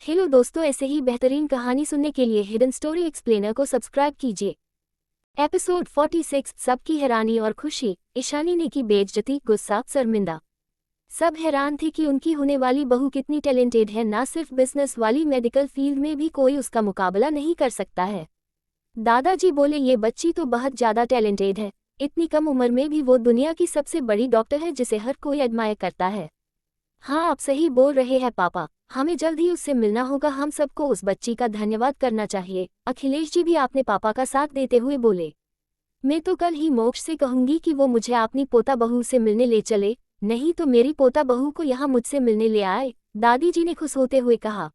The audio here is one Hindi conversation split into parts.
हेलो दोस्तों, ऐसे ही बेहतरीन कहानी सुनने के लिए हिडन स्टोरी एक्सप्लेनर को सब्सक्राइब कीजिए। एपिसोड 46। सबकी हैरानी और खुशी। ईशानी ने की बेइज्जती, गुस्सा, शर्मिंदा। सब हैरान थे कि उनकी होने वाली बहू कितनी टैलेंटेड है। ना सिर्फ बिजनेस वाली, मेडिकल फील्ड में भी कोई उसका मुकाबला नहीं कर सकता है। दादाजी बोले, ये बच्ची तो बहुत ज्यादा टैलेंटेड है। इतनी कम उम्र में भी वो दुनिया की सबसे बड़ी डॉक्टर है जिसे हर कोई एडमायर करता है। हाँ, आप सही बोल रहे हैं पापा, हमें जल्द ही उससे मिलना होगा। हम सबको उस बच्ची का धन्यवाद करना चाहिए। अखिलेश जी भी आपने पापा का साथ देते हुए बोले, मैं तो कल ही मोक्ष से कहूंगी कि वो मुझे अपनी पोता बहू से मिलने ले चले, नहीं तो मेरी पोता बहू को यहाँ मुझसे मिलने ले आए। दादी जी ने खुश होते हुए कहा,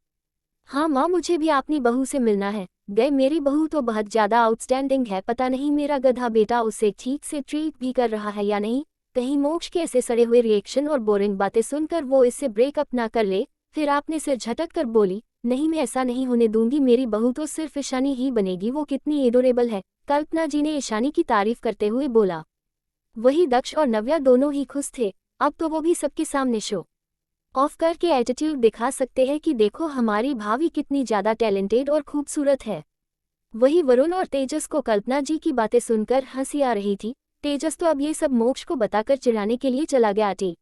हाँ माँ, मुझे भी अपनी बहू से मिलना है। गए, मेरी बहू तो बहुत ज्यादा आउटस्टैंडिंग है। पता नहीं मेरा गधा बेटा उसे ठीक से ट्रीट भी कर रहा है या नहीं। कहीं मोक्ष के ऐसे सड़े हुए रिएक्शन और बोरिंग बातें सुनकर वो इससे ब्रेकअप ना कर ले। फिर आपने सिर झटक कर बोली, नहीं, मैं ऐसा नहीं होने दूंगी। मेरी बहू तो सिर्फ ईशानी ही बनेगी, वो कितनी एडोरेबल है। कल्पना जी ने ईशानी की तारीफ करते हुए बोला। वही दक्ष और नव्या दोनों ही खुश थे। अब तो वो भी सबके सामने शो ऑफ करके एटीट्यूड दिखा सकते हैं कि देखो हमारी भाभी कितनी ज्यादा टैलेंटेड और खूबसूरत है। वही वरुण और तेजस को कल्पना जी की बातें सुनकर हंसी आ रही थी। तेजस तो अब ये सब मोक्ष को बताकर चिढ़ाने के लिए चला गया थी।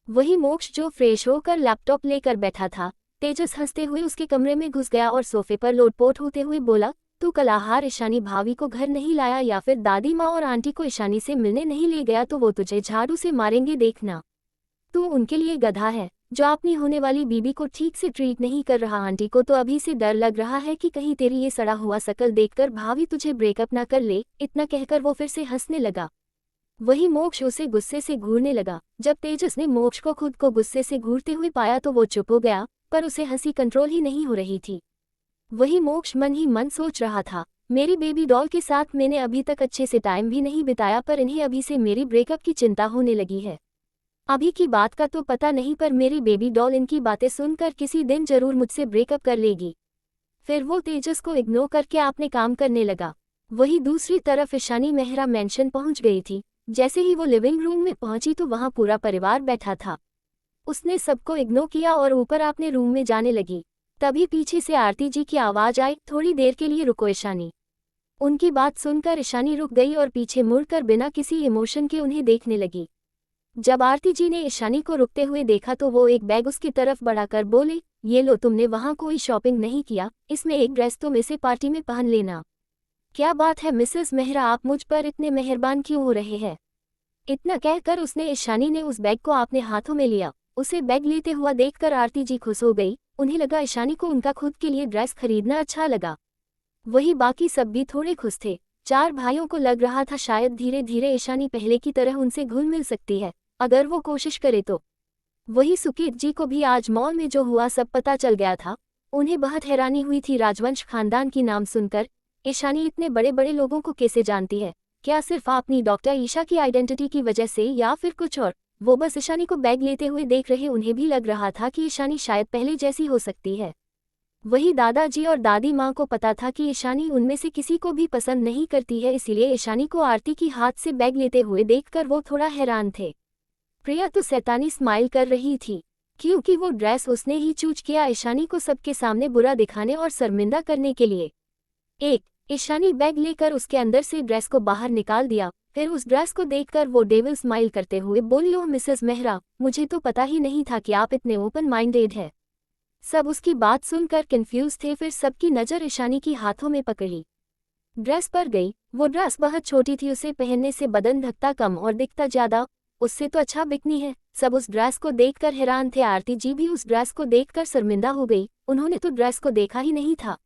वही मोक्ष जो फ्रेश होकर लैपटॉप लेकर बैठा था। तेजस हंसते हुए उसके कमरे में घुस गया और सोफे पर लोटपोट होते हुए बोला, तू कल आहार ईशानी भाभी को घर नहीं लाया या फिर दादी माँ और आंटी को ईशानी से मिलने नहीं ले गया तो वो तुझे झाड़ू से मारेंगे, देखना। तू उनके लिए गधा है जो अपनी होने वाली बीबी को ठीक से ट्रीट नहीं कर रहा। आंटी को तो अभी से डर लग रहा है कि कहीं तेरी ये सड़ा हुआ शकल देखकर भाभी तुझे ब्रेकअप ना कर ले। इतना कहकर वो फिर से हंसने लगा। वही मोक्ष उसे गुस्से से घूरने लगा। जब तेजस ने मोक्ष को खुद को गुस्से से घूरते हुए पाया तो वो चुप हो गया, पर उसे हंसी कंट्रोल ही नहीं हो रही थी। वही मोक्ष मन ही मन सोच रहा था, मेरी बेबी डॉल के साथ मैंने अभी तक अच्छे से टाइम भी नहीं बिताया, पर इन्हें अभी से मेरी ब्रेकअप की चिंता होने लगी है। अभी की बात का तो पता नहीं, पर मेरी बेबी डॉल इनकी बातें सुनकर किसी दिन जरूर मुझसे ब्रेकअप कर लेगी। फिर वो तेजस को इग्नोर करके अपने काम करने लगा। वही दूसरी तरफ ईशानी मेहरा मेंशन पहुंच गई थी। जैसे ही वो लिविंग रूम में पहुंची तो वहां पूरा परिवार बैठा था। उसने सबको इग्नोर किया और ऊपर अपने रूम में जाने लगी। तभी पीछे से आरती जी की आवाज आई, थोड़ी देर के लिए रुको ईशानी। उनकी बात सुनकर ईशानी रुक गई और पीछे मुड़कर बिना किसी इमोशन के उन्हें देखने लगी। जब आरती जी ने ईशानी को रुकते हुए देखा तो वो एक बैग उसकी तरफ बढ़ाकर बोले, ये लो, तुमने वहाँ कोई शॉपिंग नहीं किया, इसमें एक ड्रेस तुम इसे पार्टी में पहन लेना। क्या बात है मिसेस मेहरा, आप मुझ पर इतने मेहरबान क्यों हो रहे हैं? इतना कहकर उसने ईशानी ने उस बैग को अपने हाथों में लिया। उसे बैग लेते हुआ देखकर आरती जी खुश हो गई। उन्हें लगा ईशानी को उनका खुद के लिए ड्रेस खरीदना अच्छा लगा। वही बाकी सब भी थोड़े खुश थे। चार भाइयों को लग रहा था शायद धीरे धीरे ईशानी पहले की तरह उनसे घुल मिल सकती है, अगर वो कोशिश करे तो। वही सुकीत जी को भी आज मॉल में जो हुआ सब पता चल गया था। उन्हें बहुत हैरानी हुई थी राजवंश खानदान की नाम सुनकर। ईशानी इतने बड़े बड़े लोगों को कैसे जानती है? क्या सिर्फ अपनी डॉक्टर ईशा की आइडेंटिटी की वजह से या फिर कुछ और? वो बस ईशानी को बैग लेते हुए देख रहे। उन्हें भी लग रहा था कि ईशानी शायद पहले जैसी हो सकती है। वही दादाजी और दादी माँ को पता था कि ईशानी उनमें से किसी को भी पसंद नहीं करती है, इसीलिए ईशानी को आरती की हाथ से बैग लेते हुए देखकर वो थोड़ा हैरान थे। प्रिया तो शैतानी स्माइल कर रही थी, क्योंकि वो ड्रेस उसने ही चूज किया ईशानी को सबके सामने बुरा दिखाने और शर्मिंदा करने के लिए। ईशानी बैग लेकर उसके अंदर से ड्रेस को बाहर निकाल दिया। फिर उस ड्रेस को देखकर वो डेविल स्माइल करते हुए बोली, ओह मिसेस मेहरा, मुझे तो पता ही नहीं था कि आप इतने ओपन माइंडेड है। सब उसकी बात सुनकर कंफ्यूज थे। फिर सबकी नज़र ईशानी की हाथों में पकड़ी ड्रेस पर गई। वो ड्रेस बहुत छोटी थी, उसे पहनने से बदन ढकता कम और दिखता ज्यादा। उससे तो अच्छा बिकनी है। सब उस ड्रेस को देखकर हैरान थे। आरती जी भी उस ड्रेस को देखकर शर्मिंदा हो गई। उन्होंने तो ड्रेस को देखा ही नहीं था।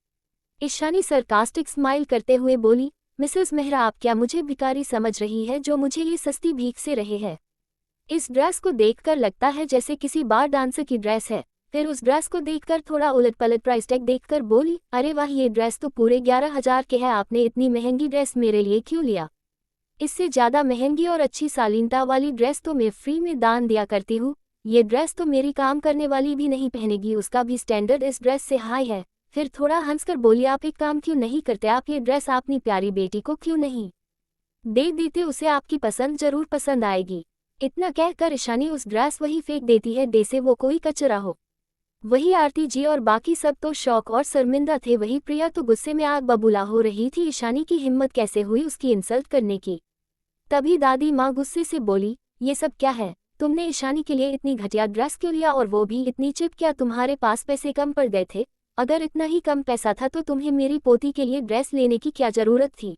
ईशानी सरकास्टिक स्माइल करते हुए बोली, मिसेस मेहरा, आप क्या मुझे भिखारी समझ रही है जो मुझे ये सस्ती भीख से रहे है? इस ड्रेस को देखकर लगता है जैसे किसी बार डांसर की ड्रेस है। फिर उस ड्रेस को देखकर थोड़ा उलट पलट प्राइस टैग देखकर बोली, अरे वाह, ये ड्रेस तो पूरे 11,000 के है। आपने इतनी महंगी ड्रेस मेरे लिए क्यों लिया? इससे ज़्यादा महंगी और अच्छी शालीनता वाली ड्रेस तो मैं फ्री में दान दिया करती हूँ। ये ड्रेस तो मेरी काम करने वाली भी नहीं पहनेगी, उसका भी स्टैंडर्ड इस ड्रेस से हाई है। फिर थोड़ा हंसकर बोली, आप एक काम क्यों नहीं करते? आप ये ड्रेस अपनी प्यारी बेटी को क्यों नहीं दे देते? उसे आपकी पसंद जरूर पसंद आएगी। इतना कहकर ईशानी उस ड्रेस वही फेंक देती है जैसे वो कोई कचरा हो। वही आरती जी और बाकी सब तो शौक और शर्मिंदा थे, वही प्रिया तो गुस्से में आग बबूला हो रही थी। ईशानी की हिम्मत कैसे हुई उसकी इंसल्ट करने की। तभी दादी माँ गुस्से से बोली, ये सब क्या है? तुमने ईशानी के लिए इतनी घटिया ड्रेस क्यों लिया, और वो भी इतनी चिप? क्या तुम्हारे पास पैसे कम पड़ गए थे? अगर इतना ही कम पैसा था तो तुम्हें मेरी पोती के लिए ड्रेस लेने की क्या जरूरत थी?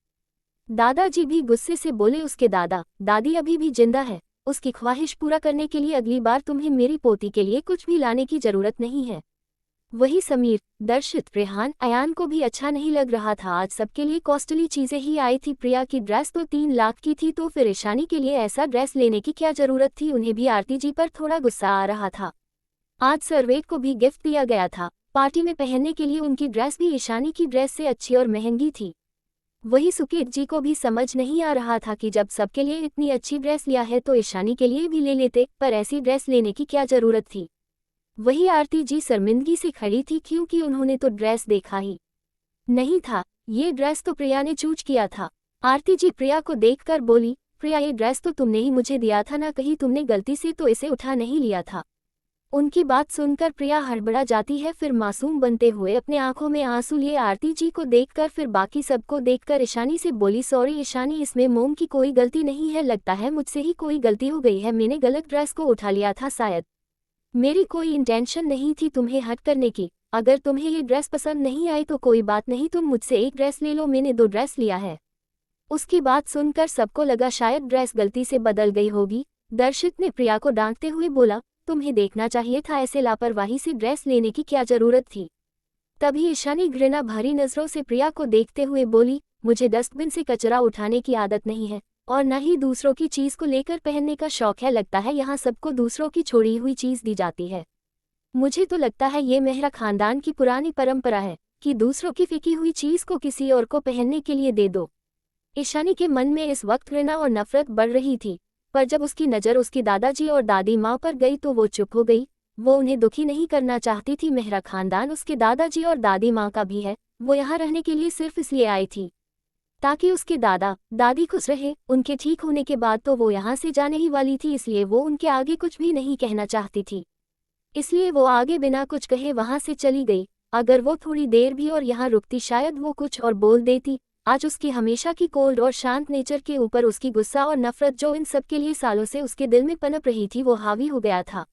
दादाजी भी गुस्से से बोले, उसके दादा दादी अभी भी जिंदा है, उसकी ख्वाहिश पूरा करने के लिए अगली बार तुम्हें मेरी पोती के लिए कुछ भी लाने की जरूरत नहीं है। वही समीर, दर्शित, रेहान, अयान को भी अच्छा नहीं लग रहा था। आज सबके लिए कॉस्टली चीजें ही आई थी। प्रिया की ड्रेस तो 3 लाख की थी, तो फिर ईशानी के लिए ऐसा ड्रेस लेने की क्या जरूरत थी? उन्हें भी आरती जी पर थोड़ा गुस्सा आ रहा था। आज सर्वेट को भी गिफ्ट दिया गया था, पार्टी में पहनने के लिए उनकी ड्रेस भी ईशानी की ड्रेस से अच्छी और महंगी थी। वही सुकेत जी को भी समझ नहीं आ रहा था कि जब सबके लिए इतनी अच्छी ड्रेस लिया है तो ईशानी के लिए भी ले लेते, पर ऐसी ड्रेस लेने की क्या जरूरत थी? वही आरती जी शर्मिंदगी से खड़ी थी, क्योंकि उन्होंने तो ड्रेस देखा ही नहीं था। ये ड्रेस तो प्रिया ने चूज किया था। आरती जी प्रिया को देखकर बोली, प्रिया ये ड्रेस तो तुमने ही मुझे दिया था ना, कहीं तुमने गलती से तो इसे उठा नहीं लिया था? उनकी बात सुनकर प्रिया हड़बड़ा जाती है, फिर मासूम बनते हुए अपने आंखों में आंसू लिए आरती जी को देखकर फिर बाकी सबको देखकर ईशानी से बोली, सॉरी ईशानी, इसमें मोम की कोई गलती नहीं है, लगता है मुझसे ही कोई गलती हो गई है, मैंने गलत ड्रेस को उठा लिया था शायद। मेरी कोई इंटेंशन नहीं थी तुम्हें हर्ट करने की। अगर तुम्हें ये ड्रेस पसंद नहीं आई तो कोई बात नहीं, तुम मुझसे एक ड्रेस ले लो, मैंने 2 ड्रेस लिया है। उसकी बात सुनकर सबको लगा शायद ड्रेस गलती से बदल गई होगी। दर्शित ने प्रिया को डांटते हुए बोला, तुम्हें देखना चाहिए था, ऐसे लापरवाही से ड्रेस लेने की क्या जरूरत थी? तभी ईशानी घृणा भरी नजरों से प्रिया को देखते हुए बोली, मुझे डस्टबिन से कचरा उठाने की आदत नहीं है, और न ही दूसरों की चीज को लेकर पहनने का शौक है। लगता है यहाँ सबको दूसरों की छोड़ी हुई चीज दी जाती है। मुझे तो लगता है ये मेहरा खानदान की पुरानी परंपरा है कि दूसरों की फेंकी हुई चीज को किसी और को पहनने के लिए दे दो। ईशानी के मन में इस वक्त घृणा और नफरत बढ़ रही थी, पर जब उसकी नज़र उसकी दादाजी और दादी माँ पर गई तो वो चुप हो गई। वो उन्हें दुखी नहीं करना चाहती थी। मेहरा खानदान उसके दादाजी और दादी माँ का भी है। वो यहाँ रहने के लिए सिर्फ इसलिए आई थी ताकि उसके दादा दादी खुश रहे। उनके ठीक होने के बाद तो वो यहाँ से जाने ही वाली थी, इसलिए वो उनके आगे कुछ भी नहीं कहना चाहती थी। इसलिए वो आगे बिना कुछ कहे वहाँ से चली गई। अगर वो थोड़ी देर भी और यहाँ रुकती शायद वो कुछ और बोल देती। आज उसकी हमेशा की कोल्ड और शांत नेचर के ऊपर उसकी गुस्सा और नफरत जो इन सब के लिए सालों से उसके दिल में पनप रही थी वो हावी हो गया था।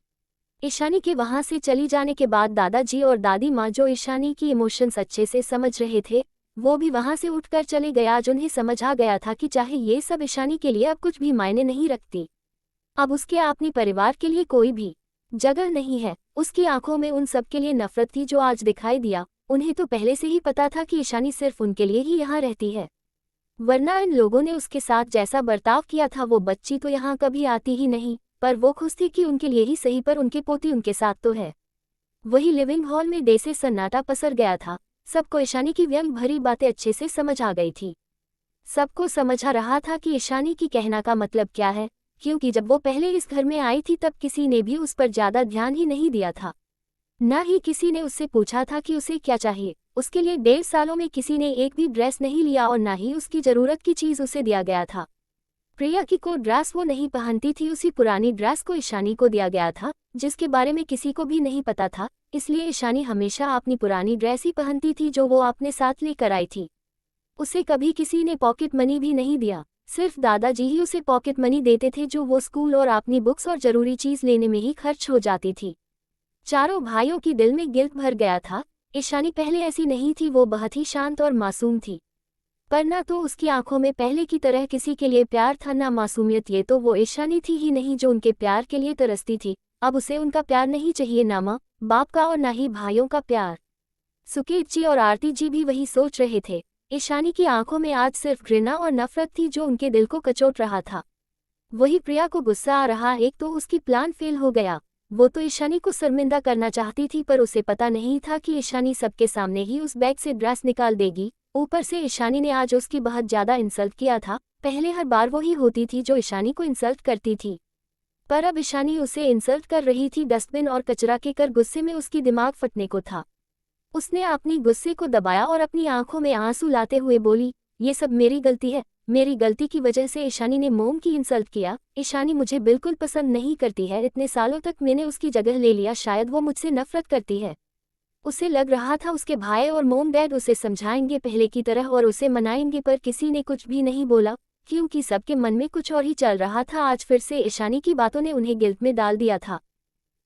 ईशानी के वहाँ से चली जाने के बाद दादाजी और दादी माँ जो ईशानी की इमोशंस अच्छे से समझ रहे थे, वो भी वहाँ से उठकर चले गए। आज उन्हें समझ आ गया था कि चाहे ये सब ईशानी के लिए अब कुछ भी मायने नहीं रखती। अब उसके अपने परिवार के लिए कोई भी जगह नहीं है। उसकी आंखों में उन सब के लिए नफरत थी जो आज दिखाई दिया। उन्हें तो पहले से ही पता था कि ईशानी सिर्फ उनके लिए ही यहाँ रहती है, वरना इन लोगों ने उसके साथ जैसा बर्ताव किया था वो बच्ची तो यहाँ कभी आती ही नहीं। पर वो खुश थी कि उनके लिए ही सही, पर उनके पोती उनके साथ तो है। वही लिविंग हॉल में देर से सन्नाटा पसर गया था। सबको ईशानी की व्यंग भरी बातें अच्छे से समझ आ गई थी। सबको समझ आ रहा था कि ईशानी की कहना का मतलब क्या है, क्योंकि जब वो पहले इस घर में आई थी तब किसी ने भी उस पर ज्यादा ध्यान ही नहीं दिया था। न ही किसी ने उससे पूछा था कि उसे क्या चाहिए। उसके लिए 1.5 सालों में किसी ने एक भी ड्रेस नहीं लिया और न ही उसकी जरूरत की चीज उसे दिया गया था। प्रिया की को ड्रेस वो नहीं पहनती थी, उसी पुरानी ड्रेस को ईशानी को दिया गया था, जिसके बारे में किसी को भी नहीं पता था। इसलिए ईशानी हमेशा अपनी पुरानी ड्रेस ही पहनती थी जो वो अपने साथ लेकर आई थी। उसे कभी किसी ने पॉकेट मनी भी नहीं दिया, सिर्फ दादाजी ही उसे पॉकेट मनी देते थे जो वो स्कूल और अपनी बुक्स और जरूरी चीज लेने में ही खर्च हो जाती थी। चारों भाइयों की दिल में गिल्ट भर गया था। ईशानी पहले ऐसी नहीं थी, वो बहुत ही शांत और मासूम थी, पर ना तो उसकी आंखों में पहले की तरह किसी के लिए प्यार था ना मासूमियत। ये तो वो ईशानी थी ही नहीं जो उनके प्यार के लिए तरसती थी। अब उसे उनका प्यार नहीं चाहिए, ना माँ बाप का और ना ही भाइयों का प्यार। सुकेत जी और आरती जी भी वही सोच रहे थे। ईशानी की आंखों में आज सिर्फ घृणा और नफरत थी जो उनके दिल को कचोट रहा था। वही प्रिया को गुस्सा आ रहा, एक तो उसकी प्लान फेल हो गया। वो तो ईशानी को शर्मिंदा करना चाहती थी, पर उसे पता नहीं था कि ईशानी सबके सामने ही उस बैग से ड्रेस निकाल देगी। ऊपर से ईशानी ने आज उसकी बहुत ज्यादा इंसल्ट किया था। पहले हर बार वही होती थी जो ईशानी को इंसल्ट करती थी, पर अब ईशानी उसे इंसल्ट कर रही थी। डस्टबिन और कचरा के कर गुस्से में उसकी दिमाग फटने को था। उसने अपनी गुस्से को दबाया और अपनी आंखों में आंसू लाते हुए बोली, ये सब मेरी गलती है, मेरी गलती की वजह से ईशानी ने मोम की इंसल्ट किया। ईशानी मुझे बिल्कुल पसंद नहीं करती है, इतने सालों तक मैंने उसकी जगह ले लिया, शायद वो मुझसे नफरत करती है। उसे लग रहा था उसके भाई और मोम डैड उसे समझाएंगे पहले की तरह और उसे मनाएंगे, पर किसी ने कुछ भी नहीं बोला क्योंकि सबके मन में कुछ और ही चल रहा था। आज फिर से ईशानी की बातों ने उन्हें गिल्ट में डाल दिया था।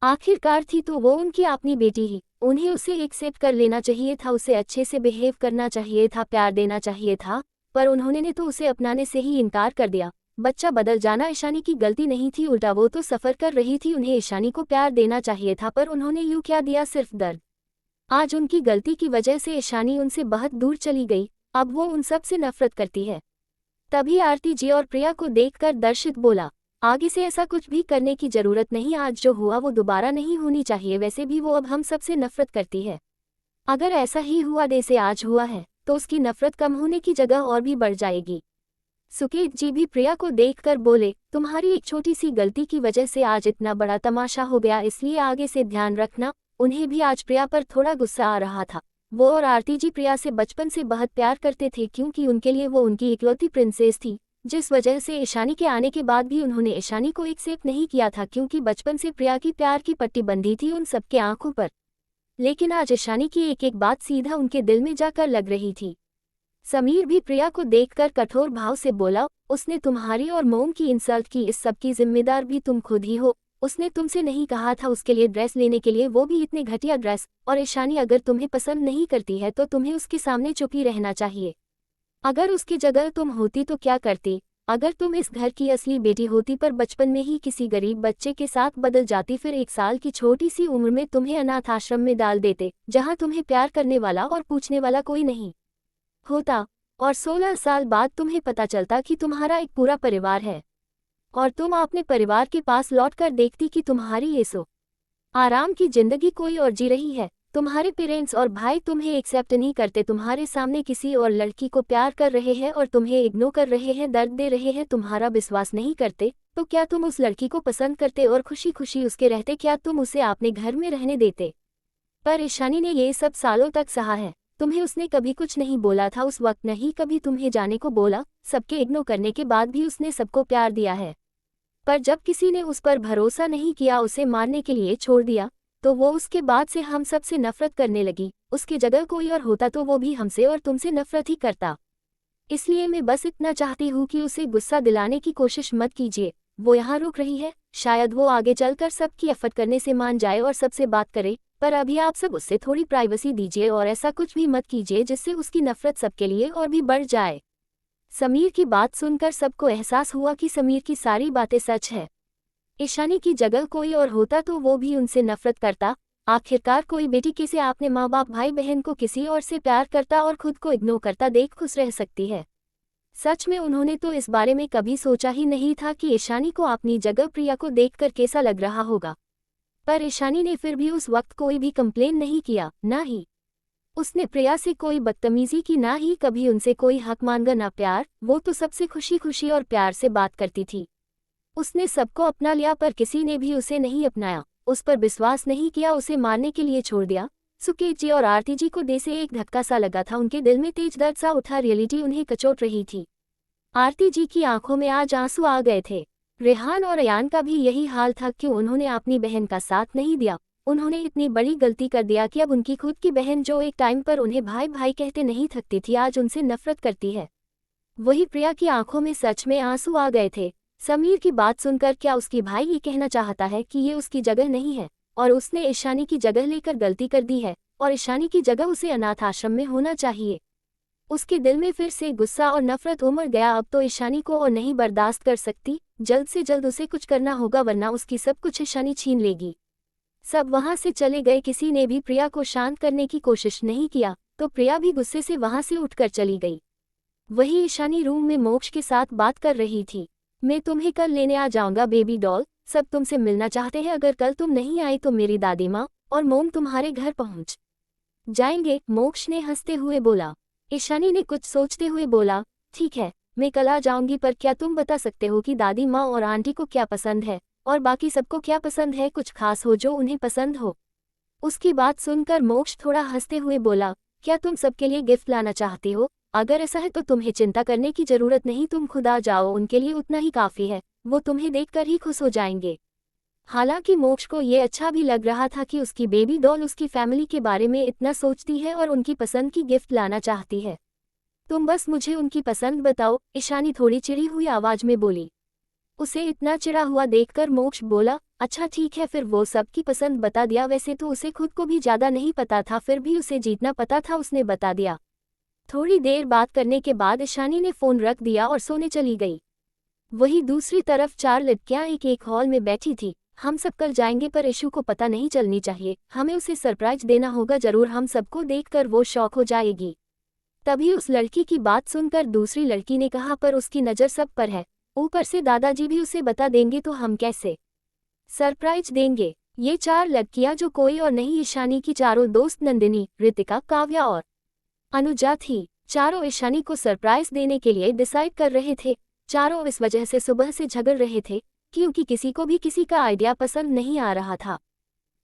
आखिरकार थी तो वो उनकी अपनी बेटी ही, उन्हें उसे एक्सेप्ट कर लेना चाहिए था, उसे अच्छे से बिहेव करना चाहिए था, प्यार देना चाहिए था, पर उन्होंने तो उसे अपनाने से ही इनकार कर दिया। बच्चा बदल जाना ईशानी की गलती नहीं थी, उल्टा वो तो सफ़र कर रही थी, उन्हें ईशानी को प्यार देना चाहिए था, पर उन्होंने यूँ क्या दिया, सिर्फ दर्द। आज उनकी गलती की वजह से ईशानी उनसे बहुत दूर चली गई, अब वो उन सब से नफरत करती है। तभी आरती जी और प्रिया को देखकर दर्शक बोला, आगे से ऐसा कुछ भी करने की जरूरत नहीं, आज जो हुआ वो दोबारा नहीं होनी चाहिए, वैसे भी वो अब हम सब से नफरत करती है। अगर ऐसा ही हुआ जैसे आज हुआ है तो उसकी नफरत कम होने की जगह और भी बढ़ जाएगी। सुकेत जी भी प्रिया को देखकर बोले, तुम्हारी एक छोटी सी गलती की वजह से आज इतना बड़ा तमाशा हो गया, इसलिए आगे से ध्यान रखना। उन्हें भी आज प्रिया पर थोड़ा गुस्सा आ रहा था। वो और आरती जी प्रिया से बचपन से बहुत प्यार करते थे क्योंकि उनके लिए वो उनकी इकलौती प्रिंसेस थी, जिस वजह से ईशानी के आने के बाद भी उन्होंने ईशानी को एक्सेप्ट नहीं किया था क्योंकि बचपन से प्रिया की प्यार की पट्टी बंधी थी उन सबके आंखों पर। लेकिन आज ईशानी की एक एक बात सीधा उनके दिल में जाकर लग रही थी। समीर भी प्रिया को देखकर कठोर भाव से बोला, उसने तुम्हारी और मोम की इंसल्ट की, इस सब की जिम्मेदार भी तुम खुद ही हो। उसने तुमसे नहीं कहा था उसके लिए ड्रेस लेने के लिए, वो भी इतने घटिया ड्रेस। और ईशानी अगर तुम्हें पसंद नहीं करती है तो तुम्हें उसके सामने चुप ही रहना चाहिए। अगर उसकी जगह तुम होती तो क्या करती? अगर तुम इस घर की असली बेटी होती पर बचपन में ही किसी गरीब बच्चे के साथ बदल जाती, फिर 1 साल की छोटी सी उम्र में तुम्हें अनाथ आश्रम में डाल देते जहां तुम्हें प्यार करने वाला और पूछने वाला कोई नहीं होता, और 16 साल बाद तुम्हें पता चलता कि तुम्हारा एक पूरा परिवार है, और तुम अपने परिवार के पास लौटकर देखती कि तुम्हारी ये सो आराम की जिंदगी कोई और जी रही है। तुम्हारे पेरेंट्स और भाई तुम्हें एक्सेप्ट नहीं करते, तुम्हारे सामने किसी और लड़की को प्यार कर रहे हैं और तुम्हें इग्नोर कर रहे हैं, दर्द दे रहे हैं, तुम्हारा विश्वास नहीं करते, तो क्या तुम उस लड़की को पसंद करते और खुशी खुशी उसके रहते? क्या तुम उसे अपने घर में रहने देते? पर ईशानी ने ये सब सालों तक सहा है, तुम्हें उसने कभी कुछ नहीं बोला था, उस वक्त नहीं कभी तुम्हें जाने को बोला, सबके इग्नोर करने के बाद भी उसने सबको प्यार दिया है। पर जब किसी ने उस पर भरोसा नहीं किया, उसे मारने के लिए छोड़ दिया, तो वो उसके बाद से हम सब से नफरत करने लगी। उसकी जगह कोई और होता तो वो भी हमसे और तुमसे नफरत ही करता। इसलिए मैं बस इतना चाहती हूँ कि उसे गुस्सा दिलाने की कोशिश मत कीजिए। वो यहाँ रुक रही है, शायद वो आगे चलकर सबकी एफर्ट करने से मान जाए और सबसे बात करे, पर अभी आप सब उससे थोड़ी प्राइवेसी दीजिए और ऐसा कुछ भी मत कीजिए जिससे उसकी नफरत सबके लिए और भी बढ़ जाए। समीर की बात सुनकर सबको एहसास हुआ कि समीर की सारी बातें सच है। ईशानी की जगह कोई और होता तो वो भी उनसे नफरत करता। आखिरकार कोई बेटी किसी अपने माँ बाप भाई बहन को किसी और से प्यार करता और खुद को इग्नोर करता देख खुश रह सकती है। सच में उन्होंने तो इस बारे में कभी सोचा ही नहीं था कि ईशानी को अपनी जगह प्रिया को देखकर कैसा लग रहा होगा। पर ईशानी ने फिर भी उस वक्त कोई भी कंप्लेन नहीं किया, ना ही उसने प्रिया से कोई बदतमीजी की, ना ही कभी उनसे कोई हक मांगा, ना प्यार। वो तो सबसे खुशी खुशी और प्यार से बात करती थी। उसने सबको अपना लिया पर किसी ने भी उसे नहीं अपनाया, उस पर विश्वास नहीं किया, उसे मारने के लिए छोड़ दिया। सुकेत जी और आरती जी को जैसे एक धक्का सा लगा था, उनके दिल में तेज दर्द सा उठा, रियलिटी उन्हें कचोट रही थी। आरती जी की आंखों में आज आंसू आ गए थे। रेहान और अयान का भी यही हाल था, क्यों उन्होंने अपनी बहन का साथ नहीं दिया। उन्होंने इतनी बड़ी गलती कर दिया कि अब उनकी खुद की बहन जो एक टाइम पर उन्हें भाई भाई कहते नहीं थकती थी, आज उनसे नफरत करती है। वही प्रिया की आंखों में सच में आंसू आ गए थे। समीर की बात सुनकर क्या उसकी भाई ये कहना चाहता है कि ये उसकी जगह नहीं है और उसने ईशानी की जगह लेकर गलती कर दी है और ईशानी की जगह उसे अनाथ आश्रम में होना चाहिए? उसके दिल में फिर से गुस्सा और नफरत उमड़ गया। अब तो ईशानी को और नहीं बर्दाश्त कर सकती, जल्द से जल्द उसे कुछ करना होगा वरना उसकी सब कुछ ईशानी छीन लेगी। सब वहां से चले गए, किसी ने भी प्रिया को शांत करने की कोशिश नहीं किया, तो प्रिया भी गुस्से से वहां से उठकर चली गई। वही ईशानी रूम में मोक्ष के साथ बात कर रही थी। मैं तुम्हें कल लेने आ जाऊंगा बेबी डॉल, सब तुमसे मिलना चाहते हैं, अगर कल तुम नहीं आई तो मेरी दादी माँ और मोम तुम्हारे घर पहुंच जाएंगे, मोक्ष ने हंसते हुए बोला। ईशानी ने कुछ सोचते हुए बोला, ठीक है मैं कल आ जाऊंगी, पर क्या तुम बता सकते हो कि दादी माँ और आंटी को क्या पसंद है और बाकी सबको क्या पसंद है? कुछ खास हो जो उन्हें पसंद हो? उसकी बात सुनकर मोक्ष थोड़ा हंसते हुए बोला, क्या तुम सबके लिए गिफ्ट लाना चाहती हो? अगर ऐसा है तो तुम्हें चिंता करने की जरूरत नहीं, तुम खुद आ जाओ, उनके लिए उतना ही काफ़ी है, वो तुम्हें देखकर ही खुश हो जाएंगे। हालांकि मोक्ष को ये अच्छा भी लग रहा था कि उसकी बेबी डॉल उसकी फैमिली के बारे में इतना सोचती है और उनकी पसंद की गिफ्ट लाना चाहती है। तुम बस मुझे उनकी पसंद बताओ, ईशानी थोड़ी चिढ़ी हुई आवाज में बोली। उसे इतना चिढ़ा हुआ देखकर मोक्ष बोला, अच्छा ठीक है, फिर वो सबकी पसंद बता दिया। वैसे तो उसे खुद को भी ज़्यादा नहीं पता था, फिर भी उसे जीतना पता था, उसने बता दिया। थोड़ी देर बात करने के बाद ईशानी ने फ़ोन रख दिया और सोने चली गई। वहीं दूसरी तरफ 4 लड़कियां एक हॉल में बैठी थी। हम सब कल जाएंगे पर इशू को पता नहीं चलनी चाहिए, हमें उसे सरप्राइज देना होगा जरूर, हम सबको देखकर वो शॉक हो जाएगी। तभी उस लड़की की बात सुनकर दूसरी लड़की ने कहा, पर उसकी नज़र सब पर है, ऊपर से दादाजी भी उसे बता देंगे तो हम कैसे सरप्राइज देंगे। ये 4 लड़कियां जो कोई और नहीं ईशानी की चारों दोस्त नंदिनी, रितिका, काव्या और अनुजा थी। चारों ईशानी को सरप्राइज देने के लिए डिसाइड कर रहे थे। चारों इस वजह से सुबह से झगड़ रहे थे क्योंकि किसी को भी किसी का आइडिया पसंद नहीं आ रहा था।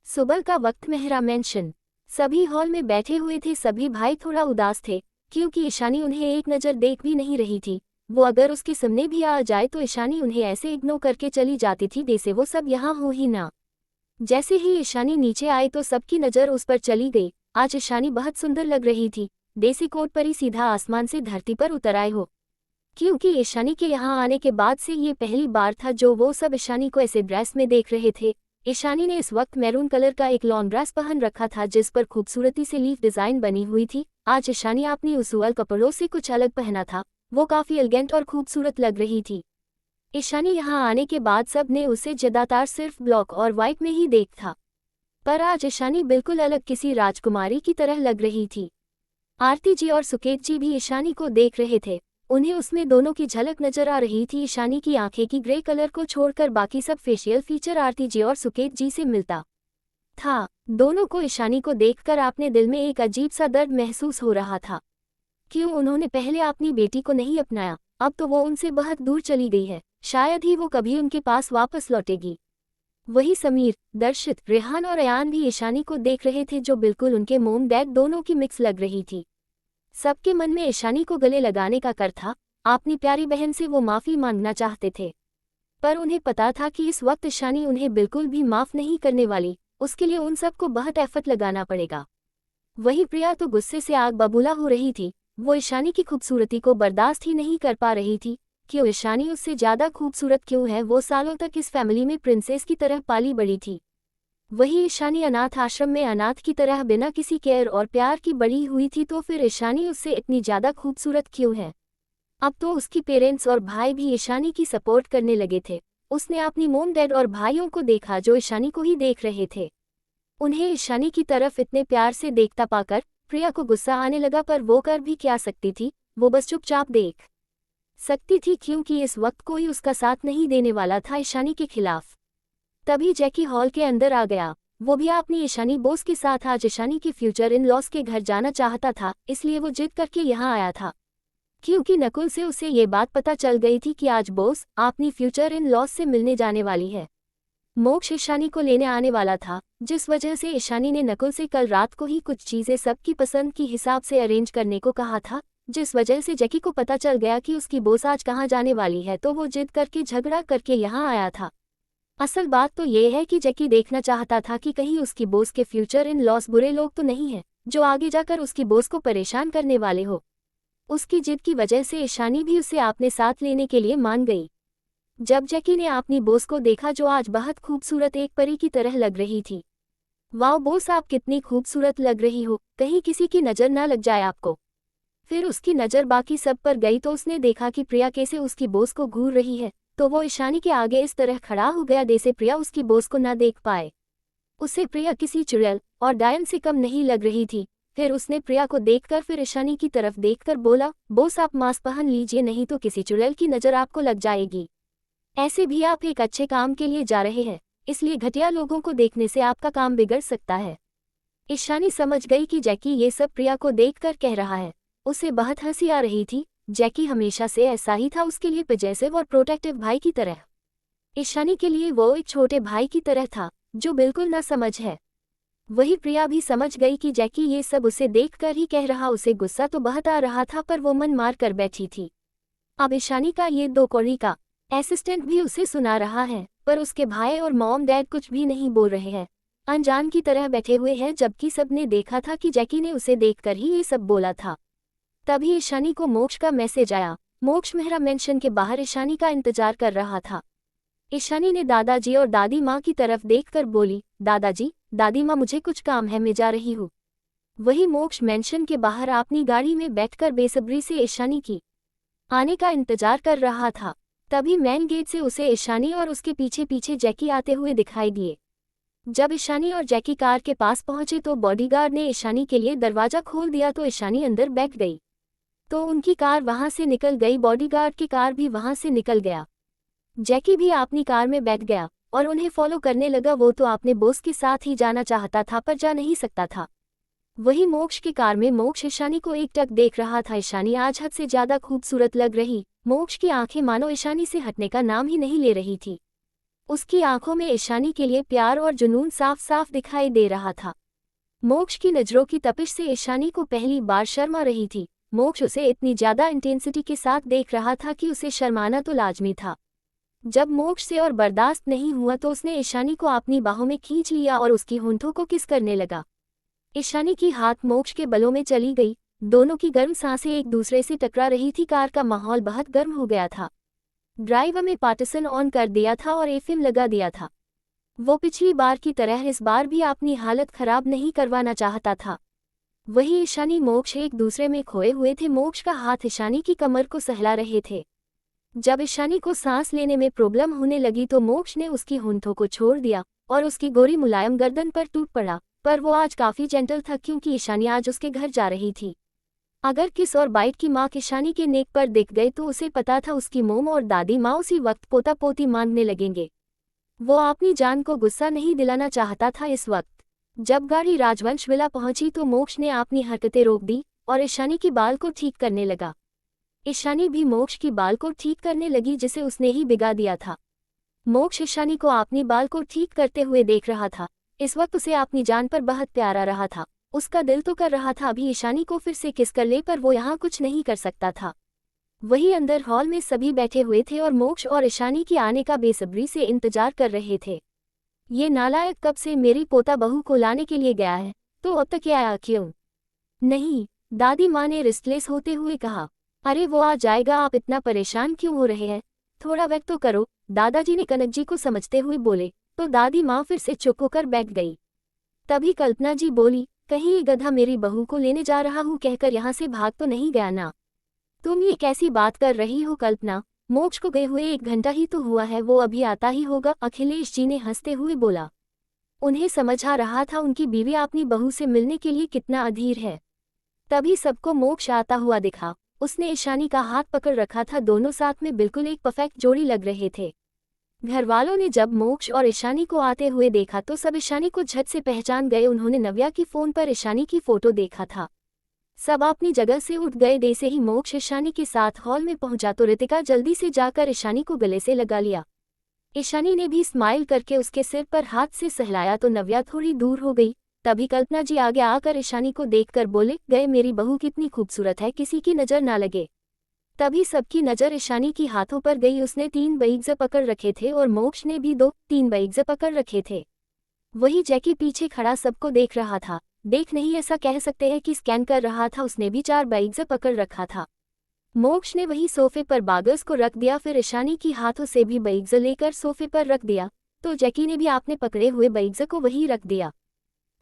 सुबह का वक्त, मेहरा मेंशन। सभी हॉल में बैठे हुए थे। सभी भाई थोड़ा उदास थे क्योंकि ईशानी उन्हें एक नज़र देख भी नहीं रही थी। वो अगर उसके सामने भी आ जाए तो ईशानी उन्हें ऐसे इग्नोर करके चली जाती थी जैसे वो सब यहाँ हो ही ना। जैसे ही ईशानी नीचे आई तो सबकी नज़र उस पर चली गई। आज ईशानी बहुत सुंदर लग रही थी, देसी कोट पर ही सीधा आसमान से धरती पर उतर आए हो। क्योंकि ईशानी के यहाँ आने के बाद से ये पहली बार था जो वो सब ईशानी को ऐसे ड्रेस में देख रहे थे। ईशानी ने इस वक्त मैरून कलर का एक लॉन्ग ड्रेस पहन रखा था जिस पर खूबसूरती से लीफ डिज़ाइन बनी हुई थी। आज ईशानी अपनी उसूल कपड़ों से कुछ अलग पहना था, वो काफ़ी एलिगेंट और खूबसूरत लग रही थी। ईशानी यहाँ आने के बाद सब ने उसे ज़्यादातर सिर्फ ब्लैक और वाइट में ही देख था, पर आज ईशानी बिल्कुल अलग, किसी राजकुमारी की तरह लग रही थी। आरती जी और सुकेत जी भी ईशानी को देख रहे थे, उन्हें उसमें दोनों की झलक नजर आ रही थी। ईशानी की आंखें की ग्रे कलर को छोड़कर बाकी सब फेशियल फीचर आरती जी और सुकेत जी से मिलता था। दोनों को ईशानी को देखकर अपने दिल में एक अजीब सा दर्द महसूस हो रहा था। क्यों उन्होंने पहले अपनी बेटी को नहीं अपनाया, अब तो वो उनसे बहुत दूर चली गई है, शायद ही वो कभी उनके पास वापस लौटेगी। वही समीर, दर्शित, रेहान और अयान भी ईशानी को देख रहे थे जो बिल्कुल उनके मोम डैड दोनों की मिक्स लग रही थी। सबके मन में ईशानी को गले लगाने का कर था, अपनी प्यारी बहन से वो माफ़ी मांगना चाहते थे, पर उन्हें पता था कि इस वक्त ईशानी उन्हें बिल्कुल भी माफ़ नहीं करने वाली, उसके लिए उन सबको बहुत एफर्ट लगाना पड़ेगा। वही प्रिया तो गुस्से से आग बबूला हो रही थी, वो ईशानी की खूबसूरती को बर्दाश्त ही नहीं कर पा रही थी। क्यों ईशानी उससे ज़्यादा खूबसूरत क्यों है, वो सालों तक इस फैमिली में प्रिंसेस की तरह पाली बड़ी थी। वही ईशानी अनाथ आश्रम में अनाथ की तरह बिना किसी केयर और प्यार की बड़ी हुई थी, तो फिर ईशानी उससे इतनी ज़्यादा खूबसूरत क्यों है। अब तो उसकी पेरेंट्स और भाई भी ईशानी की सपोर्ट करने लगे थे। उसने अपनी मोम डैड और भाइयों को देखा जो ईशानी को ही देख रहे थे। उन्हें ईशानी की तरफ इतने प्यार से देखता पाकर प्रिया को गुस्सा आने लगा, पर वो कर भी क्या सकती थी, वो बस चुपचाप देख सकती थी क्योंकि इस वक्त कोई उसका साथ नहीं देने वाला था ईशानी के खिलाफ। तभी जैकी हॉल के अंदर आ गया, वो भी अपनी ईशानी बोस के साथ। आज ईशानी के फ्यूचर इन लॉस के घर जाना चाहता था, इसलिए वो जिद करके यहाँ आया था क्योंकि नकुल से उसे ये बात पता चल गई थी कि आज बोस अपनी फ्यूचर इन लॉस से मिलने जाने वाली है। मोक्ष ईशानी को लेने आने वाला था, जिस वजह से ईशानी ने नकुल से कल रात को ही कुछ चीज़ें सबकी पसंद की हिसाब से अरेंज करने को कहा था, जिस वजह से जैकी को पता चल गया कि उसकी बोस आज कहाँ जाने वाली है, तो वो जिद करके झगड़ा करके यहाँ आया था। असल बात तो ये है कि जैकी देखना चाहता था कि कहीं उसकी बोस के फ्यूचर इन लॉस बुरे लोग तो नहीं हैं जो आगे जाकर उसकी बोस को परेशान करने वाले हो। उसकी जिद की वजह से ईशानी भी उसे अपने साथ लेने के लिए मान गई। जब जैकी ने अपनी बोस को देखा जो आज बहुत खूबसूरत एक परी की तरह लग रही थी। वाह बोस, आप कितनी खूबसूरत लग रही हो, कहीं किसी की नज़र ना लग जाए आपको। फिर उसकी नज़र बाकी सब पर गई तो उसने देखा कि प्रिया कैसे उसकी बोस को घूर रही है, तो वो ईशानी के आगे इस तरह खड़ा हो गया जैसे प्रिया उसकी बोस को ना देख पाए। उसे प्रिया किसी चुड़ैल और डायन से कम नहीं लग रही थी। फिर उसने प्रिया को देखकर फिर ईशानी की तरफ देखकर बोला, बोस आप मास्क पहन लीजिए, नहीं तो किसी चुड़ैल की नज़र आपको लग जाएगी। ऐसे भी आप एक अच्छे काम के लिए जा रहे हैं, इसलिए घटिया लोगों को देखने से आपका काम बिगड़ सकता है। ईशानी समझ गई कि जैकी ये सब प्रिया को देखकर कह रहा है। उसे बहुत हंसी आ रही थी, जैकी हमेशा से ऐसा ही था, उसके लिए पजेसिव और प्रोटेक्टिव भाई की तरह। ईशानी के लिए वो एक छोटे भाई की तरह था जो बिल्कुल ना समझ है। वही प्रिया भी समझ गई कि जैकी ये सब उसे देखकर ही कह रहा। उसे गुस्सा तो बहुत आ रहा था पर वो मन मार कर बैठी थी। अब ईशानी का ये 2 कौड़ी का असिस्टेंट भी उसे सुना रहा है, पर उसके भाई और मॉम डैड कुछ भी नहीं बोल रहे हैं, अनजान की तरह बैठे हुए हैं, जबकि सबने देखा था कि जैकी ने उसे देखकर ही ये सब बोला था। तभी ईशानी को मोक्ष का मैसेज आया। मोक्ष मेहरा मेंशन के बाहर ईशानी का इंतजार कर रहा था। ईशानी ने दादाजी और दादी माँ की तरफ देखकर बोली, दादाजी, दादी माँ, मुझे कुछ काम है, मैं जा रही हूँ। वही मोक्ष मेंशन के बाहर अपनी गाड़ी में बैठकर बेसब्री से ईशानी की आने का इंतजार कर रहा था। तभी मेन गेट से उसे ईशानी और उसके पीछे पीछे जैकी आते हुए दिखाई दिए। जब ईशानी और जैकी कार के पास पहुंचे तो बॉडीगार्ड ने ईशानी के लिए दरवाजा खोल दिया तो ईशानी अंदर बैठ गई। तो उनकी कार वहां से निकल गई, बॉडीगार्ड की कार भी वहां से निकल गया। जैकी भी अपनी कार में बैठ गया और उन्हें फॉलो करने लगा। वो तो अपने बॉस के साथ ही जाना चाहता था पर जा नहीं सकता था। वही मोक्ष की कार में मोक्ष ईशानी को एकटक देख रहा था। ईशानी आज हद से ज्यादा खूबसूरत लग रही। मोक्ष की आंखें मानो ईशानी से हटने का नाम ही नहीं ले रही थी। उसकी आंखों में ईशानी के लिए प्यार और जुनून साफ साफ दिखाई दे रहा था। मोक्ष की नजरों की तपिश से ईशानी को पहली बार शर्म आ रही थी। मोक्ष उसे इतनी ज्यादा इंटेंसिटी के साथ देख रहा था कि उसे शर्माना तो लाजमी था। जब मोक्ष से और बर्दाश्त नहीं हुआ तो उसने ईशानी को अपनी बाहों में खींच लिया और उसकी होंठों को किस करने लगा। ईशानी की हाथ मोक्ष के बलों में चली गई। दोनों की गर्म सांसें एक दूसरे से टकरा रही थी। कार का माहौल बहुत गर्म हो गया था। ड्राइवर में पार्टीशन ऑन कर दिया था और एफएम लगा दिया था। वो पिछली बार की तरह इस बार भी अपनी हालत खराब नहीं करवाना चाहता था। वही ईशानी मोक्ष एक दूसरे में खोए हुए थे। मोक्ष का हाथ ईशानी की कमर को सहला रहे थे। जब ईशानी को सांस लेने में प्रॉब्लम होने लगी तो मोक्ष ने उसकी होंठों को छोड़ दिया और उसकी गोरी मुलायम गर्दन पर टूट पड़ा। पर वो आज काफी जेंटल था क्योंकि ईशानी आज उसके घर जा रही थी। अगर किस और बाइट की मार्क ईशानी के नेक पर दिख गए तो उसे पता था उसकी मोम और दादी माँ उसी वक्त पोता पोती मांगने लगेंगे। वो अपनी जान को गुस्सा नहीं दिलाना चाहता था। इस वक्त जब गाड़ी राजवंश विला पहुंची तो मोक्ष ने अपनी हरकतें रोक दी और ईशानी की बाल को ठीक करने लगा। ईशानी भी मोक्ष की बाल को ठीक करने लगी जिसे उसने ही बिगा दिया था। मोक्ष ईशानी को अपनी बाल को ठीक करते हुए देख रहा था। इस वक्त उसे अपनी जान पर बहुत प्यार आ रहा था। उसका दिल तो कर रहा था अभी ईशानी को फिर से किस कर ले, पर वो यहाँ कुछ नहीं कर सकता था। वही अंदर हॉल में सभी बैठे हुए थे और मोक्ष और ईशानी के आने का बेसब्री से इंतजार कर रहे थे। ये नालायक कब से मेरी पोता बहू को लाने के लिए गया है, तो अब तक आया क्यों नहीं? दादी माँ ने रिस्टलेस होते हुए कहा। अरे वो आ जाएगा, आप इतना परेशान क्यों हो रहे हैं? थोड़ा वेट तो करो, दादाजी ने कनक जी को समझते हुए बोले। तो दादी माँ फिर से चुप होकर बैठ गई। तभी कल्पना जी बोली, कहीं ये गधा मेरी बहू को लेने जा रहा हूँ कहकर यहाँ से भाग तो नहीं गया ना? तुम ये कैसी बात कर रही हो कल्पना? मोक्ष को गए हुए 1 घंटा ही तो हुआ है, वो अभी आता ही होगा, अखिलेश जी ने हंसते हुए बोला। उन्हें समझ आ रहा था उनकी बीवी अपनी बहू से मिलने के लिए कितना अधीर है। तभी सबको मोक्ष आता हुआ दिखा। उसने ईशानी का हाथ पकड़ रखा था। दोनों साथ में बिल्कुल एक परफेक्ट जोड़ी लग रहे थे। घरवालों ने जब मोक्ष और ईशानी को आते हुए देखा तो सब ईशानी को झट से पहचान गए। उन्होंने नव्या की फोन पर ईशानी की फोटो देखा था। सब अपनी जगह से उठ गए। जैसे ही मोक्ष ईशानी के साथ हॉल में पहुंचा तो रितिका जल्दी से जाकर ईशानी को गले से लगा लिया। ईशानी ने भी स्माइल करके उसके सिर पर हाथ से सहलाया तो नव्या थोड़ी दूर हो गई। तभी कल्पना जी आगे आकर ईशानी को देखकर बोले, गए मेरी बहू कितनी खूबसूरत है, किसी की नजर ना लगे। तभी सबकी नजर ईशानी की हाथों पर गई। उसने 3 बैग्स पकड़ रखे थे और मोक्ष ने भी 2-3 बैग्स पकड़ रखे थे। वही जैकी पीछे खड़ा सबको देख रहा था। देख नहीं, ऐसा कह सकते हैं कि स्कैन कर रहा था। उसने भी 4 बैग्स पकड़ रखा था। मोक्ष ने वही सोफे पर बैग्स को रख दिया, फिर ईशानी की हाथों से भी बैग्स लेकर सोफे पर रख दिया तो जैकी ने भी आपने पकड़े हुए बैग्स को वही रख दिया।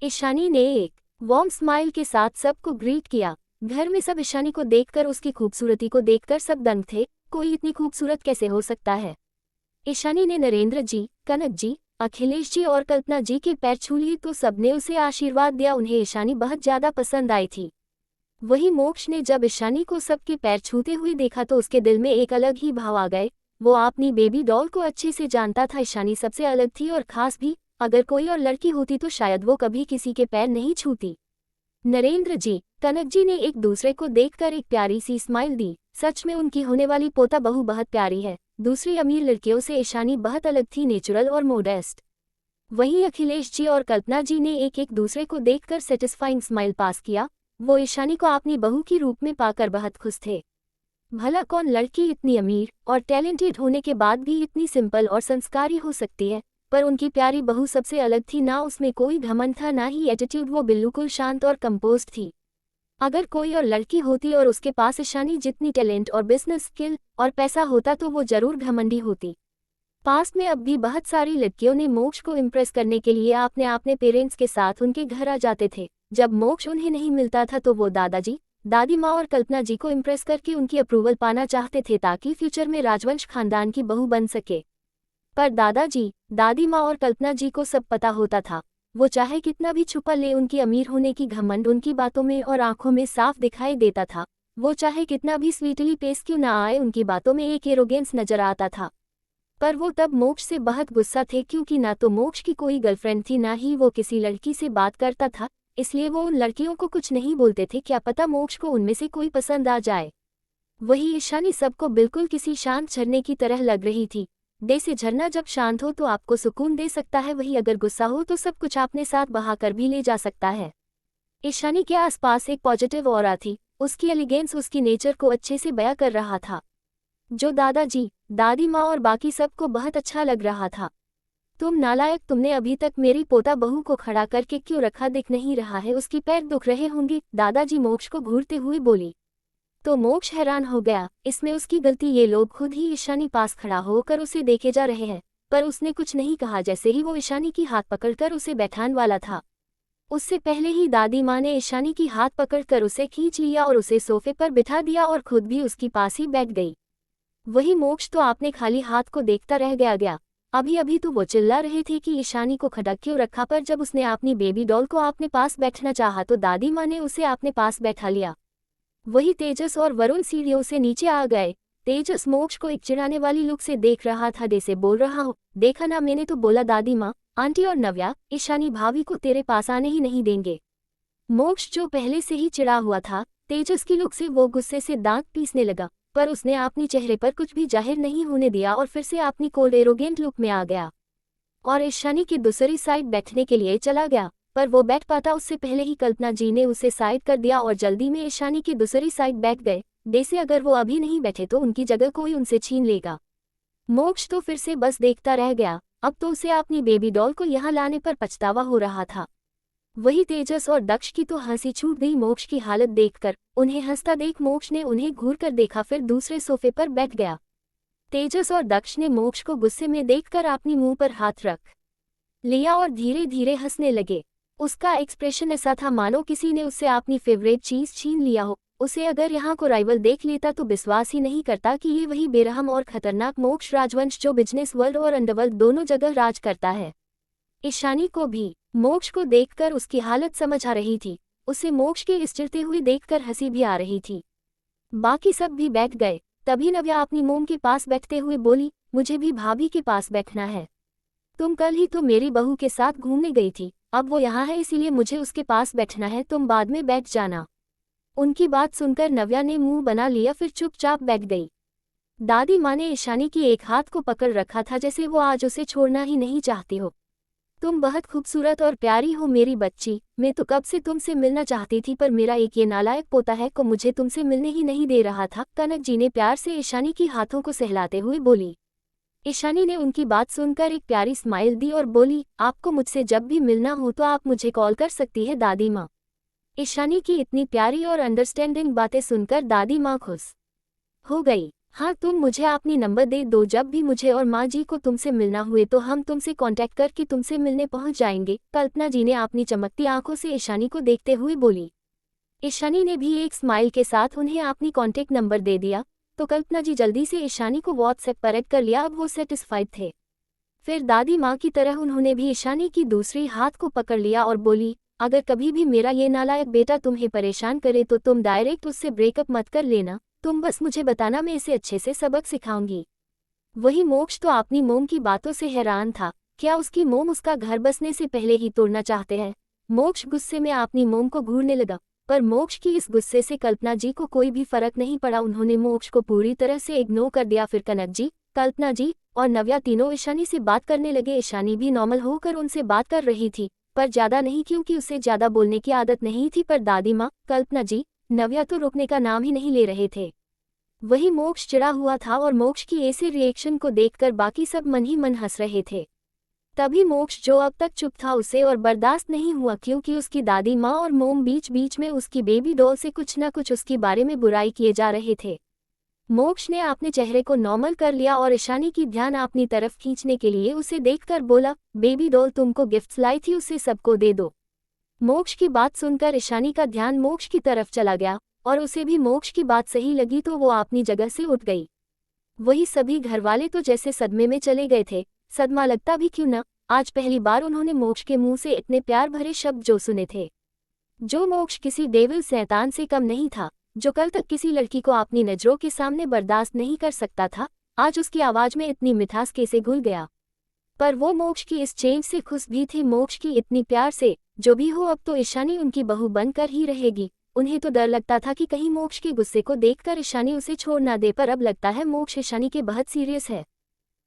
ईशानी ने एक वार्म स्माइल के साथ सबको ग्रीट किया। घर में सब ईशानी को देखकर, उसकी खूबसूरती को देखकर सब दंग थे। कोई इतनी खूबसूरत कैसे हो सकता है? ईशानी ने नरेंद्र जी, कनक जी, अखिलेश जी और कल्पना जी के पैर छू लिए तो सबने उसे आशीर्वाद दिया। उन्हें ईशानी बहुत ज्यादा पसंद आई थी। वही मोक्ष ने जब ईशानी को सबके पैर छूते हुए देखा तो उसके दिल में एक अलग ही भाव आ गए। वो अपनी बेबी डॉल को अच्छे से जानता था। ईशानी सबसे अलग थी और खास भी। अगर कोई और लड़की होती तो शायद वो कभी किसी के पैर नहीं छूती। नरेंद्र जी, कनक जी ने एक दूसरे को देखकर एक प्यारी सी स्माइल दी। सच में उनकी होने वाली पोता बहू बहुत प्यारी है। दूसरी अमीर लड़कियों से ईशानी बहुत अलग थी, नेचुरल और मोडेस्ट। वहीं अखिलेश जी और कल्पना जी ने एक एक दूसरे को देखकर सेटिस्फाइंग स्माइल पास किया। वो ईशानी को अपनी बहू की रूप में पाकर बहुत खुश थे। भला कौन लड़की इतनी अमीर और टैलेंटेड होने के बाद भी इतनी सिंपल और संस्कारी हो सकती है, पर उनकी प्यारी बहू सबसे अलग थी। ना उसमें कोई घमंड था, ना ही एटीट्यूड, वो बिल्कुल शांत और कंपोज्ड थी। अगर कोई और लड़की होती और उसके पास ईशानी जितनी टैलेंट और बिजनेस स्किल और पैसा होता तो वो जरूर घमंडी होती। पास्ट में अब भी बहुत सारी लड़कियों ने मोक्ष को इम्प्रेस करने के लिए अपने पेरेंट्स के साथ उनके घर आ जाते थे। जब मोक्ष उन्हें नहीं मिलता था तो वो दादाजी, दादी माँ और कल्पना जी को इम्प्रेस करके उनकी अप्रूवल पाना चाहते थे ताकि फ्यूचर में राजवंश खानदान की बहू बन सके। पर दादाजी, दादी माँ और कल्पना जी को सब पता होता था। वो चाहे कितना भी छुपा ले, उनकी अमीर होने की घमंड उनकी बातों में और आंखों में साफ दिखाई देता था। वो चाहे कितना भी स्वीटली पेश क्यों ना आए, उनकी बातों में एक एरोगेंस नजर आता था। पर वो तब मोक्ष से बहुत गुस्सा थे, क्योंकि ना तो मोक्ष की कोई गर्लफ्रेंड थी, ना ही वो किसी लड़की से बात करता था। इसलिए वो उन लड़कियों को कुछ नहीं बोलते थे, क्या पता मोक्ष को उनमें से कोई पसंद आ जाए। वही ईशानी सबको बिल्कुल किसी शांत झरने की तरह लग रही थी। जैसे झरना जब शांत हो तो आपको सुकून दे सकता है, वही अगर गुस्सा हो तो सब कुछ अपने साथ बहाकर भी ले जा सकता है। ईशानी के आसपास एक पॉजिटिव ऑरा थी। उसकी एलिगेंस उसकी नेचर को अच्छे से बयां कर रहा था, जो दादाजी, दादी माँ और बाकी सबको बहुत अच्छा लग रहा था। तुम नालायक, तुमने अभी तक मेरी पोता बहू को खड़ा करके क्यों रखा? दिख नहीं रहा है उसकी पैर दुख रहे होंगे, दादाजी मोक्ष को घूरते हुए बोली। तो मोक्ष हैरान हो गया, इसमें उसकी गलती, ये लोग खुद ही ईशानी पास खड़ा होकर उसे देखे जा रहे हैं। पर उसने कुछ नहीं कहा। जैसे ही वो ईशानी की हाथ पकड़कर उसे बैठाने वाला था, उससे पहले ही दादी माँ ने ईशानी की हाथ पकड़कर उसे खींच लिया और उसे सोफे पर बिठा दिया और खुद भी उसकी पास ही बैठ गई। वही मोक्ष तो आपने खाली हाथ को देखता रह गया। अभी अभी तो वो चिल्ला रहे थे कि ईशानी को खड़ा क्यों रखा, पर जब उसने अपनी बेबी डॉल को अपने पास बैठना चाहा तो दादी माँ ने उसे अपने पास बैठा लिया। वही तेजस और वरुण सीढ़ियों से नीचे आ गए। तेजस मोक्ष को एक चिढ़ाने वाली लुक से देख रहा था, जैसे बोल रहा हो, देखा ना, मैंने तो बोला दादी माँ, आंटी और नव्या, ईशानी भाभी को तेरे पास आने ही नहीं देंगे। मोक्ष जो पहले से ही चिढ़ा हुआ था, तेजस की लुक से वो गुस्से से दांत पीसने लगा, पर उसने अपनी चेहरे पर कुछ भी जाहिर नहीं होने दिया और फिर से अपनी कोल्ड एरोगेंट लुक में आ गया और ईशानी की दूसरी साइड बैठने के लिए चला गया। पर वो बैठ पाता उससे पहले ही कल्पना जी ने उसे साइड कर दिया और जल्दी में ईशानी की दूसरी साइड बैठ गए, जैसे अगर वो अभी नहीं बैठे तो उनकी जगह कोई उनसे छीन लेगा। मोक्ष तो फिर से बस देखता रह गया। अब तो उसे अपनी बेबी डॉल को यहाँ लाने पर पछतावा हो रहा था। वही तेजस और दक्ष की तो हंसी छूट गई मोक्ष की हालत देखकर। उन्हें हंसता देख मोक्ष ने उन्हें घूर कर देखा, फिर दूसरे सोफे पर बैठ गया। तेजस और दक्ष ने मोक्ष को गुस्से में देखकर अपनी मुंह पर हाथ रख लिया और धीरे धीरे हंसने लगे। उसका एक्सप्रेशन ऐसा था मानो किसी ने उससे अपनी फेवरेट चीज छीन लिया हो। उसे अगर यहाँ को राइवल देख लेता तो विश्वास ही नहीं करता कि ये वही बेरहम और खतरनाक मोक्ष राजवंश जो बिजनेस वर्ल्ड और अंडरवर्ल्ड दोनों जगह राज करता है। ईशानी को भी मोक्ष को देखकर उसकी हालत समझ आ रही थी। उसे मोक्ष के इस चिढ़ते हुए देखकर हंसी भी आ रही थी। बाकी सब भी बैठ गए। तभी नव्या अपनी मोम के पास बैठते हुए बोली, मुझे भी भाभी के पास बैठना है। तुम कल ही तो मेरी बहू के साथ घूमने गई थी, अब वो यहाँ है इसीलिए मुझे उसके पास बैठना है, तुम बाद में बैठ जाना। उनकी बात सुनकर नव्या ने मुंह बना लिया, फिर चुपचाप बैठ गई। दादी माँ ने ईशानी की एक हाथ को पकड़ रखा था, जैसे वो आज उसे छोड़ना ही नहीं चाहती हो। तुम बहुत खूबसूरत और प्यारी हो मेरी बच्ची, मैं तो कब से तुमसे मिलना चाहती थी, पर मेरा एक ये नालायक पोता है को मुझे तुमसे मिलने ही नहीं दे रहा था। कनक जी ने प्यार से ईशानी की हाथों को सहलाते हुए बोली। ईशानी ने उनकी बात सुनकर एक प्यारी स्माइल दी और बोली, आपको मुझसे जब भी मिलना हो तो आप मुझे कॉल कर सकती है दादी माँ। ईशानी की इतनी प्यारी और अंडरस्टैंडिंग बातें सुनकर दादी माँ खुश हो गई। हाँ, तुम मुझे अपनी नंबर दे दो, जब भी मुझे और माँ जी को तुमसे मिलना हुए तो हम तुमसे कांटेक्ट करके तुमसे मिलने पहुंच जाएंगे। कल्पना जी ने अपनी चमकती आंखों से ईशानी को देखते हुए बोली। ईशानी ने भी एक स्माइल के साथ उन्हें अपनी कांटेक्ट नंबर दे दिया, तो कल्पना जी जल्दी से ईशानी को व्हाट्सएप पर ऐड कर लिया। अब वो सेटिस्फाइड थे। फिर दादी माँ की तरह उन्होंने भी ईशानी की दूसरी हाथ को पकड़ लिया और बोली, अगर कभी भी मेरा ये नालायक बेटा तुम्हें परेशान करे तो तुम डायरेक्ट उससे ब्रेकअप मत कर लेना, तुम बस मुझे बताना, मैं इसे अच्छे से सबक सिखाऊंगी। वही मोक्ष तो अपनी मोम की बातों से हैरान था। क्या उसकी मोम उसका घर बसने से पहले ही तोड़ना चाहते हैं? मोक्ष गुस्से में अपनी मोम को घूरने लगा, पर मोक्ष की इस गुस्से से कल्पना जी को कोई भी फर्क नहीं पड़ा। उन्होंने मोक्ष को पूरी तरह से इग्नोर कर दिया। फिर कनक जी, कल्पना जी और नव्या तीनों ईशानी से बात करने लगे। ईशानी भी नॉर्मल होकर उनसे बात कर रही थी, पर ज़्यादा नहीं क्योंकि उसे ज़्यादा बोलने की आदत नहीं थी। पर दादी माँ, कल्पना जी, नव्या तो रुकने का नाम ही नहीं ले रहे थे। वही मोक्ष चिढ़ा हुआ था और मोक्ष की ऐसे रिएक्शन को देखकर बाकी सब मन ही मन हंस रहे थे। तभी मोक्ष जो अब तक चुप था उसे और बर्दाश्त नहीं हुआ, क्योंकि उसकी दादी माँ और मोम बीच बीच में उसकी बेबी डॉल से कुछ न कुछ उसके बारे में बुराई किए जा रहे थे। मोक्ष ने अपने चेहरे को नॉर्मल कर लिया और ईशानी की ध्यान अपनी तरफ खींचने के लिए उसे देखकर बोला, बेबी डॉल तुमको गिफ्ट्स लाई थी, उसे सबको दे दो। मोक्ष की बात सुनकर ईशानी का ध्यान मोक्ष की तरफ चला गया और उसे भी मोक्ष की बात सही लगी तो वो अपनी जगह से उठ गई। वही सभी घरवाले तो जैसे सदमे में चले गए थे। सदमा लगता भी क्यों न, आज पहली बार उन्होंने मोक्ष के मुंह से इतने प्यार भरे शब्द जो सुने थे। जो मोक्ष किसी डेविल शैतान से कम नहीं था, जो कल तक किसी लड़की को अपनी नजरों के सामने बर्दाश्त नहीं कर सकता था, आज उसकी आवाज में इतनी मिठास कैसे घुल गया। पर वो मोक्ष की इस चेंज से खुश भी थे, मोक्ष की इतनी प्यार से। जो भी हो, अब तो ईशानी उनकी बहू बनकर ही रहेगी। उन्हें तो डर लगता था कि कहीं मोक्ष के गुस्से को देखकर ईशानी उसे छोड़ ना दे, पर अब लगता है मोक्ष ईशानी के बहुत सीरियस है।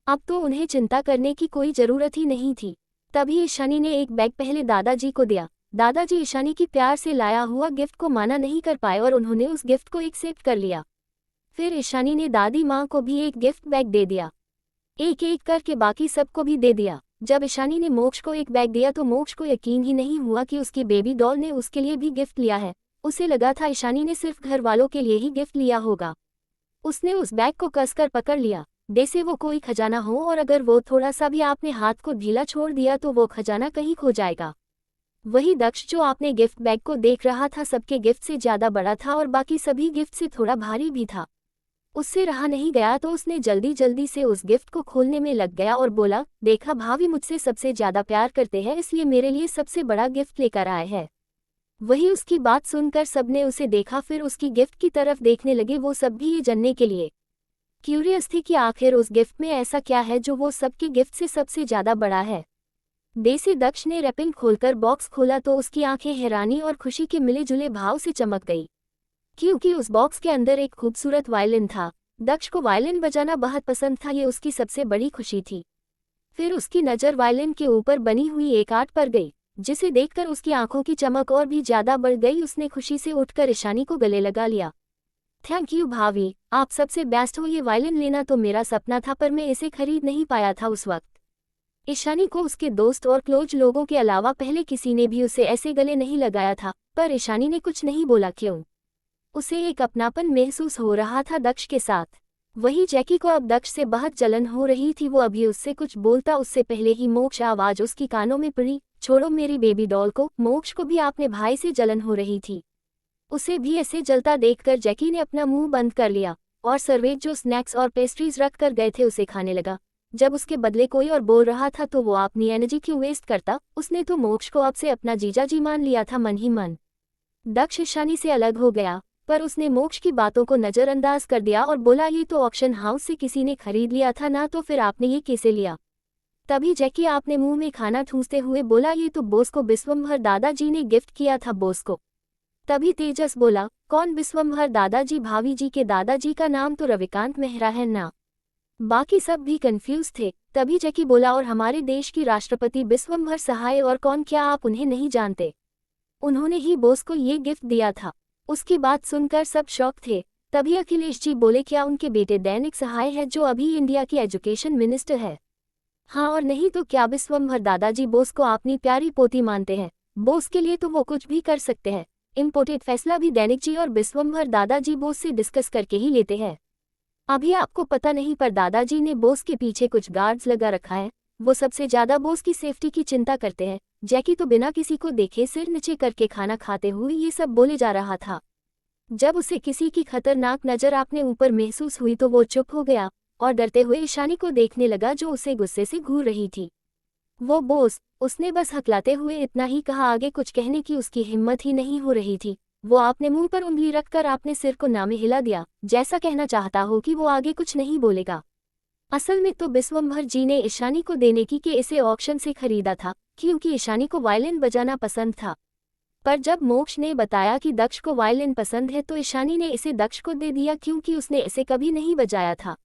अब तो उन्हें चिंता करने की कोई ज़रूरत ही नहीं थी। तभी ईशानी ने एक बैग पहले दादाजी को दिया। दादाजी ईशानी की प्यार से लाया हुआ गिफ्ट को माना नहीं कर पाए और उन्होंने उस गिफ्ट को एक्सेप्ट कर लिया। फिर ईशानी ने दादी माँ को भी एक गिफ्ट बैग दे दिया, एक एक करके बाकी सबको भी दे दिया। जब ईशानी ने मोक्ष को एक बैग दिया तो मोक्ष को यकीन ही नहीं हुआ कि उसकी बेबी डॉल ने उसके लिए भी गिफ्ट लिया है। उसे लगा था ईशानी ने सिर्फ घर वालों के लिए ही गिफ्ट लिया होगा। उसने उस बैग को कसकर पकड़ लिया, जैसे वो कोई खजाना हो, और अगर वो थोड़ा सा भी आपने हाथ को ढीला छोड़ दिया तो वो खजाना कहीं खो जाएगा। वही दक्ष जो आपने गिफ्ट बैग को देख रहा था सबके गिफ्ट से ज़्यादा बड़ा था और बाकी सभी गिफ्ट से थोड़ा भारी भी था। उससे रहा नहीं गया तो उसने जल्दी जल्दी से उस गिफ्ट को खोलने में लग गया और बोला, देखा भाभी मुझसे सबसे ज़्यादा प्यार करते हैं, इसलिए मेरे लिए सबसे बड़ा गिफ्ट लेकर आए हैं। वही उसकी बात सुनकर सबने उसे देखा, फिर उसकी गिफ्ट की तरफ देखने लगे। वो सब भी ये जानने के लिए क्यूरियस थी कि आखिर उस गिफ्ट में ऐसा क्या है जो वो सबके गिफ्ट से सबसे ज़्यादा बड़ा है। देसी दक्ष ने रैपिंग खोलकर बॉक्स खोला तो उसकी आंखें हैरानी और खुशी के मिले जुले भाव से चमक गई, क्योंकि उस बॉक्स के अंदर एक खूबसूरत वायलिन था। दक्ष को वायलिन बजाना बहुत पसंद था, ये उसकी सबसे बड़ी खुशी थी। फिर उसकी नज़र वायलिन के ऊपर बनी हुई एक आर्ट पर गई, जिसे देखकर उसकी आंखों की चमक और भी ज़्यादा बढ़ गई। उसने खुशी से उठकर ईशानी को गले लगा लिया। थैंक यू भाभी, आप सबसे बेस्ट हो। ये वायलिन लेना तो मेरा सपना था, पर मैं इसे खरीद नहीं पाया था उस वक्त। ईशानी को उसके दोस्त और क्लोज लोगों के अलावा पहले किसी ने भी उसे ऐसे गले नहीं लगाया था, पर ईशानी ने कुछ नहीं बोला। क्यों? उसे एक अपनापन महसूस हो रहा था दक्ष के साथ। वही जैकी को अब दक्ष से बहुत जलन हो रही थी। वो अभी उससे कुछ बोलता उससे पहले ही मोक्ष आवाज़ उसकी कानों में पड़ी, छोड़ो मेरी बेबी डॉल को। मोक्ष को भी अपने भाई से जलन हो रही थी। उसे भी ऐसे जलता देखकर जैकी ने अपना मुंह बंद कर लिया और सर्वेज जो स्नैक्स और पेस्ट्रीज रख कर गए थे उसे खाने लगा। जब उसके बदले कोई और बोल रहा था तो वो अपनी एनर्जी क्यों वेस्ट करता। उसने तो मोक्ष को अब से अपना जीजाजी मान लिया था मन ही मन। दक्ष ईशानी से अलग हो गया, पर उसने मोक्ष की बातों को नज़रअंदाज कर दिया और बोला, ये तो ऑक्शन हाउस से किसी ने खरीद लिया था ना, तो फिर आपने ये कैसे लिया? तभी जैकी आपने मुंह में खाना ठूंसते हुए बोला, ये तो बोस को विश्वम्भर दादाजी ने गिफ्ट किया था बोस को। तभी तेजस बोला, कौन विश्वम्भर दादाजी? भाभी जी के दादाजी का नाम तो रविकांत मेहरा है ना। बाकी सब भी कंफ्यूज थे। तभी जैकी बोला, और हमारे देश की राष्ट्रपति विश्वम्भर सहाय और कौन, क्या आप उन्हें नहीं जानते? उन्होंने ही बोस को ये गिफ्ट दिया था। उसकी बात सुनकर सब शॉक थे। तभी अखिलेश जी बोले, क्या उनके बेटे दैनिक सहाय है जो अभी इंडिया की एजुकेशन मिनिस्टर है? हाँ और नहीं तो क्या विश्वम्भर दादाजी बोस को अपनी प्यारी पोती मानते हैं? बोस के लिए तो वो कुछ भी कर सकते हैं। इम्पोर्टेड फैसला भी दैनिक जी और विश्वम्भर दादाजी बोस से डिस्कस करके ही लेते हैं। अभी आपको पता नहीं, पर दादाजी ने बोस के पीछे कुछ गार्ड्स लगा रखा है। वो सबसे ज़्यादा बोस की सेफ्टी की चिंता करते हैं। जैकी तो बिना किसी को देखे सिर नीचे करके खाना खाते हुए ये सब बोले जा रहा था। जब उसे किसी की खतरनाक नज़र अपने ऊपर महसूस हुई तो वो चुप हो गया और डरते हुए ईशानी को देखने लगा जो उसे गुस्से से घूर रही थी। वो बोस, उसने बस हकलाते हुए इतना ही कहा, आगे कुछ कहने की उसकी हिम्मत ही नहीं हो रही थी। वो आपने मुंह पर उंगली रखकर आपने सिर को नामे हिला दिया, जैसा कहना चाहता हो कि वो आगे कुछ नहीं बोलेगा। असल में तो विश्वम्भर जी ने ईशानी को देने की कि इसे ऑक्शन से खरीदा था, क्योंकि ईशानी को वायलिन बजाना पसंद था। पर जब मोक्ष ने बताया कि दक्ष को वायलिन पसंद है तो ईशानी ने इसे दक्ष को दे दिया, क्योंकि उसने इसे कभी नहीं बजाया था।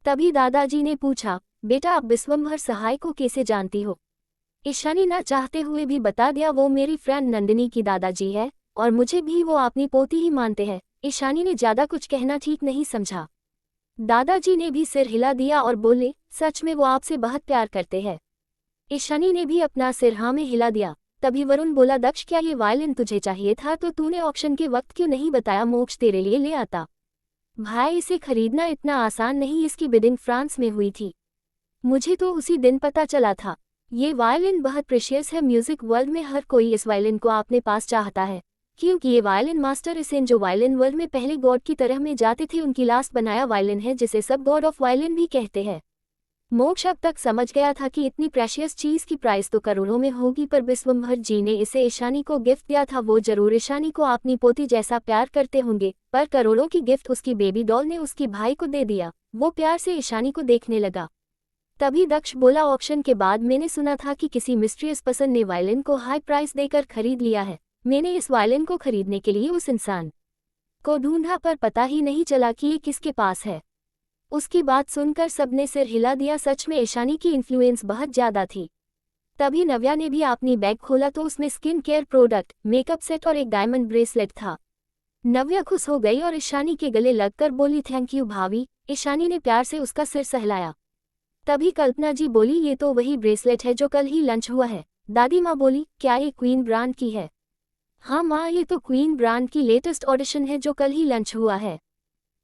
तभी दादाजी ने पूछा, बेटा आप विश्वम्भर सहाय को कैसे जानती हो? ईशानी ना चाहते हुए भी बता दिया, वो मेरी फ्रेंड नंदिनी की दादाजी है और मुझे भी वो अपनी पोती ही मानते हैं। ईशानी ने ज्यादा कुछ कहना ठीक नहीं समझा। दादाजी ने भी सिर हिला दिया और बोले, सच में वो आपसे बहुत प्यार करते हैं? ईशानी ने भी अपना सिर हाँ में हिला दिया। तभी वरुण बोला, दक्ष क्या ये वायलिन तुझे चाहिए था तो तूने ऑक्शन के वक्त क्यों नहीं बताया, मोक्ष तेरे लिए ले आता। भाई इसे खरीदना इतना आसान नहीं, इसकी बिडिंग फ्रांस में हुई थी, मुझे तो उसी दिन पता चला था। ये वायलिन बहुत प्रेशियस है, म्यूजिक वर्ल्ड में हर कोई इस वायलिन को अपने पास चाहता है, क्योंकि ये वायलिन मास्टर इसेन जो वायलिन वर्ल्ड में पहले गॉड की तरह में जाते थे उनकी लास्ट बनाया वायलिन है, जिसे सब गॉड ऑफ वायलिन भी कहते हैं। मोक्ष अब तक समझ गया था कि इतनी प्रेशियस चीज की प्राइस तो करोड़ों में होगी, पर विश्वम्भर जी ने इसे ईशानी को गिफ्ट दिया था। वो जरूर ईशानी को अपनी पोती जैसा प्यार करते होंगे, पर करोड़ों की गिफ्ट उसकी बेबी डॉल ने उसकी भाई को दे दिया। वो प्यार से ईशानी को देखने लगा। तभी दक्ष बोला, ऑक्शन के बाद मैंने सुना था कि किसी मिस्ट्रियस पर्सन ने वायलिन को हाई प्राइस देकर खरीद लिया है। मैंने इस वायलिन को खरीदने के लिए उस इंसान को ढूंढा, पर पता ही नहीं चला कि ये किसके पास है। उसकी बात सुनकर सबने सिर हिला दिया। सच में ईशानी की इन्फ्लुएंस बहुत ज्यादा थी। तभी नव्या ने भी अपनी बैग खोला तो उसमें skin care product, makeup set और एक डायमंड ब्रेसलेट था। नव्या खुश हो गई और ईशानी के गले लगकर बोली, थैंक यू भाभी। ईशानी ने प्यार से उसका सिर सहलाया। तभी कल्पना जी बोली, ये तो वही ब्रेसलेट है जो कल ही लंच हुआ है। दादी माँ बोली, क्या ये क्वीन ब्रांड की है? हाँ माँ, ये तो क्वीन ब्रांड की लेटेस्ट ऑडिशन है जो कल ही लंच हुआ है।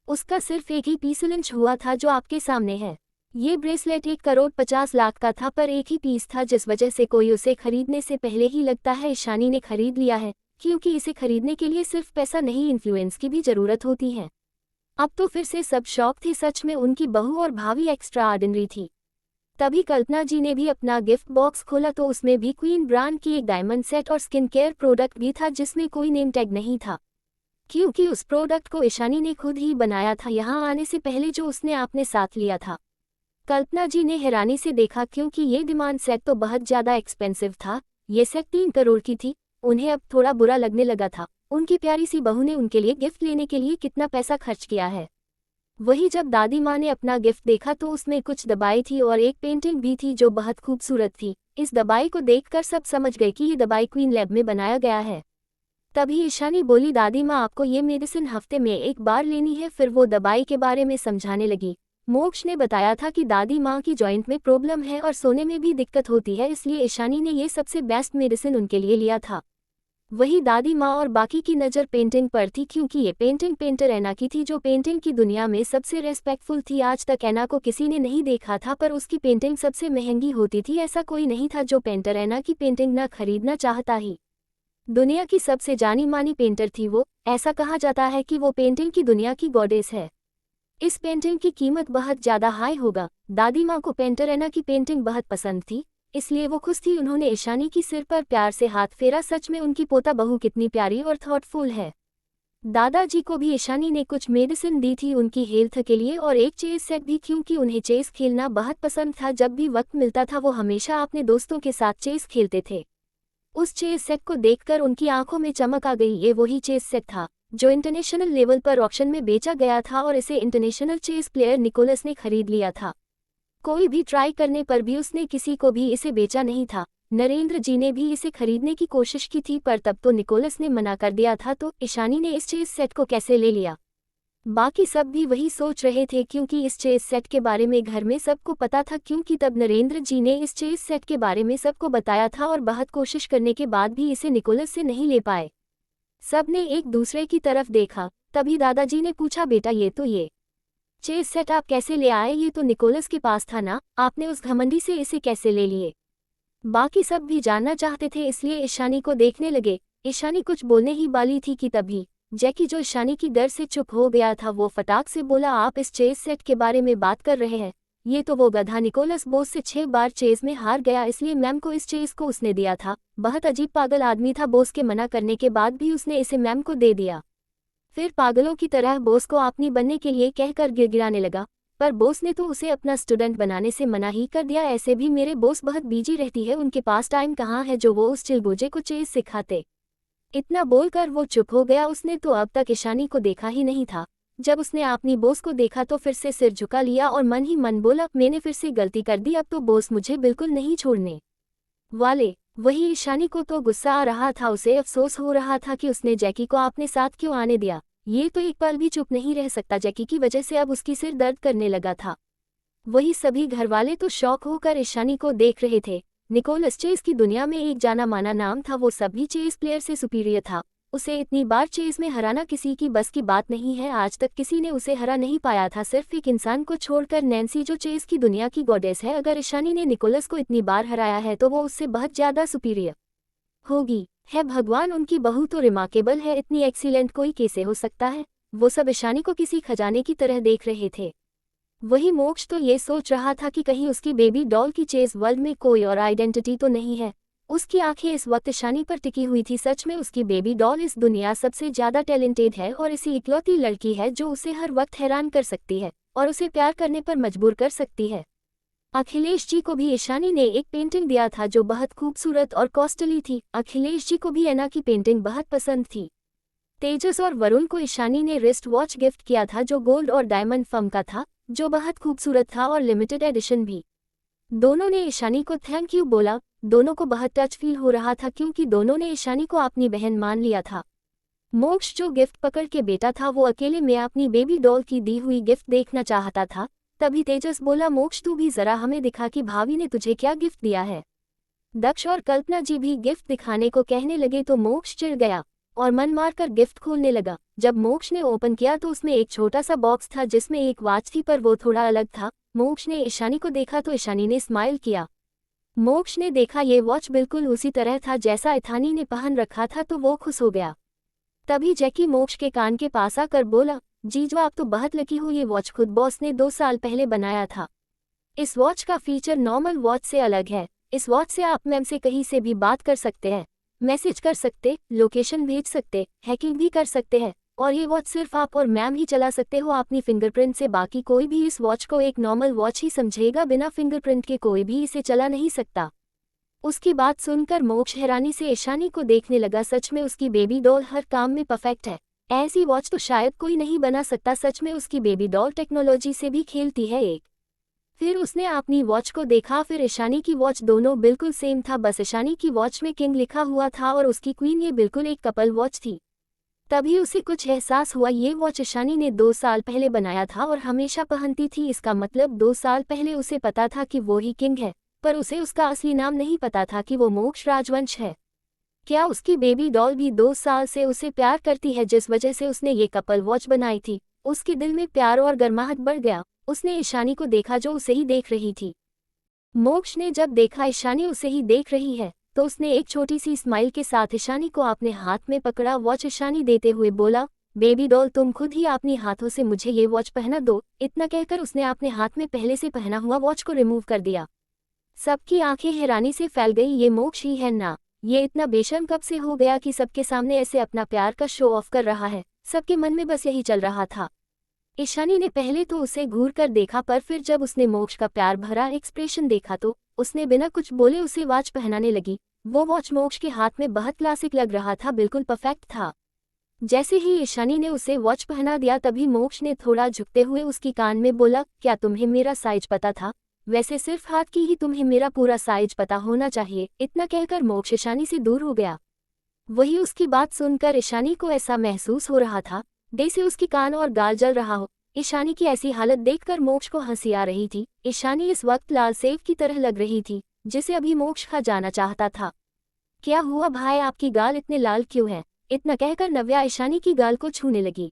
उसका सिर्फ एक ही पीस लंच हुआ था जो आपके सामने है। ये ब्रेसलेट 1,50,00,000 का था, पर एक ही पीस था, जिस वजह से कोई उसे खरीदने से पहले ही लगता है ईशानी ने खरीद लिया है, क्योंकि इसे खरीदने के लिए सिर्फ पैसा नहीं, इन्फ्लुएंस की भी जरूरत होती है। अब तो फिर से सब शौक थे। सच में उनकी बहू और भाभी एक्स्ट्रा ऑर्डिनरी थी। तभी कल्पना जी ने भी अपना गिफ्ट बॉक्स खोला तो उसमें भी क्वीन ब्रांड की एक डायमंड सेट और स्किन केयर प्रोडक्ट भी था, जिसमें कोई नेम टैग नहीं था, क्योंकि उस प्रोडक्ट को ईशानी ने खुद ही बनाया था यहाँ आने से पहले, जो उसने अपने साथ लिया था। कल्पना जी ने हैरानी से देखा, क्योंकि ये डिमांड सेट तो बहुत ज्यादा एक्सपेंसिव था। ये सेट 3 करोड़ की थी। उन्हें अब थोड़ा बुरा लगने लगा था, उनकी प्यारी सी बहू ने उनके लिए गिफ्ट लेने के लिए कितना पैसा खर्च किया है। वही जब दादी माँ ने अपना गिफ्ट देखा तो उसमें कुछ दवाई थी और एक पेंटिंग भी थी जो बहुत खूबसूरत थी। इस दवाई को देखकर सब समझ गए कि ये दवाई क्वीन लैब में बनाया गया है। तभी ईशानी बोली, दादी माँ आपको ये मेडिसिन हफ्ते में एक बार लेनी है। फिर वो दवाई के बारे में समझाने लगी। मोक्ष ने बताया था कि दादी माँ की जॉइंट में प्रॉब्लम है और सोने में भी दिक्कत होती है, इसलिए ईशानी ने ये सबसे बेस्ट मेडिसिन उनके लिए लिया था। वही दादी माँ और बाकी की नज़र पेंटिंग पर थी, क्योंकि ये पेंटिंग पेंटर ऐना की थी, जो पेंटिंग की दुनिया में सबसे रेस्पेक्टफुल थी। आज तक ऐना को किसी ने नहीं देखा था, पर उसकी पेंटिंग सबसे महंगी होती थी। ऐसा कोई नहीं था जो पेंटर ऐना की पेंटिंग न खरीदना चाहता ही। दुनिया की सबसे जानी मानी पेंटर थी वो। ऐसा कहा जाता है कि वो पेंटिंग की दुनिया की गॉडेस है। इस पेंटिंग की कीमत बहुत ज़्यादा हाई होगा। दादी माँ को पेंटर ऐना की पेंटिंग बहुत पसंद थी, इसलिए वो खुश थी। उन्होंने ईशानी की सिर पर प्यार से हाथ फेरा। सच में उनकी पोता बहू कितनी प्यारी और थॉटफुल है। दादाजी को भी ईशानी ने कुछ मेडिसिन दी थी उनकी हेल्थ के लिए, और एक चेस सेट भी, क्योंकि उन्हें चेस खेलना बहुत पसंद था। जब भी वक्त मिलता था वो हमेशा अपने दोस्तों के साथ चेस खेलते थे। उस चेस सेट को देखकर उनकी आंखों में चमक आ गई। ये वही चेस सेट था जो इंटरनेशनल लेवल पर ऑक्शन में बेचा गया था, और इसे इंटरनेशनल चेस प्लेयर निकोलस ने खरीद लिया था। कोई भी ट्राई करने पर भी उसने किसी को भी इसे बेचा नहीं था। नरेंद्र जी ने भी इसे खरीदने की कोशिश की थी, पर तब तो निकोलस ने मना कर दिया था। तो ईशानी ने इस चेस सेट को कैसे ले लिया? बाकी सब भी वही सोच रहे थे, क्योंकि इस चेस सेट के बारे में घर में सबको पता था, क्योंकि तब नरेंद्र जी ने इस चेस सेट के बारे में सबको बताया था, और बहुत कोशिश करने के बाद भी इसे निकोलस से नहीं ले पाए। सब ने एक दूसरे की तरफ देखा। तभी दादाजी ने पूछा, बेटा ये चेस सेट आप कैसे ले आए? ये तो निकोलस के पास था ना, आपने उस घमंडी से इसे कैसे ले लिए? बाकी सब भी जानना चाहते थे, इसलिए ईशानी को देखने लगे। ईशानी कुछ बोलने ही वाली थी कि तभी जैकी, जो ईशानी की डर से चुप हो गया था, वो फटाक से बोला, आप इस चेस सेट के बारे में बात कर रहे हैं? ये तो वो गधा निकोलस बोस से 6 बार चेस में हार गया, इसलिए मैम को इस चेस को उसने दिया था। बहुत अजीब पागल आदमी था। बोस के मना करने के बाद भी उसने इसे मैम को दे दिया। फिर पागलों की तरह बोस को अपनी बनने के लिए कहकर गिड़गिड़ाने लगा, पर बोस ने तो उसे अपना स्टूडेंट बनाने से मना ही कर दिया। ऐसे भी मेरे बोस बहुत बिजी रहती है, उनके पास टाइम कहाँ है जो वो उस चिलगोजे को चेस सिखाते। इतना बोलकर वो चुप हो गया। उसने तो अब तक ईशानी को देखा ही नहीं था। जब उसने अपनी बॉस को देखा तो फिर से सिर झुका लिया और मन ही मन बोला, मैंने फिर से गलती कर दी, अब तो बॉस मुझे बिल्कुल नहीं छोड़ने वाले। वही ईशानी को तो गुस्सा आ रहा था, उसे अफसोस हो रहा था कि उसने जैकी को अपने साथ क्यों आने दिया। ये तो एक पल भी चुप नहीं रह सकता, जैकी की वजह से अब उसकी सिर दर्द करने लगा था। वही सभी घरवाले तो शौक होकर ईशानी को देख रहे थे। निकोलस चेस की दुनिया में एक जाना माना नाम था, वो सभी चेस प्लेयर से सुपीरियर था। उसे इतनी बार चेस में हराना किसी की बस की बात नहीं है, आज तक किसी ने उसे हरा नहीं पाया था, सिर्फ एक इंसान को छोड़कर, नैन्सी, जो चेस की दुनिया की गॉडेस है। अगर ईशानी ने निकोलस को इतनी बार हराया है तो वो उससे बहुत ज्यादा सुपीरियर होगी। है भगवान, उनकी बहू तो रिमार्केबल है, इतनी एक्सीलेंट कोई कैसे हो सकता है। वो सब ईशानी को किसी खजाने की तरह देख रहे थे। वही मोक्ष तो ये सोच रहा था कि कहीं उसकी बेबी डॉल की चेस वर्ल्ड में कोई और आइडेंटिटी तो नहीं है। उसकी आंखें इस वक्त ईशानी पर टिकी हुई थी। सच में उसकी बेबी डॉल इस दुनिया सबसे ज्यादा टैलेंटेड है और इसी इकलौती लड़की है जो उसे हर वक्त हैरान कर सकती है और उसे प्यार करने पर मजबूर कर सकती है। अखिलेश जी को भी ईशानी ने एक पेंटिंग दिया था जो बहुत खूबसूरत और कॉस्टली थी। अखिलेश जी को भी एना की पेंटिंग बहुत पसंद थी। तेजस और वरुण को ईशानी ने रिस्ट वॉच गिफ्ट किया था जो गोल्ड और डायमंड फर्म का था, जो बहुत खूबसूरत था और लिमिटेड एडिशन भी। दोनों ने ईशानी को थैंक यू बोला। दोनों को बहुत टच फील हो रहा था क्योंकि दोनों ने ईशानी को अपनी बहन मान लिया था। मोक्ष जो गिफ्ट पकड़ के बेटा था, वो अकेले में अपनी बेबी डॉल की दी हुई गिफ्ट देखना चाहता था। तभी तेजस बोला, मोक्ष तू भी जरा हमें दिखा कि भाभी ने तुझे क्या गिफ्ट दिया है। दक्ष और कल्पना जी भी गिफ्ट दिखाने को कहने लगे तो मोक्ष चिढ़ गया और मन मारकर गिफ्ट खोलने लगा। जब मोक्ष ने ओपन किया तो उसमें एक छोटा सा बॉक्स था जिसमें एक वॉच थी, पर वो थोड़ा अलग था। मोक्ष ने ईशानी को देखा तो ईशानी ने स्माइल किया। मोक्ष ने देखा ये वॉच बिल्कुल उसी तरह था जैसा इथानी ने पहन रखा था तो वो खुश हो गया। तभी जैकी मोक्ष के कान के पास आकर बोला, जीजू आप तो बहुत लकी हो, ये वॉच खुद बॉस ने 2 साल पहले बनाया था। इस वॉच का फीचर नॉर्मल वॉच से अलग है। इस वॉच से आप मैम से कहीं से भी बात कर सकते हैं, मैसेज कर सकते, लोकेशन भेज सकते, हैकिंग भी कर सकते हैं। और ये वॉच सिर्फ आप और मैम ही चला सकते हो अपनी फिंगरप्रिंट से। बाकी कोई भी इस वॉच को एक नॉर्मल वॉच ही समझेगा, बिना फिंगरप्रिंट के कोई भी इसे चला नहीं सकता। उसकी बात सुनकर मोक्ष हैरानी से ईशानी को देखने लगा। सच में उसकी बेबी डॉल हर काम में परफेक्ट है। ऐसी वॉच तो शायद कोई नहीं बना सकता। सच में उसकी बेबी डॉल टेक्नोलॉजी से भी खेलती है एक। फिर उसने अपनी वॉच को देखा, फिर ईशानी की वॉच, दोनों बिल्कुल सेम था, बस ईशानी की वॉच में किंग लिखा हुआ था और उसकी क्वीन। ये बिल्कुल एक कपल वॉच थी। तभी उसे कुछ एहसास हुआ, ये वॉच ईशानी ने 2 साल पहले बनाया था और हमेशा पहनती थी। इसका मतलब 2 साल पहले उसे पता था कि वो ही किंग है, पर उसे उसका असली नाम नहीं पता था कि वो मोक्ष राजवंश है। क्या उसकी बेबी डॉल भी 2 साल से उसे प्यार करती है जिस वजह से उसने ये कपल वॉच बनाई थी? उसके दिल में प्यार और गर्माहट बढ़ गया। उसने ईशानी को देखा जो उसे ही देख रही थी। मोक्ष ने जब देखा ईशानी उसे ही देख रही है तो उसने एक छोटी सी स्माइल के साथ ईशानी को अपने हाथ में पकड़ा। वॉच ईशानी देते हुए बोला, बेबी डॉल तुम खुद ही अपनी हाथों से मुझे ये वॉच पहना दो। इतना कहकर उसने अपने हाथ में पहले से पहना हुआ वॉच को रिमूव कर दिया। सबकी आंखें हैरानी से फैल गई, ये मोक्ष ही है ना? ये इतना बेशर्म कब से हो गया कि सबके सामने ऐसे अपना प्यार का शो ऑफ कर रहा है? सबके मन में बस यही चल रहा था। ईशानी ने पहले तो उसे घूर कर देखा, पर फिर जब उसने मोक्ष का प्यार भरा एक्सप्रेशन देखा तो उसने बिना कुछ बोले उसे वॉच पहनाने लगी। वो वॉच मोक्ष के हाथ में बहुत क्लासिक लग रहा था, बिल्कुल परफेक्ट था। जैसे ही ईशानी ने उसे वॉच पहना दिया तभी मोक्ष ने थोड़ा झुकते हुए उसकी कान में बोला, क्या तुम्हें मेरा साइज पता था? वैसे सिर्फ हाथ की ही तुम्हें मेरा पूरा साइज पता होना चाहिए। इतना कहकर मोक्ष ईशानी से दूर हो गया। वही उसकी बात सुनकर ईशानी को ऐसा महसूस हो रहा था जैसे उसकी कान और गाल जल रहा हो। ईशानी की ऐसी हालत देखकर मोक्ष को हंसी आ रही थी। ईशानी इस वक्त लाल सेब की तरह लग रही थी जिसे अभी मोक्ष खा जाना चाहता था। क्या हुआ भाई, आपकी गाल इतने लाल क्यों है? इतना कहकर नव्या ईशानी की गाल को छूने लगी।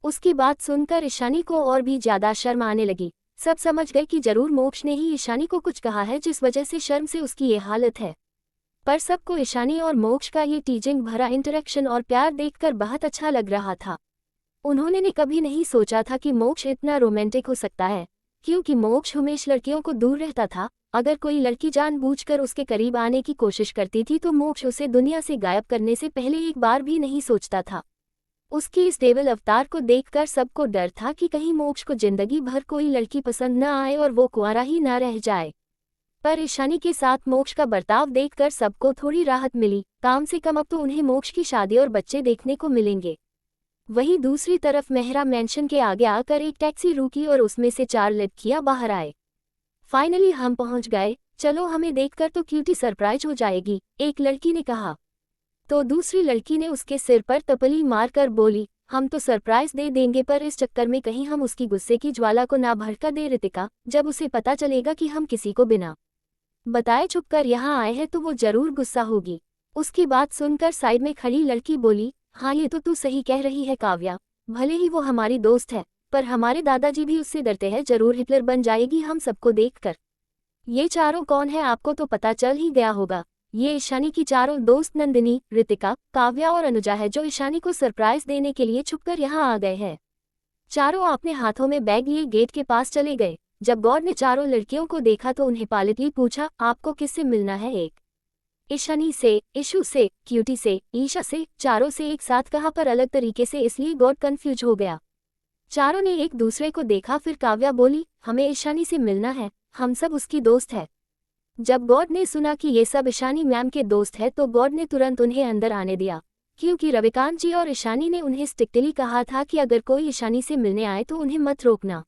उसकी बात सुनकर ईशानी को और भी ज्यादा शर्म आने लगी। सब समझ गए कि जरूर मोक्ष ने ही ईशानी को कुछ कहा है जिस वजह से शर्म से उसकी ये हालत है। पर सबको ईशानी और मोक्ष का ये टीजिंग भरा इंटरेक्शन और प्यार देखकर बहुत अच्छा लग रहा था। उन्होंने ने कभी नहीं सोचा था कि मोक्ष इतना रोमांटिक हो सकता है, क्योंकि मोक्ष हमेशा लड़कियों को दूर रहता था। अगर कोई लड़की जानबूझकर उसके करीब आने की कोशिश करती थी तो मोक्ष उसे दुनिया से गायब करने से पहले एक बार भी नहीं सोचता था। उसकी इस डेविल अवतार को देखकर सबको डर था कि कहीं मोक्ष को जिंदगी भर कोई लड़की पसंद न आए और वो कुंवारा ही न रह जाए। पर ईशानी के साथ मोक्ष का बर्ताव देखकर सबको थोड़ी राहत मिली। कम से कम अब तो उन्हें मोक्ष की शादी और बच्चे देखने को मिलेंगे। वहीं दूसरी तरफ मेहरा मेंशन के आगे आकर एक टैक्सी रुकी और उसमें से 4 लड़कियां बाहर आए। फाइनली हम पहुंच गए, चलो हमें देखकर तो क्यूटी सरप्राइज हो जाएगी, एक लड़की ने कहा। तो दूसरी लड़की ने उसके सिर पर तपली मारकर बोली, हम तो सरप्राइज दे देंगे पर इस चक्कर में कहीं हम उसकी गुस्से की ज्वाला को ना भड़का दे रितिका, जब उसे पता चलेगा कि हम किसी को बिना बताए छुपकर यहाँ आए हैं तो वो जरूर गुस्सा होगी। उसकी बात सुनकर साइड में खड़ी लड़की बोली, हाँ ये तो तू सही कह रही है काव्या, भले ही वो हमारी दोस्त है पर हमारे दादाजी भी उससे डरते हैं, जरूर हिटलर बन जाएगी हम सबको देखकर। ये चारों कौन है आपको तो पता चल ही गया होगा, ये ईशानी की चारों दोस्त नंदिनी, रितिका, काव्या और अनुजा है जो ईशानी को सरप्राइज देने के लिए छुपकर यहाँ आ गए हैं। चारों अपने हाथों में बैग लिए गेट के पास चले गए। जब गॉड ने चारों लड़कियों को देखा तो उन्हें पालितली पूछा, आपको किससे मिलना है? एक ईशानी से, इशू से, क्यूटी से, ईशा से, चारों से एक साथ कहा पर अलग तरीके से, इसलिए गॉड कंफ्यूज हो गया। चारों ने एक दूसरे को देखा, फिर काव्या बोली, हमें ईशानी से मिलना है, हम सब उसकी दोस्त है। जब गॉड ने सुना कि ये सब ईशानी मैम के दोस्त है तो गॉड ने तुरंत उन्हें अंदर आने दिया, क्योंकि रविकांत जी और ईशानी ने उन्हें स्ट्रिक्टली कहा था कि अगर कोई ईशानी से मिलने आए तो उन्हें मत रोकना।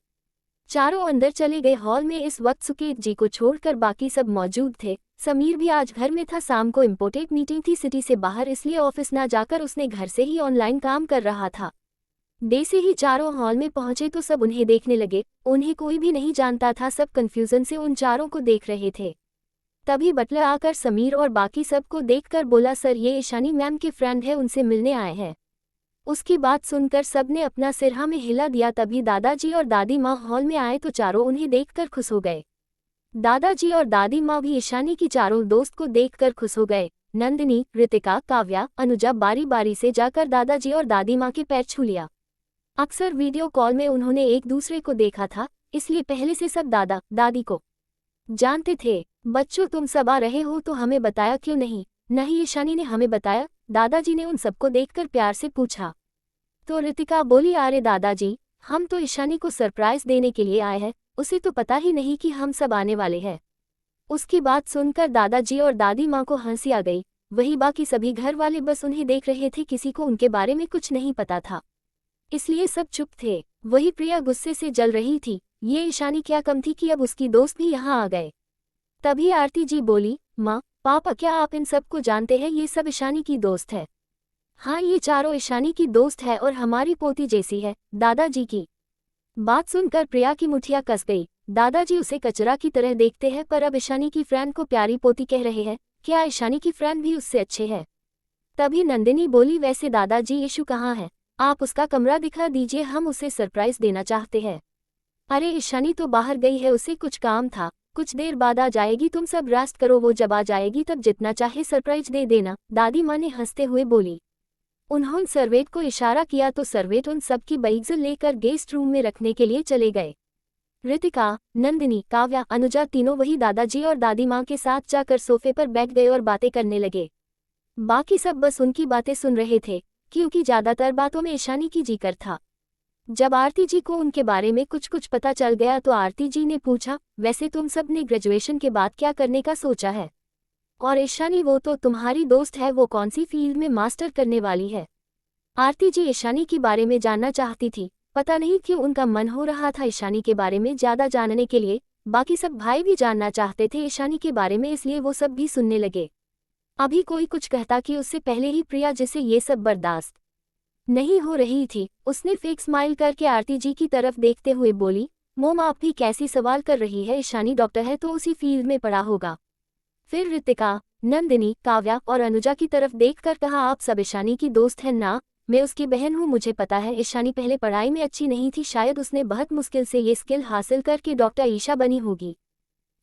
चारों अंदर चले गए। हॉल में इस वक्त सुकेत जी को छोड़कर बाकी सब मौजूद थे। समीर भी आज घर में था, शाम को इम्पोर्टेंट मीटिंग थी सिटी से बाहर, इसलिए ऑफिस ना जाकर उसने घर से ही ऑनलाइन काम कर रहा था। डे से ही चारों हॉल में पहुंचे तो सब उन्हें देखने लगे, उन्हें कोई भी नहीं जानता था, सब कंफ्यूजन से उन चारों को देख रहे थे। तभी बटलर आकर समीर और बाकी सबको देखकर बोला, सर ये ईशानी मैम के फ्रेंड है, उनसे मिलने आए हैं। उसकी बात सुनकर सबने अपना सिर हाँ में हिला दिया। तभी दादाजी और दादी माँ हॉल में आए तो चारों उन्हें देखकर खुश हो गए। दादाजी और दादी माँ भी ईशानी की चारों दोस्त को देखकर खुश हो गए। नंदिनी, रितिका, काव्या, अनुजा बारी बारी से जाकर दादाजी और दादी माँ के पैर छू लिया। अक्सर वीडियो कॉल में उन्होंने एक दूसरे को देखा था, इसलिए पहले से सब दादा दादी को जानते थे। बच्चों तुम सब आ रहे हो तो हमें बताया क्यों नहीं? नहीं ईशानी ने हमें बताया, दादाजी ने उन सबको देखकर प्यार से पूछा। तो रितिका बोली, अरे दादाजी, हम तो ईशानी को सरप्राइज देने के लिए आए हैं, उसे तो पता ही नहीं कि हम सब आने वाले हैं। उसकी बात सुनकर दादाजी और दादी माँ को हंसी आ गई। वही बाकी सभी घर वाले बस उन्हें देख रहे थे, किसी को उनके बारे में कुछ नहीं पता था, इसलिए सब चुप थे। वही प्रिया गुस्से से जल रही थी, ये ईशानी क्या कम थी कि अब उसकी दोस्त भी यहाँ आ गए। तभी आरती जी बोली, माँ पापा क्या आप इन सबको जानते हैं? ये सब ईशानी की दोस्त है। हाँ ये चारों ईशानी की दोस्त है और हमारी पोती जैसी है। दादाजी की बात सुनकर प्रिया की मुठिया कस गई। दादाजी उसे कचरा की तरह देखते हैं पर अब ईशानी की फ्रेंड को प्यारी पोती कह रहे हैं, क्या ईशानी की फ्रेंड भी उससे अच्छे है? तभी नंदिनी बोली, वैसे दादाजी इशू कहाँ है? आप उसका कमरा दिखा दीजिए, हम उसे सरप्राइज देना चाहते हैं। अरे ईशानी तो बाहर गई है, उसे कुछ काम था, कुछ देर बाद आ जाएगी, तुम सब रेस्ट करो, वो जब आ जाएगी तब जितना चाहे सरप्राइज दे देना। दादी माँ ने हंसते हुए बोली। उन्होंने सर्वेट को इशारा किया तो सर्वेट उन सबकी बैग्स लेकर गेस्ट रूम में रखने के लिए चले गए। रितिका, नंदिनी, काव्या, अनुजा तीनों वही दादाजी और दादी माँ के साथ जाकर सोफे पर बैठ गए और बातें करने लगे। बाकी सब बस उनकी बातें सुन रहे थे, क्योंकि ज्यादातर बातों में ईशानी की जिक्र था। जब आरती जी को उनके बारे में कुछ पता चल गया तो आरती जी ने पूछा, वैसे तुम सब ने ग्रेजुएशन के बाद क्या करने का सोचा है? और ईशानी वो तो तुम्हारी दोस्त है, वो कौन सी फील्ड में मास्टर करने वाली है? आरती जी ईशानी के बारे में जानना चाहती थी, पता नहीं क्यों उनका मन हो रहा था ईशानी के बारे में ज्यादा जानने के लिए। बाकी सब भाई भी जानना चाहते थे ईशानी के बारे में, इसलिए वो सब भी सुनने लगे। अभी कोई कुछ कहता कि उससे पहले ही प्रिया, जिसे ये सब बर्दाश्त नहीं हो रही थी, उसने फेक स्माइल करके आरती जी की तरफ देखते हुए बोली, मोम आप भी कैसी सवाल कर रही है? ईशानी डॉक्टर है तो उसी फील्ड में पढ़ा होगा। फिर रितिका, नंदिनी, काव्या और अनुजा की तरफ देखकर कहा, आप सब ईशानी की दोस्त हैं ना? मैं उसकी बहन हूँ, मुझे पता है ईशानी पहले पढ़ाई में अच्छी नहीं थी, शायद उसने बहुत मुश्किल से ये स्किल हासिल करके डॉक्टर ईशा बनी होगी।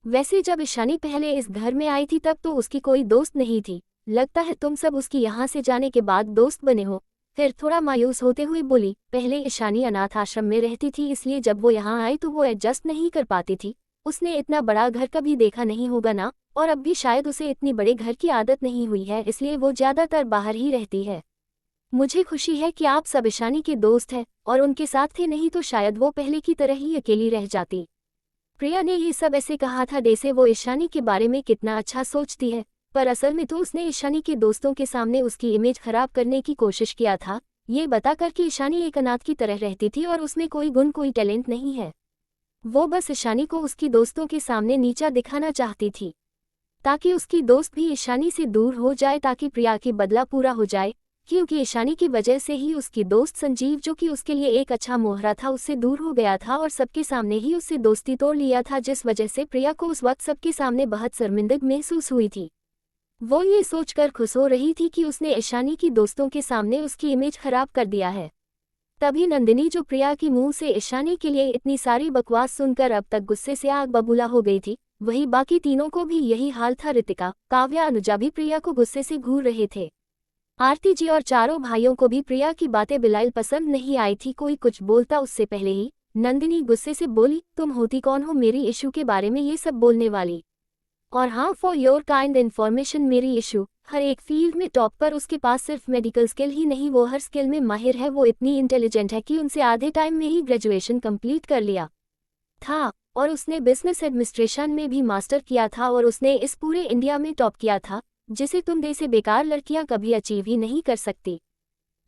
वैसे जब ईशानी पहले इस घर में आई थी तब तो उसकी कोई दोस्त नहीं थी, लगता है तुम सब उसकी यहाँ से जाने के बाद दोस्त बने हो। फिर थोड़ा मायूस होते हुए बोली, पहले ईशानी अनाथ आश्रम में रहती थी, इसलिए जब वो यहाँ आई तो वो एडजस्ट नहीं कर पाती थी। उसने इतना बड़ा घर कभी देखा नहीं होगा ना, और अब भी शायद उसे इतनी बड़े घर की आदत नहीं हुई है, इसलिए वो ज्यादातर बाहर ही रहती है। मुझे खुशी है कि आप सब ईशानी के दोस्त हैं और उनके साथ थे, नहीं तो शायद वो पहले की तरह ही अकेली रह जाती। प्रिया ने ये सब ऐसे कहा था जैसे वो ईशानी के बारे में कितना अच्छा सोचती है, पर असल में तो उसने ईशानी के दोस्तों के सामने उसकी इमेज खराब करने की कोशिश किया था, ये बताकर कि ईशानी एक अनाथ की तरह रहती थी और उसमें कोई गुण कोई टैलेंट नहीं है। वो बस ईशानी को उसकी दोस्तों के सामने नीचा दिखाना चाहती थी, ताकि उसकी दोस्त भी ईशानी से दूर हो जाए, ताकि प्रिया की बदला पूरा हो जाए, क्योंकि ईशानी की वजह से ही उसकी दोस्त संजीव, जो कि उसके लिए एक अच्छा मोहरा था, उससे दूर हो गया था और सबके सामने ही उससे दोस्ती तोड़ लिया था, जिस वजह से प्रिया को उस वक्त सबके सामने बहुत शर्मिंदगी महसूस हुई थी। वो ये सोचकर खुश हो रही थी कि उसने ईशानी की दोस्तों के सामने उसकी इमेज खराब कर दिया है। तभी नंदिनी, जो प्रिया की मुंह से ईशानी के लिए इतनी सारी बकवास सुनकर अब तक गुस्से से आग बबूला हो गई थी, वही बाकी तीनों को भी यही हाल था। रितिका, काव्या, अनुजा भी प्रिया को गुस्से से घूर रहे थे। आरती जी और चारों भाइयों को भी प्रिया की बातें बिल्कुल पसंद नहीं आई थी। कोई कुछ बोलता उससे पहले ही नंदिनी गुस्से से बोली, तुम होती कौन हो मेरी इशू के बारे में ये सब बोलने वाली? और हाँ, फॉर योर काइंड इन्फॉर्मेशन, मेरी इशू हर एक फील्ड में टॉप पर। उसके पास सिर्फ मेडिकल स्किल ही नहीं, वो हर स्किल में माहिर है। वो इतनी इंटेलिजेंट है कि उनसे आधे टाइम में ही ग्रेजुएशन कंप्लीट कर लिया था और उसने बिजनेस एडमिनिस्ट्रेशन में भी मास्टर किया था और उसने इस पूरे इंडिया में टॉप किया था, जिसे तुम जैसे बेकार लड़कियां कभी अचीव ही नहीं कर सकती।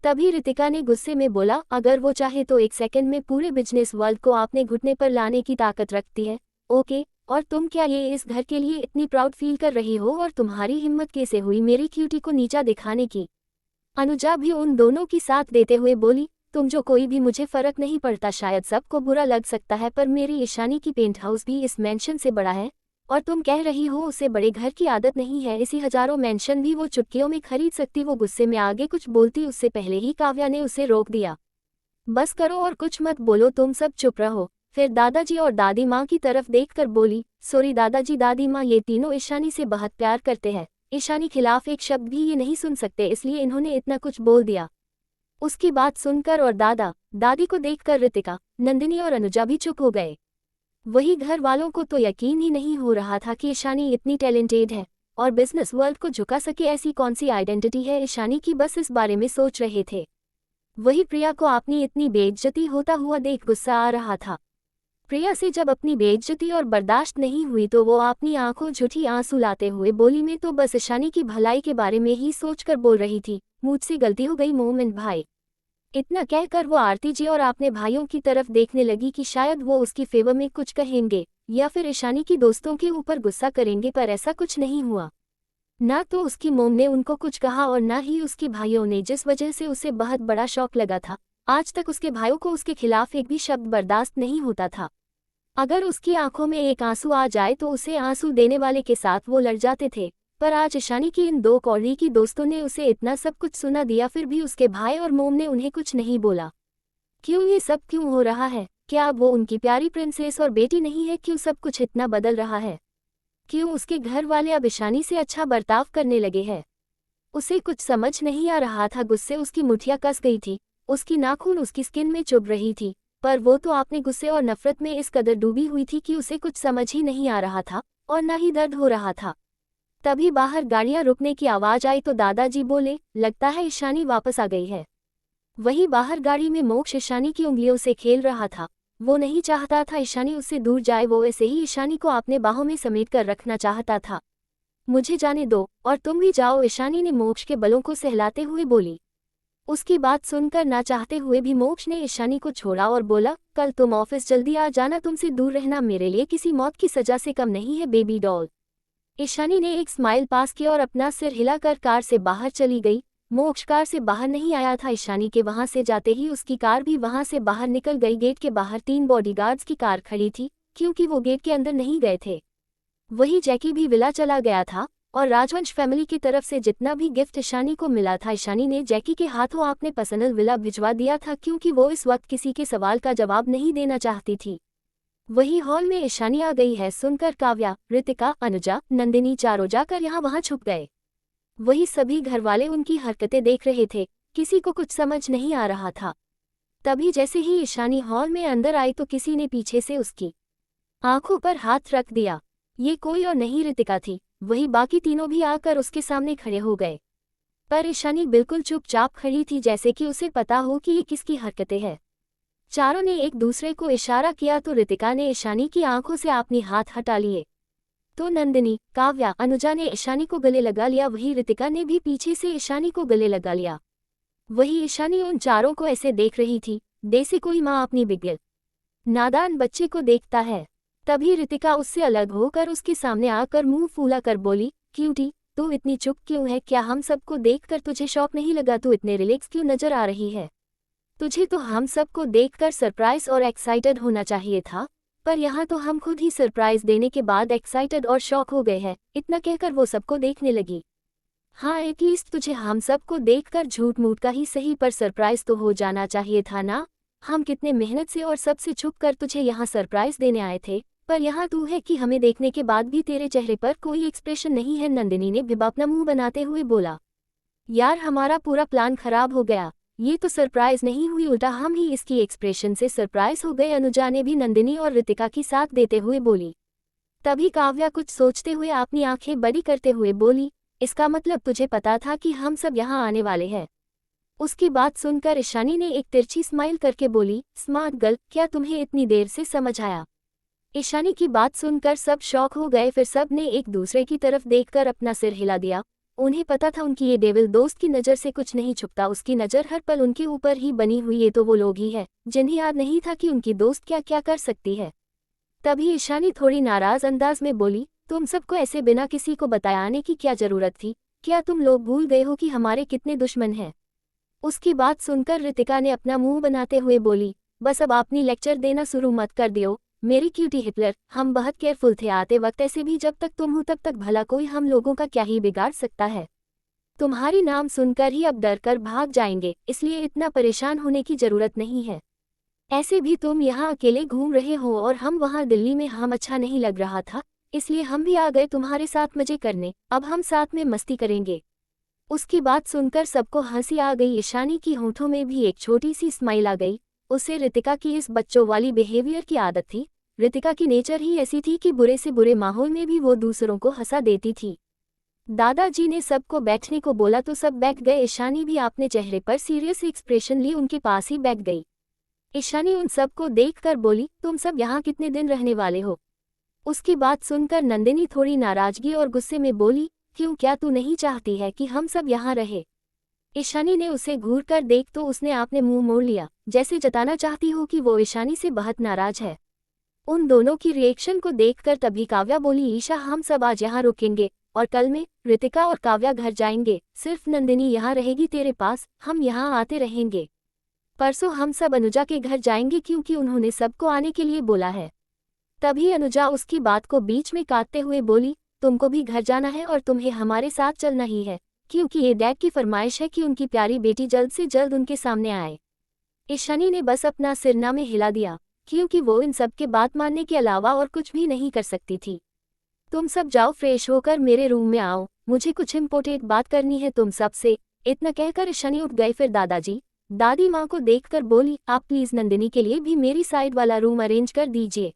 तभी रितिका ने गुस्से में बोला, अगर वो चाहे तो एक सेकंड में पूरे बिजनेस वर्ल्ड को आपने घुटने पर लाने की ताकत रखती है। ओके, और तुम क्या ये इस घर के लिए इतनी प्राउड फील कर रही हो? और तुम्हारी हिम्मत कैसे हुई मेरी क्यूटी को नीचा दिखाने की? अनुजा भी उन दोनों की साथ देते हुए बोली, तुम जो कोई भी, मुझे फर्क नहीं पड़ता, शायद सबको बुरा लग सकता है, पर मेरी ईशानी की पेंट हाउस भी इस मेंशन से बड़ा है और तुम कह रही हो उसे बड़े घर की आदत नहीं है। इसी हजारों मेंशन भी वो चुटकियों में खरीद सकती। वो गुस्से में आगे कुछ बोलती, उससे पहले ही काव्या ने उसे रोक दिया। बस करो और कुछ मत बोलो, तुम सब चुप रहो। फिर दादाजी और दादी माँ की तरफ देखकर बोली, सॉरी दादाजी दादी माँ, ये तीनों ईशानी से बहुत प्यार करते हैं, ईशानी खिलाफ एक शब्द भी ये नहीं सुन सकते, इसलिए इन्होंने इतना कुछ बोल दिया। उसकी बात सुनकर और दादा दादी को देखकर रितिका, नंदिनी और अनुजा भी चुप हो गए। वही घर वालों को तो यकीन ही नहीं हो रहा था कि ईशानी इतनी टैलेंटेड है और बिजनेस वर्ल्ड को झुका सके। ऐसी कौन सी आइडेंटिटी है ईशानी की, बस इस बारे में सोच रहे थे। वही प्रिया को अपनी इतनी बेइज्जती होता हुआ देख गुस्सा आ रहा था। प्रिया से जब अपनी बेइज्जती और बर्दाश्त नहीं हुई तो वो अपनी आंखों झूठी आंसू लाते हुए बोली, मैं तो बस ईशानी की भलाई के बारे में ही सोचकर बोल रही थी, मुझसे गलती हो गई मोमिन भाई। इतना कहकर वो आरती जी और अपने भाइयों की तरफ देखने लगी कि शायद वो उसकी फेवर में कुछ कहेंगे या फिर ईशानी की दोस्तों के ऊपर गुस्सा करेंगे, पर ऐसा कुछ नहीं हुआ। ना तो उसकी मोम ने उनको कुछ कहा और ना ही उसके भाइयों ने, जिस वजह से उसे बहुत बड़ा शौक लगा था। आज तक उसके भाइयों को उसके खिलाफ एक भी शब्द बर्दाश्त नहीं होता था। अगर उसकी आंखों में एक आंसू आ जाए तो उसे आंसू देने वाले के साथ वो लड़ जाते थे, पर आज ईशानी की इन दो कौड़ी की दोस्तों ने उसे इतना सब कुछ सुना दिया, फिर भी उसके भाई और मोम ने उन्हें कुछ नहीं बोला। क्यों ये सब क्यों हो रहा है? क्या अब वो उनकी प्यारी प्रिंसेस और बेटी नहीं है? क्यों सब कुछ इतना बदल रहा है? क्यों उसके घर वाले अब ईशानी से अच्छा बर्ताव करने लगे हैं? उसे कुछ समझ नहीं आ रहा था। गुस्से उसकी मुठियां कस गई थी, उसकी नाखून उसकी स्किन में चुभ रही थी, पर वो तो अपने गुस्से और नफरत में इस कदर डूबी हुई थी कि उसे कुछ समझ ही नहीं आ रहा था और न ही दर्द हो रहा था। तभी बाहर गाड़ियां रुकने की आवाज आई तो दादाजी बोले, लगता है ईशानी वापस आ गई है। वही बाहर गाड़ी में मोक्ष ईशानी की उंगलियों से खेल रहा था। वो नहीं चाहता था ईशानी उससे दूर जाए, वो ऐसे ही ईशानी को अपने बाहों में समेट कर रखना चाहता था। मुझे जाने दो और तुम भी जाओ, ईशानी ने मोक्ष के बलों को सहलाते हुए बोली। उसकी बात सुनकर ना चाहते हुए भी मोक्ष ने ईशानी को छोड़ा और बोला, कल तुम ऑफिस जल्दी आ जाना, तुमसे दूर रहना मेरे लिए किसी मौत की सजा से कम नहीं है बेबी डॉल। ईशानी ने एक स्माइल पास किया और अपना सिर हिलाकर कार से बाहर चली गई। मोक्ष कार से बाहर नहीं आया था। ईशानी के वहां से जाते ही उसकी कार भी वहां से बाहर निकल गई। गेट के बाहर 3 बॉडीगार्ड्स की कार खड़ी थी, क्योंकि वो गेट के अंदर नहीं गए थे। वही जैकी भी विला चला गया था और राजवंश फैमिली की तरफ से जितना भी गिफ्ट ईशानी को मिला था, ईशानी ने जैकी के हाथों अपने पर्सनल विला भिजवा दिया था, क्योंकि वो इस वक्त किसी के सवाल का जवाब नहीं देना चाहती थी। वही हॉल में ईशानी आ गई है सुनकर काव्या, रितिका, अनुजा, नंदिनी चारों जाकर यहाँ वहाँ छुप गए। वही सभी घरवाले उनकी हरकतें देख रहे थे, किसी को कुछ समझ नहीं आ रहा था। तभी जैसे ही ईशानी हॉल में अंदर आई तो किसी ने पीछे से उसकी आंखों पर हाथ रख दिया। ये कोई और नहीं रितिका थी। वही बाकी तीनों भी आकर उसके सामने खड़े हो गए, पर ईशानी बिल्कुल चुपचाप खड़ी थी, जैसे कि उसे पता हो कि ये किसकी हरकतें हैं। चारों ने एक दूसरे को इशारा किया तो रितिका ने ईशानी की आंखों से अपनी हाथ हटा लिए, तो नंदिनी, काव्या, अनुजा ने ईशानी को गले लगा लिया। वही रितिका ने भी पीछे से ईशानी को गले लगा लिया। वही ईशानी उन चारों को ऐसे देख रही थी जैसे कोई माँ अपनी बिगड़े नादान बच्चे को देखता है। तभी रितिका उससे अलग होकर उसके सामने आकर मुंह फूला कर बोली, क्यूटी तू इतनी चुप क्यों है? क्या हम सबको देखकर तुझे शौक नहीं लगा? तू इतने रिलैक्स क्यों नजर आ रही है? तुझे तो हम सबको देखकर सरप्राइज और एक्साइटेड होना चाहिए था, पर यहाँ तो हम खुद ही सरप्राइज देने के बाद एक्साइटेड और शॉक हो गए हैं। इतना कहकर वो सबको देखने लगी। हाँ, एटलीस्ट तुझे हम सबको देखकर झूठ मूठ का ही सही, पर सरप्राइज तो हो जाना चाहिए था ना। हम कितने मेहनत से और सबसे छुप कर तुझे यहाँ सरप्राइज देने आए थे, पर यहाँ तू है कि हमें देखने के बाद भी तेरे चेहरे पर कोई एक्सप्रेशन नहीं है। नंदिनी ने अपना मुंह बनाते हुए बोला, यार हमारा पूरा प्लान खराब हो गया। ये तो सरप्राइज नहीं हुई, उल्टा हम ही इसकी एक्सप्रेशन से सरप्राइज हो गए। अनुजा ने भी नंदिनी और रितिका की साथ देते हुए बोली। तभी काव्या कुछ सोचते हुए अपनी आंखें बड़ी करते हुए बोली, इसका मतलब तुझे पता था कि हम सब यहाँ आने वाले हैं? उसकी बात सुनकर ईशानी ने एक तिरछी स्माइल करके बोली, स्मार्ट गर्ल, क्या तुम्हें इतनी देर से समझ आया? ईशानी की बात सुनकर सब शॉक हो गए। फिर सब ने एक दूसरे की तरफ देखकर अपना सिर हिला दिया। उन्हें पता था उनकी ये डेविल दोस्त की नज़र से कुछ नहीं छुपता, उसकी नज़र हर पल उनके ऊपर ही बनी हुई। ये तो वो लोग ही है जिन्हें याद नहीं था कि उनकी दोस्त क्या क्या कर सकती है। तभी ईशानी थोड़ी नाराज अंदाज में बोली, तुम सबको ऐसे बिना किसी को बताने की क्या जरूरत थी? क्या तुम लोग भूल गए हो कि हमारे कितने दुश्मन हैं? उसकी बात सुनकर रितिका ने अपना मुंह बनाते हुए बोली, बस अब अपनी लेक्चर देना शुरू मत कर दियो मेरी क्यूटी हिटलर। हम बहुत केयरफुल थे आते वक्त, ऐसे भी जब तक तुम हो तब तक भला कोई हम लोगों का क्या ही बिगाड़ सकता है? तुम्हारी नाम सुनकर ही अब डर कर भाग जाएंगे, इसलिए इतना परेशान होने की जरूरत नहीं है। ऐसे भी तुम यहाँ अकेले घूम रहे हो और हम वहाँ दिल्ली में, हम अच्छा नहीं लग रहा था इसलिए हम भी आ गए तुम्हारे साथ मजे करने। अब हम साथ में मस्ती करेंगे। उसकी बात सुनकर सबको हंसी आ गई। ईशानी की होंठों में भी एक छोटी सी स्माइल आ गई। उसे रितिका की इस बच्चों वाली बिहेवियर की आदत थी। रितिका की नेचर ही ऐसी थी कि बुरे से बुरे माहौल में भी वो दूसरों को हंसा देती थी। दादाजी ने सबको बैठने को बोला तो सब बैठ गए। ईशानी भी अपने चेहरे पर सीरियस एक्सप्रेशन लिए उनके पास ही बैठ गई। ईशानी उन सबको देखकर बोली, तुम सब यहाँ कितने दिन रहने वाले हो? उसकी बात सुनकर नंदिनी थोड़ी नाराजगी और गुस्से में बोली, क्यों, क्या तू नहीं चाहती है कि हम सब यहाँ रहे? ईशानी ने उसे घूर कर देख तो उसने आपने मुंह मोड़ लिया, जैसे जताना चाहती हो कि वो ईशानी से बहुत नाराज है। उन दोनों की रिएक्शन को देखकर तभी काव्या बोली, ईशा हम सब आज यहाँ रुकेंगे और कल में रितिका और काव्या घर जाएंगे। सिर्फ नंदिनी यहाँ रहेगी तेरे पास, हम यहाँ आते रहेंगे। परसों हम सब अनुजा के घर जाएंगे क्योंकि उन्होंने सबको आने के लिए बोला है। तभी अनुजा उसकी बात को बीच में काटते हुए बोली, तुमको भी घर जाना है और तुम्हें हमारे साथ चलना ही है, क्योंकि ये डैड की फरमाइश है कि उनकी प्यारी बेटी जल्द से जल्द उनके सामने आए। ईशानी ने बस अपना सिरना में हिला दिया, क्योंकि वो इन सब के बात मानने के अलावा और कुछ भी नहीं कर सकती थी। तुम सब जाओ, फ्रेश होकर मेरे रूम में आओ, मुझे कुछ इम्पोर्टेंट बात करनी है तुम सबसे। इतना कहकर ईशानी उठ गए। फिर दादाजी दादी माँ को देखकर बोली, आप प्लीज नंदिनी के लिए भी मेरी साइड वाला रूम अरेंज कर दीजिए।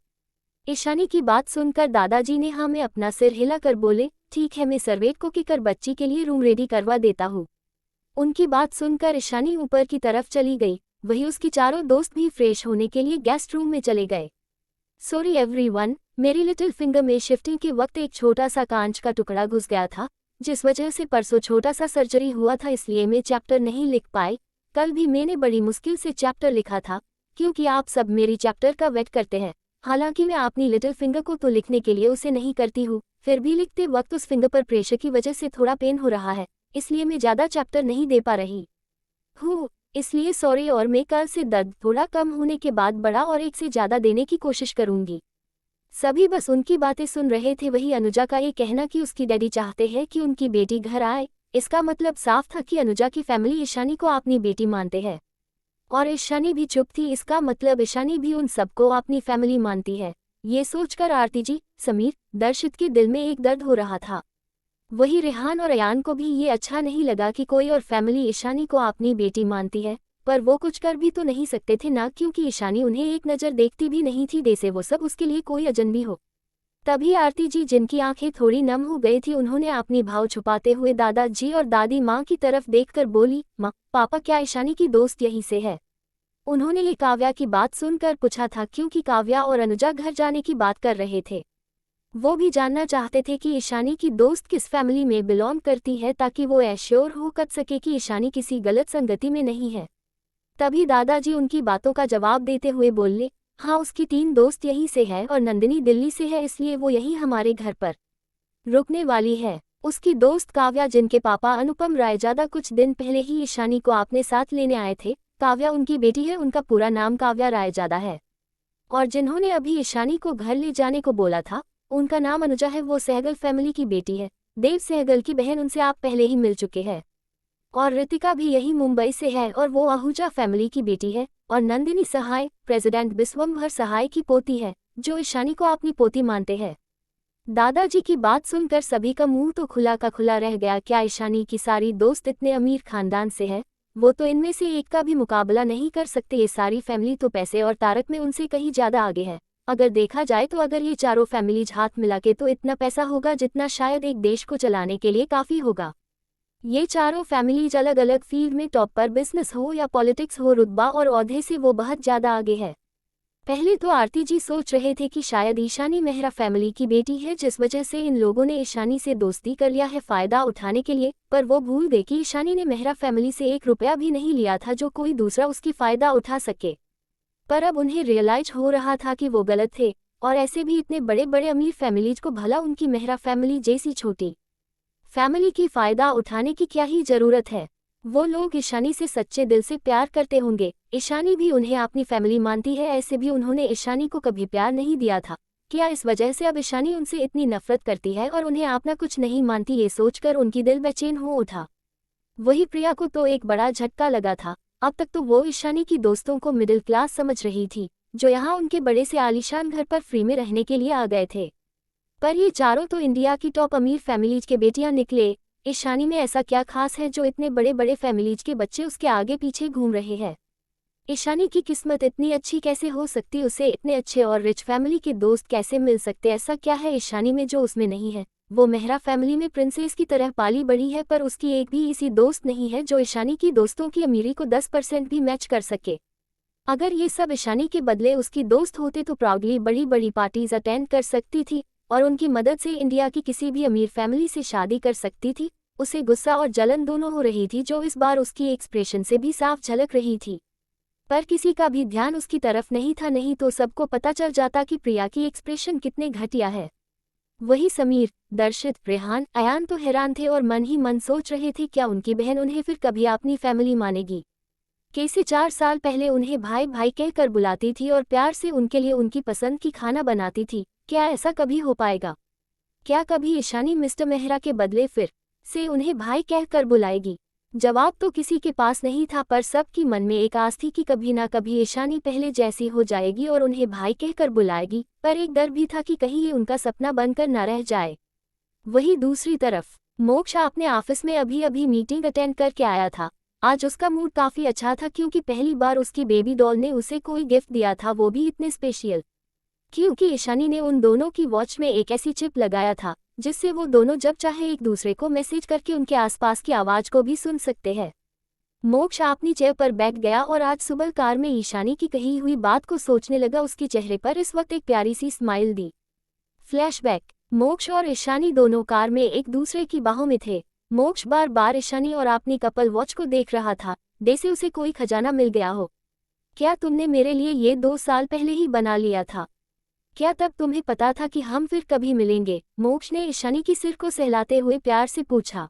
ईशानी की बात सुनकर दादाजी ने हाँ में अपना सिर हिलाकर बोले, ठीक है, मैं सर्वेंट को कहकर बच्ची के लिए रूम रेडी करवा देता हूँ। उनकी बात सुनकर ईशानी ऊपर की तरफ चली गई। वही उसकी चारों दोस्त भी फ्रेश होने के लिए गेस्ट रूम में चले गए। सॉरी एवरीवन, मेरी लिटिल फिंगर में शिफ्टिंग के वक्त एक छोटा सा कांच का टुकड़ा घुस गया था, जिस वजह से परसों छोटा सा सर्जरी हुआ था, इसलिए मैं चैप्टर नहीं लिख पाई। कल भी मैंने बड़ी मुश्किल से चैप्टर लिखा था, क्योंकि आप सब मेरी चैप्टर का वेट करते हैं। हालांकि मैं अपनी लिटिल फिंगर को तो लिखने के लिए उसे नहीं करती हूँ, फिर भी लिखते वक्त उस फिंगर पर प्रेशर की वजह से थोड़ा पेन हो रहा है, इसलिए मैं ज़्यादा चैप्टर नहीं दे पा रही हूँ। इसलिए सॉरी, और मैं कल से दर्द थोड़ा कम होने के बाद बड़ा और एक से ज़्यादा देने की कोशिश करूँगी। सभी बस उनकी बातें सुन रहे थे। वही अनुजा का ये कहना कि उसकी डैडी चाहते हैं कि उनकी बेटी घर आए, इसका मतलब साफ था कि अनुजा की फैमिली ईशानी को अपनी बेटी मानते हैं। और ईशानी भी चुप थी, इसका मतलब ईशानी भी उन सबको अपनी फैमिली मानती है। ये सोचकर आरती जी, समीर, दर्शित के दिल में एक दर्द हो रहा था। वही रेहान और अयान को भी ये अच्छा नहीं लगा कि कोई और फैमिली ईशानी को अपनी बेटी मानती है, पर वो कुछ कर भी तो नहीं सकते थे ना, क्योंकि ईशानी उन्हें एक नज़र देखती भी नहीं थी, जैसे वो सब उसके लिए कोई अजनबी हो। तभी आरती जी, जिनकी आंखें थोड़ी नम हो गई थी, उन्होंने अपनी भाव छुपाते हुए दादाजी और दादी माँ की तरफ देखकर बोली, माँ, पापा, क्या ईशानी की दोस्त यहीं से है? उन्होंने ये काव्या की बात सुनकर पूछा था, क्योंकि काव्या और अनुजा घर जाने की बात कर रहे थे। वो भी जानना चाहते थे कि ईशानी की दोस्त किस फैमिली में बिलोंग करती है ताकि वो एश्योर हो कर सके कि ईशानी किसी गलत संगति में नहीं है। तभी दादाजी उनकी बातों का जवाब देते हुए बोले, हाँ उसकी 3 दोस्त यहीं से है और नंदिनी दिल्ली से है, इसलिए वो यहीं हमारे घर पर रुकने वाली है। उसकी दोस्त काव्या जिनके पापा अनुपम रायजादा कुछ दिन पहले ही ईशानी को अपने साथ लेने आए थे, काव्या उनकी बेटी है, उनका पूरा नाम काव्या रायजादा है। और जिन्होंने अभी ईशानी को घर ले जाने को बोला था, उनका नाम अनुजा है, वो सहगल फैमिली की बेटी है। देव सहगल की बहन, उनसे आप पहले ही मिल चुके हैं। और रितिका भी यही मुंबई से है और वो आहूजा फैमिली की बेटी है। और नंदिनी सहाय प्रेसिडेंट विश्वंभर सहाय की पोती है, जो ईशानी को अपनी पोती मानते हैं। दादाजी की बात सुनकर सभी का मुंह तो खुला का खुला रह गया। क्या ईशानी की सारी दोस्त इतने अमीर खानदान से है? वो तो इनमें से एक का भी मुकाबला नहीं कर सकते। ये सारी फैमिली तो पैसे और तारक में उनसे कहीं ज्यादा आगे है। अगर देखा जाए तो अगर ये चारों फैमिलीज हाथ मिला के तो इतना पैसा होगा जितना शायद एक देश को चलाने के लिए काफी होगा। ये चारों फैमिलीज अलग अलग फील्ड में टॉप पर, बिजनेस हो या पॉलिटिक्स हो, रुतबा और ओहदे से वो बहुत ज्यादा आगे है। पहले तो आरती जी सोच रहे थे कि शायद ईशानी मेहरा फैमिली की बेटी है, जिस वजह से इन लोगों ने ईशानी से दोस्ती कर लिया है फायदा उठाने के लिए। पर वो भूल गए कि ईशानी ने मेहरा फैमिली से 1 रुपया भी नहीं लिया था जो कोई दूसरा उसकी फायदा उठा सके। पर अब उन्हें रियलाइज हो रहा था कि वो गलत थे। और ऐसे भी इतने बड़े बड़े अमीर फैमिलीज को भला उनकी मेहरा फैमिली जैसी छोटी फैमिली की फायदा उठाने की क्या ही जरूरत है। वो लोग ईशानी से सच्चे दिल से प्यार करते होंगे, ईशानी भी उन्हें अपनी फैमिली मानती है, ऐसे भी उन्होंने ईशानी को कभी प्यार नहीं दिया था। क्या इस वजह से अब ईशानी उनसे इतनी नफरत करती है और उन्हें अपना कुछ नहीं मानती? ये सोचकर उनकी दिल बेचैन हो उठा। वही प्रिया को तो एक बड़ा झटका लगा था। अब तक तो वो ईशानी की दोस्तों को मिडिल क्लास समझ रही थी, जो यहाँ उनके बड़े से आलीशान घर पर फ्री में रहने के लिए आ गए थे। पर ये चारों तो इंडिया की टॉप अमीर फैमिलीज के बेटियां निकले। ईशानी में ऐसा क्या खास है जो इतने बड़े बड़े फैमिलीज के बच्चे उसके आगे पीछे घूम रहे हैं? ईशानी की किस्मत इतनी अच्छी कैसे हो सकती? उसे इतने अच्छे और रिच फैमिली के दोस्त कैसे मिल सकते? ऐसा क्या है ईशानी में जो उसमें नहीं है? वो मेहरा फैमिली में प्रिंसेस की तरह पाली बड़ी है, पर उसकी एक भी ऐसी दोस्त नहीं है जो ईशानी की दोस्तों की अमीरी को 10% भी मैच कर सके। अगर ये सब ईशानी के बदले उसकी दोस्त होते तो प्राउडली बड़ी बड़ी पार्टीज अटेंड कर सकती थी और उनकी मदद से इंडिया की किसी भी अमीर फैमिली से शादी कर सकती थी। उसे गुस्सा और जलन दोनों हो रही थी, जो इस बार उसकी एक्सप्रेशन से भी साफ झलक रही थी। पर किसी का भी ध्यान उसकी तरफ नहीं था, नहीं तो सबको पता चल जाता कि प्रिया की एक्सप्रेशन कितने घटिया है। वही समीर, दर्शित, रेहान, अयान तो हैरान थे और मन ही मन सोच रहे थे क्या उनकी बहन उन्हें फिर कभी अपनी फैमिली मानेगी? कैसे 4 साल पहले उन्हें भाई भाई कहकर बुलाती थी और प्यार से उनके लिए उनकी पसंद की खाना बनाती थी, क्या ऐसा कभी हो पाएगा? क्या कभी ईशानी मिस्टर मेहरा के बदले फिर से उन्हें भाई कहकर बुलाएगी? जवाब तो किसी के पास नहीं था, पर सबकी मन में एक आस थी कि कभी ना कभी ईशानी पहले जैसी हो जाएगी और उन्हें भाई कहकर बुलाएगी। पर एक डर भी था कि कहीं ये उनका सपना बनकर न रह जाए। वही दूसरी तरफ मोक्ष अपने ऑफिस में अभी अभी मीटिंग अटेंड करके आया था। आज उसका मूड काफी अच्छा था क्योंकि पहली बार उसकी बेबी डॉल ने उसे कोई गिफ्ट दिया था, वो भी इतने स्पेशल, क्योंकि ईशानी ने उन दोनों की वॉच में एक ऐसी चिप लगाया था जिससे वो दोनों जब चाहे एक दूसरे को मैसेज करके उनके आसपास की आवाज को भी सुन सकते हैं। मोक्ष अपनी चेयर पर बैठ गया और आज सुबह कार में ईशानी की कही हुई बात को सोचने लगा। उसके चेहरे पर इस वक्त एक प्यारी सी स्माइल दी। फ्लैशबैक, मोक्ष और ईशानी दोनों कार में एक दूसरे की बाहों में थे। मोक्ष बार बार ईशानी और अपनी कपल वॉच को देख रहा था, जैसे उसे कोई खजाना मिल गया हो। क्या तुमने मेरे लिए ये 2 साल पहले ही बना लिया था? क्या तब तुम्हें पता था कि हम फिर कभी मिलेंगे? मोक्ष ने ईशानी की सिर को सहलाते हुए प्यार से पूछा।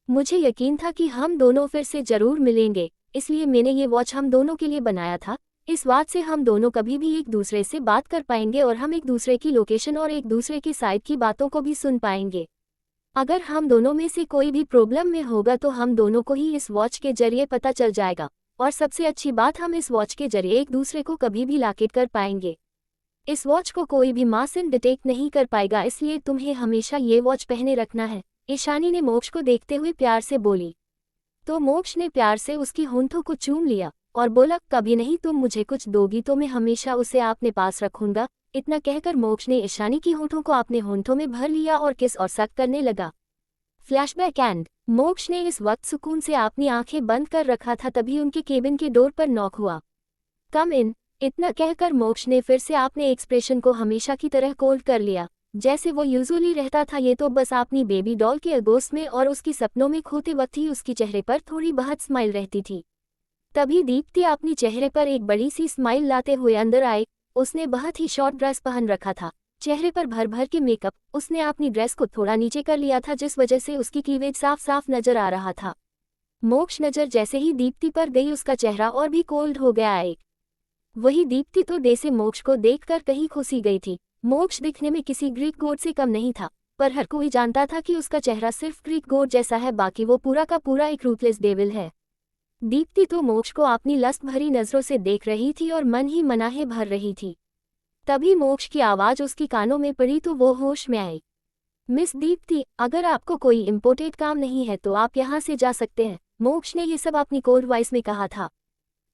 मुझे यकीन था कि हम दोनों फिर से जरूर मिलेंगे, इसलिए मैंने ये वॉच हम दोनों के लिए बनाया था। इस बात से हम दोनों कभी भी एक दूसरे से बात कर पाएंगे और हम एक दूसरे की लोकेशन और एक दूसरे की साइड की बातों को भी सुन पाएंगे। अगर हम दोनों में से कोई भी प्रॉब्लम में होगा तो हम दोनों को ही इस वॉच के जरिए पता चल जाएगा। और सबसे अच्छी बात, हम इस वॉच के जरिए एक दूसरे को कभी भी लोकेट कर पाएंगे। इस वॉच को कोई भी मासूम डिटेक्ट नहीं कर पाएगा, इसलिए तुम्हें हमेशा ये वॉच पहने रखना है, ईशानी ने मोक्ष को देखते हुए प्यार से बोली। तो मोक्ष ने प्यार से उसकी होंठों को चूम लिया और बोला, कभी नहीं तुम मुझे कुछ दोगी तो मैं हमेशा उसे अपने पास रखूंगा। इतना कहकर मोक्ष ने ईशानी की होंठों को अपने होंठों में भर लिया और किस और सक करने लगा। फ्लैशबैक एंड, मोक्ष ने इस वक्त सुकून से अपनी आंखें बंद कर रखा था, तभी उनके केबिन के डोर पर नॉक हुआ। कम इन, इतना कहकर मोक्ष ने फिर से अपने एक्सप्रेशन को हमेशा की तरह कोल्ड कर लिया जैसे वो यूजुअली रहता था, ये तो बस अपनी बेबी डॉल के अगोस्ट में और उसकी सपनों में खोते वक्त ही उसकी चेहरे पर थोड़ी बहुत स्माइल रहती थी। तभी दीप्ति अपनी चेहरे पर एक बड़ी सी स्माइल लाते हुए अंदर आए। उसने बहुत ही शॉर्ट ड्रेस पहन रखा था, चेहरे पर भर भर के मेकअप। उसने अपनी ड्रेस को थोड़ा नीचे कर लिया था, जिस वजह से उसकी क्लीवेज साफ साफ नजर आ रहा था। मोक्ष नजर जैसे ही दीप्ति पर गई, उसका चेहरा और भी कोल्ड हो गया। एक वही दीप्ति तो दे से मोक्ष को देखकर कहीं खुशी गई थी। मोक्ष दिखने में किसी ग्रीक गॉड से कम नहीं था, पर हर कोई जानता था कि उसका चेहरा सिर्फ ग्रीक गॉड जैसा है, बाकी वो पूरा का पूरा एक रूथलेस डेविल है। दीप्ति तो मोक्ष को अपनी लस्त भरी नजरों से देख रही थी और मन ही मनाहे भर रही थी। तभी मोक्ष की आवाज उसकी कानों में पड़ी तो वो होश में आई। मिस दीप्ति, अगर आपको कोई इम्पोर्टेंट काम नहीं है तो आप यहाँ से जा सकते हैं, मोक्ष ने ये सब अपनी कोल्ड वॉइस में कहा था,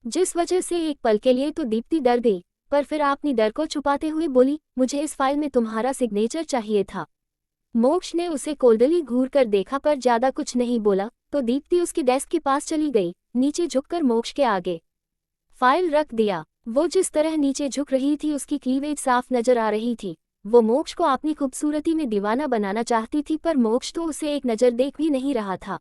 जिस वजह से एक पल के लिए तो दीप्ति डर गई, पर फिर अपनी डर को छुपाते हुए बोली, मुझे इस फाइल में तुम्हारा सिग्नेचर चाहिए था। मोक्ष ने उसे कोल्डली घूर कर देखा पर ज्यादा कुछ नहीं बोला, तो दीप्ति उसकी डेस्क के पास चली गई। नीचे झुककर मोक्ष के आगे फाइल रख दिया। वो जिस तरह नीचे झुक रही थी, उसकी क्लीवेज साफ नजर आ रही थी। वो मोक्ष को अपनी खूबसूरती में दीवाना बनाना चाहती थी, पर मोक्ष तो उसे एक नज़र देख भी नहीं रहा था।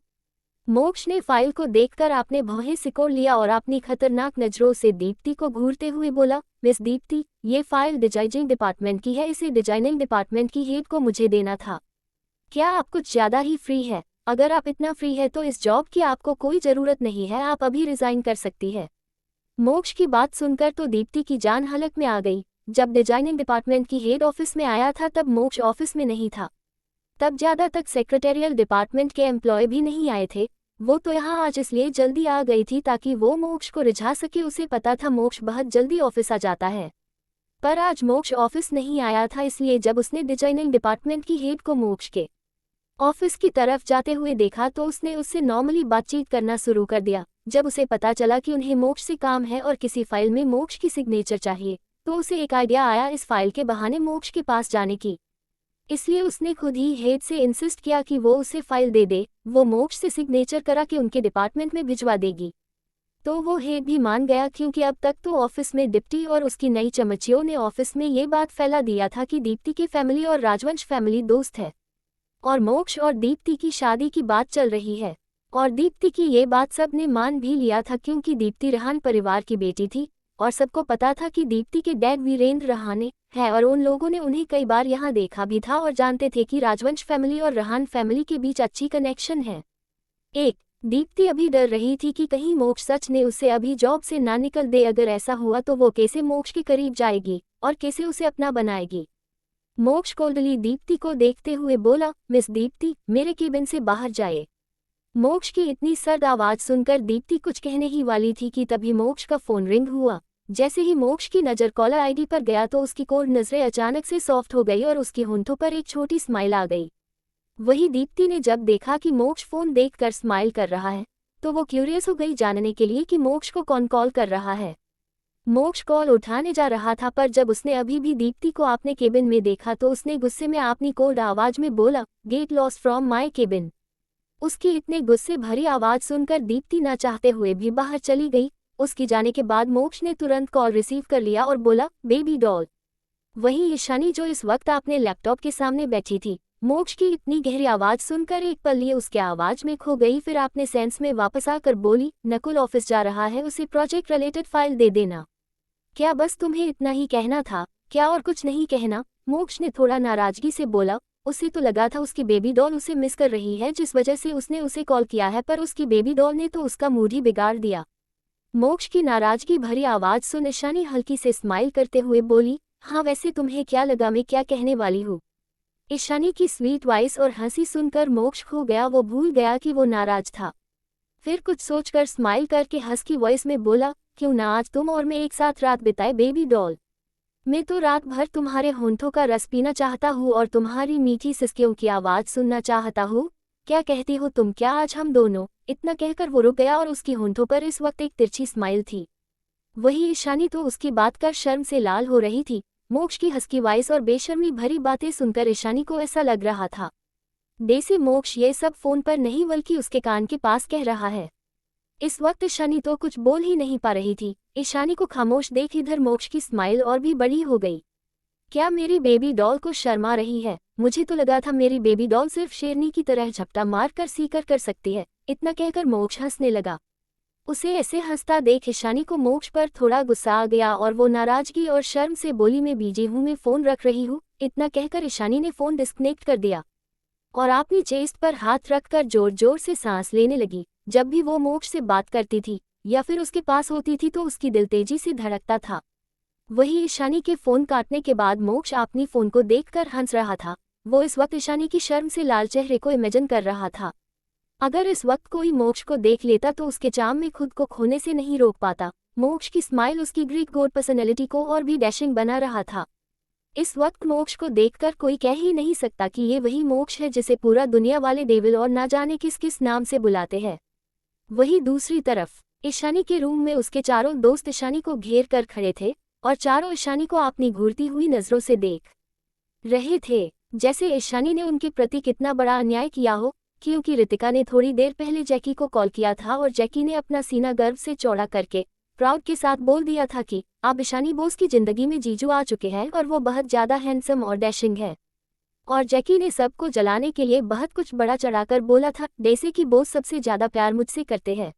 मोक्ष ने फाइल को देखकर अपने भौहें सिकोड़ लिया और अपनी खतरनाक नजरों से दीप्ति को घूरते हुए बोला, मिस दीप्ति, ये फाइल डिजाइनिंग डिपार्टमेंट की है, इसे डिजाइनिंग डिपार्टमेंट की हेड को मुझे देना था। क्या आप कुछ ज्यादा ही फ्री है? अगर आप इतना फ्री है तो इस जॉब की आपको कोई ज़रूरत नहीं है, आप अभी रिजाइन कर सकती है। मोक्ष की बात सुनकर तो दीप्ति की जान हलक में आ गई। जब डिजाइनिंग डिपार्टमेंट की हेड ऑफिस में आया था तब मोक्ष ऑफिस में नहीं था। तब ज़्यादा तक सेक्रेटेरियल डिपार्टमेंट के एम्प्लॉय भी नहीं आए थे। वो तो यहाँ आज इसलिए जल्दी आ गई थी ताकि वो मोक्ष को रिझा सके। उसे पता था मोक्ष बहुत जल्दी ऑफिस आ जाता है, पर आज मोक्ष ऑफिस नहीं आया था, इसलिए जब उसने डिजाइनिंग डिपार्टमेंट की हेड को मोक्ष के ऑफिस की तरफ जाते हुए देखा तो उसने उससे नॉर्मली बातचीत करना शुरू कर दिया। जब उसे पता चला कि उन्हें मोक्ष से काम है और किसी फाइल में मोक्ष की सिग्नेचर चाहिए, तो उसे एक आइडिया आया इस फाइल के बहाने मोक्ष के पास जाने की। इसलिए उसने खुद ही हेड से इंसिस्ट किया कि वो उसे फाइल दे दे, वो मोक्ष से सिग्नेचर करा के उनके डिपार्टमेंट में भिजवा देगी। तो वो हेड भी मान गया, क्योंकि अब तक तो ऑफिस में दीप्ति और उसकी नई चमचियों ने ऑफिस में ये बात फैला दिया था कि दीप्ति की फैमिली और राजवंश फैमिली दोस्त है और मोक्ष और दीप्ति की शादी की बात चल रही है। और दीप्ति की ये बात सब ने मान भी लिया था, क्योंकि दीप्ति रहान परिवार की बेटी थी और सबको पता था कि दीप्ति के डैड वीरेंद्र रहाने है और उन लोगों ने उन्हें कई बार यहाँ देखा भी था और जानते थे कि राजवंश फैमिली और रहान फैमिली के बीच अच्छी कनेक्शन है। दीप्ति अभी डर रही थी कि कहीं मोक्ष सच ने उसे अभी जॉब से ना निकल दे। अगर ऐसा हुआ तो वो कैसे मोक्ष के करीब जाएगी और कैसे उसे अपना बनाएगी। मोक्ष कोल्डली दीप्ति को देखते हुए बोला, मिस दीप्ति, मेरे केबिन से बाहर जाए। मोक्ष की इतनी सर्द आवाज सुनकर दीप्ति कुछ कहने ही वाली थी कि तभी मोक्ष का फोन रिंग हुआ। जैसे ही मोक्ष की नज़र कॉलर आईडी पर गया तो उसकी कोल्ड नजरें अचानक से सॉफ्ट हो गई और उसकी होंठों पर एक छोटी स्माइल आ गई। वही दीप्ति ने जब देखा कि मोक्ष फोन देखकर स्माइल कर रहा है तो वो क्यूरियस हो गई जानने के लिए कि मोक्ष को कौन कॉल कर रहा है। मोक्ष कॉल उठाने जा रहा था, पर जब उसने अभी भी दीप्ति को अपने केबिन में देखा तो उसने गुस्से में अपनी कोल्ड आवाज में बोला, get lost from my cabin. उसकी इतने गुस्से भरी आवाज सुनकर दीप्ति ना चाहते हुए भी बाहर चली गई। उसकी जाने के बाद मोक्ष ने तुरंत कॉल रिसीव कर लिया और बोला, बेबी डॉल। वहीं ईशानी जो इस वक्त अपने लैपटॉप के सामने बैठी थी, मोक्ष की इतनी गहरी आवाज सुनकर एक पल लिए उसके आवाज में खो गई, फिर अपने सेंस में वापस आकर बोली, नकुल ऑफिस जा रहा है, उसे प्रोजेक्ट रिलेटेड फाइल दे देना। क्या बस तुम्हें इतना ही कहना था? क्या और कुछ नहीं कहना? मोक्ष ने थोड़ा नाराजगी से बोला। उसे तो लगा था उसकी बेबी डॉल उसे मिस कर रही है, जिस वजह से उसने उसे कॉल किया है, पर उसकी बेबी डॉल ने तो उसका मूड ही बिगाड़ दिया। मोक्ष की नाराजगी भरी आवाज सुन ईशानी हल्की से स्माइल करते हुए बोली, हाँ वैसे तुम्हें क्या लगा मैं क्या कहने वाली हूँ? ईशानी की स्वीट वॉइस और हंसी सुनकर मोक्ष खो गया। वो भूल गया कि वो नाराज था। फिर कुछ सोचकर स्माइल करके हंस की वॉइस में बोला, क्यों ना आज तुम और मैं एक साथ रात बिताए बेबी डॉल। मैं तो रात भर तुम्हारे होंठों का रस पीना चाहता हूँ और तुम्हारी मीठी सिसकियों की आवाज़ सुनना चाहता हूँ। क्या कहती हो तुम? क्या आज हम दोनों? इतना कहकर वो रुक गया और उसकी होंठों पर इस वक्त एक तिरछी स्माइल थी। वही ईशानी तो उसकी बात कर शर्म से लाल हो रही थी। मोक्ष की हंसकी वॉइस और बेशर्मी भरी बातें सुनकर ईशानी को ऐसा लग रहा था जैसे मोक्ष ये सब फोन पर नहीं बल्कि उसके कान के पास कह रहा है। इस वक्त ईशानी तो कुछ बोल ही नहीं पा रही थी। ईशानी को खामोश देख इधर मोक्ष की स्माइल और भी बड़ी हो गई। क्या मेरी बेबी डॉल को शर्मा रही है? मुझे तो लगा था मेरी बेबी डॉल सिर्फ शेरनी की तरह झपटा मार कर सीकर कर सकती है। इतना कहकर मोक्ष हंसने लगा। उसे ऐसे हंसता देख ईशानी को मोक्ष पर थोड़ा गुस्सा आ गया और वो नाराजगी और शर्म से बोली, मैं बिजी हूँ, मैं फोन रख रही हूँ। इतना कहकर ईशानी ने फोन डिस्कनेक्ट कर दिया और अपनी चेस्ट पर हाथ रखकर जोर जोर से सांस लेने लगी। जब भी वो मोक्ष से बात करती थी या फिर उसके पास होती थी तो उसकी दिल तेजी से धड़कता था। वही ईशानी के फोन काटने के बाद मोक्ष अपनी फोन को देखकर हंस रहा था। वो इस वक्त ईशानी की शर्म से लाल चेहरे को इमेजिन कर रहा था। अगर इस वक्त कोई मोक्ष को देख लेता तो उसके चाम में खुद को खोने से नहीं रोक पाता। मोक्ष की स्माइल उसकी ग्रीक गॉड पर्सनैलिटी को और भी डैशिंग बना रहा था। इस वक्त मोक्ष को देखकर कोई कह ही नहीं सकता कि ये वही मोक्ष है जिसे पूरा दुनिया वाले डेविल और ना जाने किस किस नाम से बुलाते हैं। वही दूसरी तरफ ईशानी के रूम में उसके चारों दोस्त ईशानी को घेर कर खड़े थे और चारों ईशानी को अपनी घूरती हुई नजरों से देख रहे थे, जैसे ईशानी ने उनके प्रति कितना बड़ा अन्याय किया हो। क्योंकि रितिका ने थोड़ी देर पहले जैकी को कॉल किया था और जैकी ने अपना सीना गर्व से चौड़ा करके प्राउड के साथ बोल दिया था कि अब ईशानी बोस की जिंदगी में जीजू आ चुके हैं और वो बहुत ज्यादा हैंडसम और डैशिंग है। और जैकी ने सबको जलाने के लिए बहुत कुछ बड़ा चढ़ाकर बोला था, जैसे कि बोस सबसे ज्यादा प्यार मुझसे करते हैं।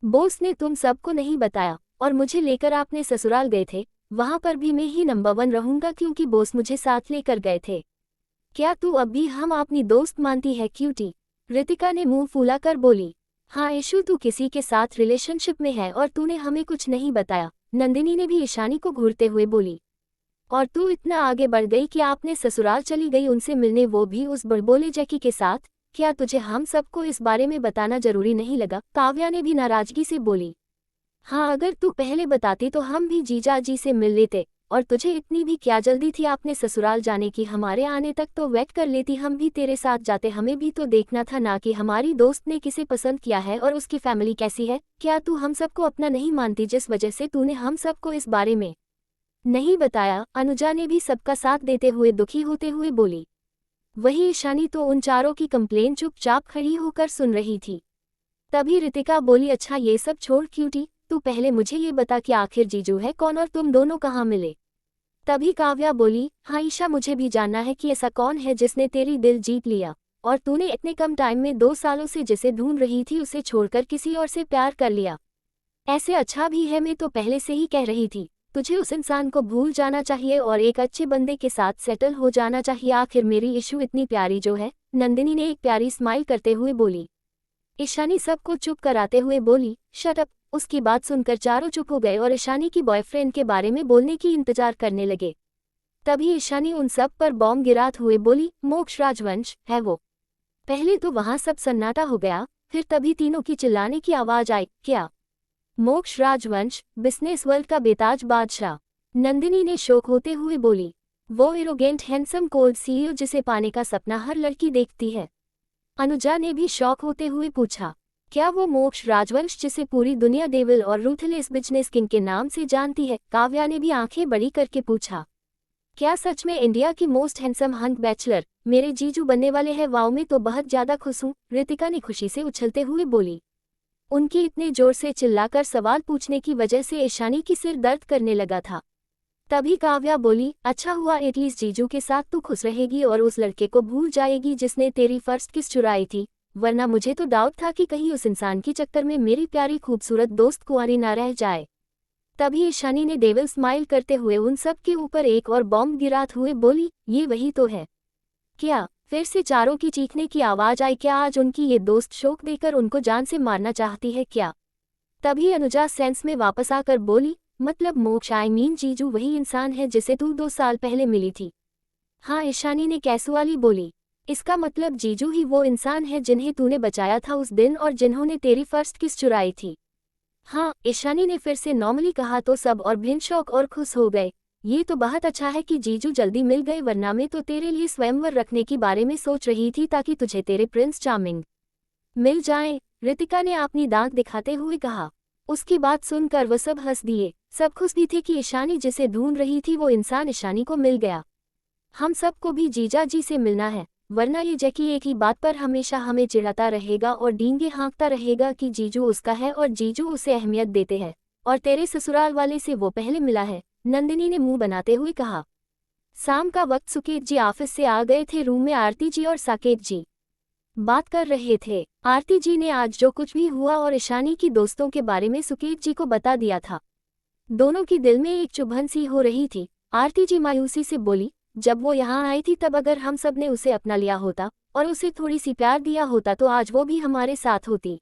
बोस ने तुम सबको नहीं बताया और मुझे लेकर आपने ससुराल गए थे, वहां पर भी मैं ही नंबर 1 रहूंगा क्योंकि बोस मुझे साथ लेकर गए थे। क्या तू अब भी हम अपनी दोस्त मानती है क्यूटी? रितिका ने मुंह फुलाकर बोली। हाँ ईशु, तू किसी के साथ रिलेशनशिप में है और तूने हमें कुछ नहीं बताया, नंदिनी ने भी ईशानी को घूरते हुए बोली। और तू इतना आगे बढ़ गई कि आपने ससुराल चली गई उनसे मिलने, वो भी उस बड़बोले जैकी के साथ। क्या तुझे हम सबको इस बारे में बताना जरूरी नहीं लगा? काव्या ने भी नाराजगी से बोली। हाँ, अगर तू पहले बताती तो हम भी जीजा जी से मिल लेते। और तुझे इतनी भी क्या जल्दी थी आपने ससुराल जाने की? हमारे आने तक तो वेट कर लेती, हम भी तेरे साथ जाते। हमें भी तो देखना था ना कि हमारी दोस्त ने किसे पसंद किया है और उसकी फैमिली कैसी है। क्या तू हम सबको अपना नहीं मानती जिस वजह से तूने हम सबको इस बारे में नहीं बताया? अनुजा ने भी सबका साथ देते हुए दुखी होते हुए बोली। वही ईशानी तो उन चारों की कंप्लेन चुपचाप खड़ी होकर सुन रही थी। तभी रितिका बोली, अच्छा ये सब छोड़ क्यूटी, तू पहले मुझे ये बता कि आखिर जीजू है कौन और तुम दोनों कहाँ मिले? तभी काव्या बोली, हाँ ईशा, मुझे भी जानना है कि ऐसा कौन है जिसने तेरी दिल जीत लिया और तूने इतने कम टाइम में 2 सालों से जिसे ढूंढ रही थी उसे छोड़कर किसी और से प्यार कर लिया। ऐसे अच्छा भी है, मैं तो पहले से ही कह रही थी, तुझे उस इंसान को भूल जाना चाहिए और एक अच्छे बंदे के साथ सेटल हो जाना चाहिए। आखिर मेरी इशू इतनी प्यारी जो है। नंदिनी ने एक प्यारी स्माइल करते हुए बोली। ईशानी सबको चुप कराते हुए बोली, शट अप। उसकी बात सुनकर चारों चुप हो गए और ईशानी की बॉयफ्रेंड के बारे में बोलने की इंतजार करने लगे। तभी ईशानी उन सब पर बॉम्ब गिराते हुए बोली, मोक्ष राजवंश है वो। पहले तो वहां सब सन्नाटा हो गया, फिर तभी तीनों की चिल्लाने की आवाज आई, क्या मोक्ष राजवंश बिजनेस वर्ल्ड का बेताज बादशाह? नंदिनी ने शौक होते हुए बोली। वो एरोगेंट हैंडसम कोल्ड सीईओ जिसे पाने का सपना हर लड़की देखती है। अनुजा ने भी शौक होते हुए पूछा, क्या वो मोक्ष राजवंश जिसे पूरी दुनिया डेविल और रूथलेस बिजनेस किंग के नाम से जानती है? काव्या ने भी आंखें बड़ी करके पूछा। क्या सच में इंडिया की मोस्ट हैंडसम हंक बैचलर मेरे जीजू बनने वाले हैं? वाओ, मैं तो बहुत ज्यादा खुश हूँ, रितिका ने खुशी से उछलते हुए बोली। उनकी इतने जोर से चिल्लाकर सवाल पूछने की वजह से ईशानी की सिर दर्द करने लगा था। तभी काव्या बोली, अच्छा हुआ एटलीस्ट जीजू के साथ तू खुश रहेगी और उस लड़के को भूल जाएगी जिसने तेरी फर्स्ट किस चुराई थी, वरना मुझे तो डाउट था कि कहीं उस इंसान के चक्कर में मेरी प्यारी खूबसूरत दोस्त कुंवारी ना रह जाए। तभी ईशानी ने डेविल स्माइल करते हुए उन सब के ऊपर एक और बॉम्ब गिराते हुए बोली, ये वही तो है क्या? फिर से चारों की चीखने की आवाज आई। क्या आज उनकी ये दोस्त शोक देकर उनको जान से मारना चाहती है क्या? तभी अनुजा सेंस में वापस आकर बोली, मतलब मोक्ष आई मीन जीजू वही इंसान है जिसे तू 2 साल पहले मिली थी? हाँ, ईशानी ने कैसुअली बोली। इसका मतलब जीजू ही वो इंसान है जिन्हें तूने बचाया था उस दिन और जिन्होंने तेरी फर्स्ट किस चुराई थी? हाँ, ईशानी ने फिर से नॉर्मली कहा तो सब और भिन्न शौक और खुश हो गए। ये तो बहुत अच्छा है कि जीजू जल्दी मिल गए, वरना मैं तो तेरे लिए स्वयंवर रखने के बारे में सोच रही थी ताकि तुझे तेरे प्रिंस चार्मिंग मिल जाएं, रितिका ने अपनी दांत दिखाते हुए कहा। उसकी बात सुनकर वह सब हंस दिए। सब खुश भी थे कि ईशानी जिसे ढूंढ रही थी वो इंसान ईशानी को मिल गया। हम सबको भी जीजा जी से मिलना है, वरना ये जैकी एक ही बात पर हमेशा हमें चिढ़ाता रहेगा और डींगे हाँकता रहेगा कि जीजू उसका है और जीजू उसे अहमियत देते हैं और तेरे ससुराल वाले से वो पहले मिला है, नंदिनी ने मुंह बनाते हुए कहा। शाम का वक्त सुकेत जी ऑफिस से आ गए थे। रूम में आरती जी और साकेत जी बात कर रहे थे। आरती जी ने आज जो कुछ भी हुआ और ईशानी की दोस्तों के बारे में सुकेत जी को बता दिया था। दोनों की दिल में एक चुभन सी हो रही थी। आरती जी मायूसी से बोली, जब वो यहाँ आई थी तब अगर हम सब ने उसे अपना लिया होता और उसे थोड़ी सी प्यार दिया होता तो आज वो भी हमारे साथ होती।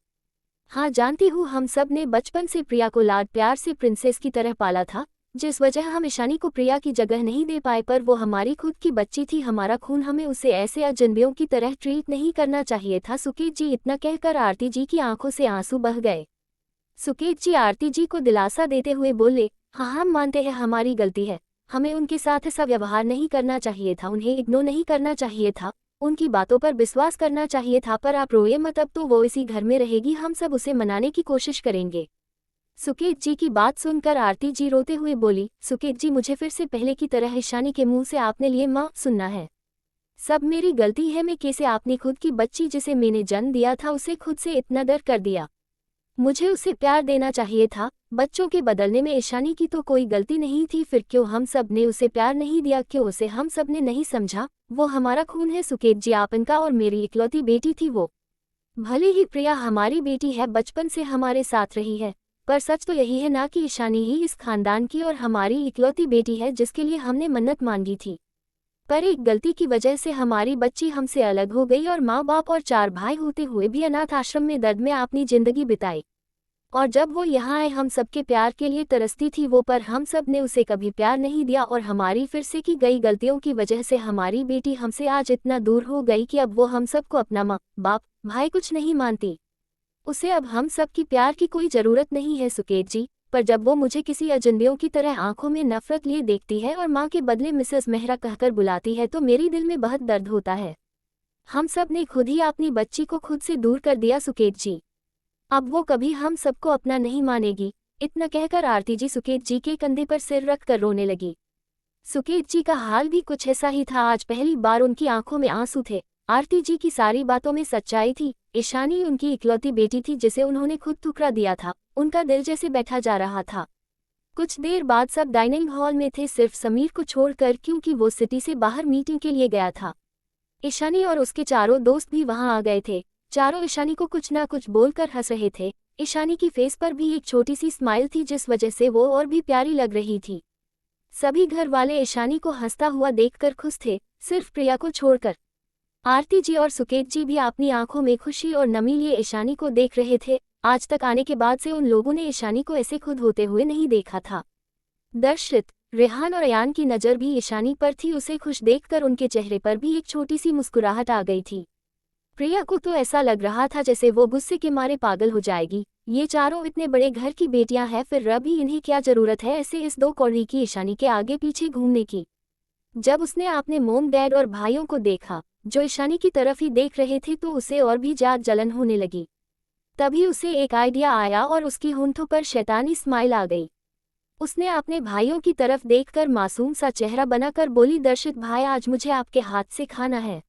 हाँ, जानती हूँ हम सब ने बचपन से प्रिया को लाड प्यार से प्रिंसेस की तरह पाला था, जिस वजह हम ईशानी को प्रिया की जगह नहीं दे पाए, पर वो हमारी खुद की बच्ची थी, हमारा खून, हमें उसे ऐसे अजनबियों की तरह ट्रीट नहीं करना चाहिए था। सुकेत जी इतना कहकर आरती जी की आंखों से आंसू बह गए। सुकेत जी आरती जी को दिलासा देते हुए बोले, हाँ हम मानते हैं हमारी गलती है, हमें उनके साथ ऐसा व्यवहार नहीं करना चाहिए था, उन्हें इग्नोर नहीं करना चाहिए था, उनकी बातों पर विश्वास करना चाहिए था। पर आप रोइए मत, अब तो वो इसी घर में रहेगी, हम सब उसे मनाने की कोशिश करेंगे। सुकेत जी की बात सुनकर आरती जी रोते हुए बोली, सुकेत जी मुझे फिर से पहले की तरह ईशानी के मुंह से आपने लिए माँ सुनना है। सब मेरी गलती है, मैं कैसे आपने खुद की बच्ची जिसे मैंने जन्म दिया था उसे खुद से इतना डर कर दिया। मुझे उसे प्यार देना चाहिए था, बच्चों के बदलने में ईशानी की तो कोई गलती नहीं थी, फिर क्यों हम सब ने उसे प्यार नहीं दिया, क्यों उसे हम सब ने नहीं समझा। वो हमारा खून है सुकेत जी, आपनका और मेरी इकलौती बेटी थी वो। भले ही प्रिया हमारी बेटी है, बचपन से हमारे साथ रही है, पर सच तो यही है ना कि ईशानी ही इस खानदान की और हमारी इकलौती बेटी है जिसके लिए हमने मन्नत मांगी थी। पर एक गलती की वजह से हमारी बच्ची हमसे अलग हो गई और माँ बाप और 4 भाई होते हुए भी अनाथ आश्रम में दर्द में अपनी जिंदगी बिताई। और जब वो यहाँ आए हम सबके प्यार के लिए तरसती थी वो, पर हम सब ने उसे कभी प्यार नहीं दिया और हमारी फिर से की गई गलतियों की वजह से हमारी बेटी हमसे आज इतना दूर हो गई कि अब वो हम सबको अपना माँ बाप भाई कुछ नहीं मानती। उसे अब हम सब की प्यार की कोई ज़रूरत नहीं है सुकेत जी, पर जब वो मुझे किसी अजनबियों की तरह आंखों में नफरत लिए देखती है और माँ के बदले मिसेस मेहरा कहकर बुलाती है तो मेरी दिल में बहुत दर्द होता है। हम सब ने खुद ही अपनी बच्ची को खुद से दूर कर दिया सुकेत जी, अब वो कभी हम सबको अपना नहीं मानेगी। इतना कहकर आरती जी सुकेत जी के कंधे पर सिर रख कर रोने लगी। सुकेत जी का हाल भी कुछ ऐसा ही था, आज पहली बार उनकी आंखों में आंसू थे। आरती जी की सारी बातों में सच्चाई थी। ईशानी उनकी इकलौती बेटी थी जिसे उन्होंने खुद ठुकरा दिया था। उनका दिल जैसे बैठा जा रहा था। कुछ देर बाद सब डाइनिंग हॉल में थे, सिर्फ समीर को छोड़कर, क्योंकि वो सिटी से बाहर मीटिंग के लिए गया था। ईशानी और उसके चारों दोस्त भी वहां आ गए थे। चारों ईशानी को कुछ ना कुछ बोलकर हंस रहे थे। ईशानी की फेस पर भी एक छोटी सी स्माइल थी जिस वजह से वो और भी प्यारी लग रही थी। सभी घर वाले ईशानी को हंसता हुआ देखकर खुश थे, सिर्फ प्रिया को छोड़कर। आरती जी और सुकेत जी भी अपनी आंखों में खुशी और नमी लिए ईशानी को देख रहे थे। आज तक आने के बाद से उन लोगों ने ईशानी को ऐसे खुद होते हुए नहीं देखा था। दर्शित, रेहान और अयान की नज़र भी ईशानी पर थी। उसे खुश देखकर उनके चेहरे पर भी एक छोटी सी मुस्कुराहट आ गई थी। प्रिया को तो ऐसा लग रहा था जैसे वो गुस्से के मारे पागल हो जाएगी। ये चारों इतने बड़े घर की बेटियां हैं, फिर अभी इन्हें क्या जरूरत है ऐसे इस 2 कौड़ी की ईशानी के आगे पीछे घूमने की। जब उसने अपने मोम डैड और भाइयों को देखा जो ईशानी की तरफ ही देख रहे थे तो उसे और भी ज्यादा जलन होने लगी। तभी उसे एक आइडिया आया और उसकी होंठों पर शैतानी स्माइल आ गई। उसने अपने भाइयों की तरफ देखकर मासूम सा चेहरा बनाकर बोली, दर्शित भाई आज मुझे आपके हाथ से खाना है।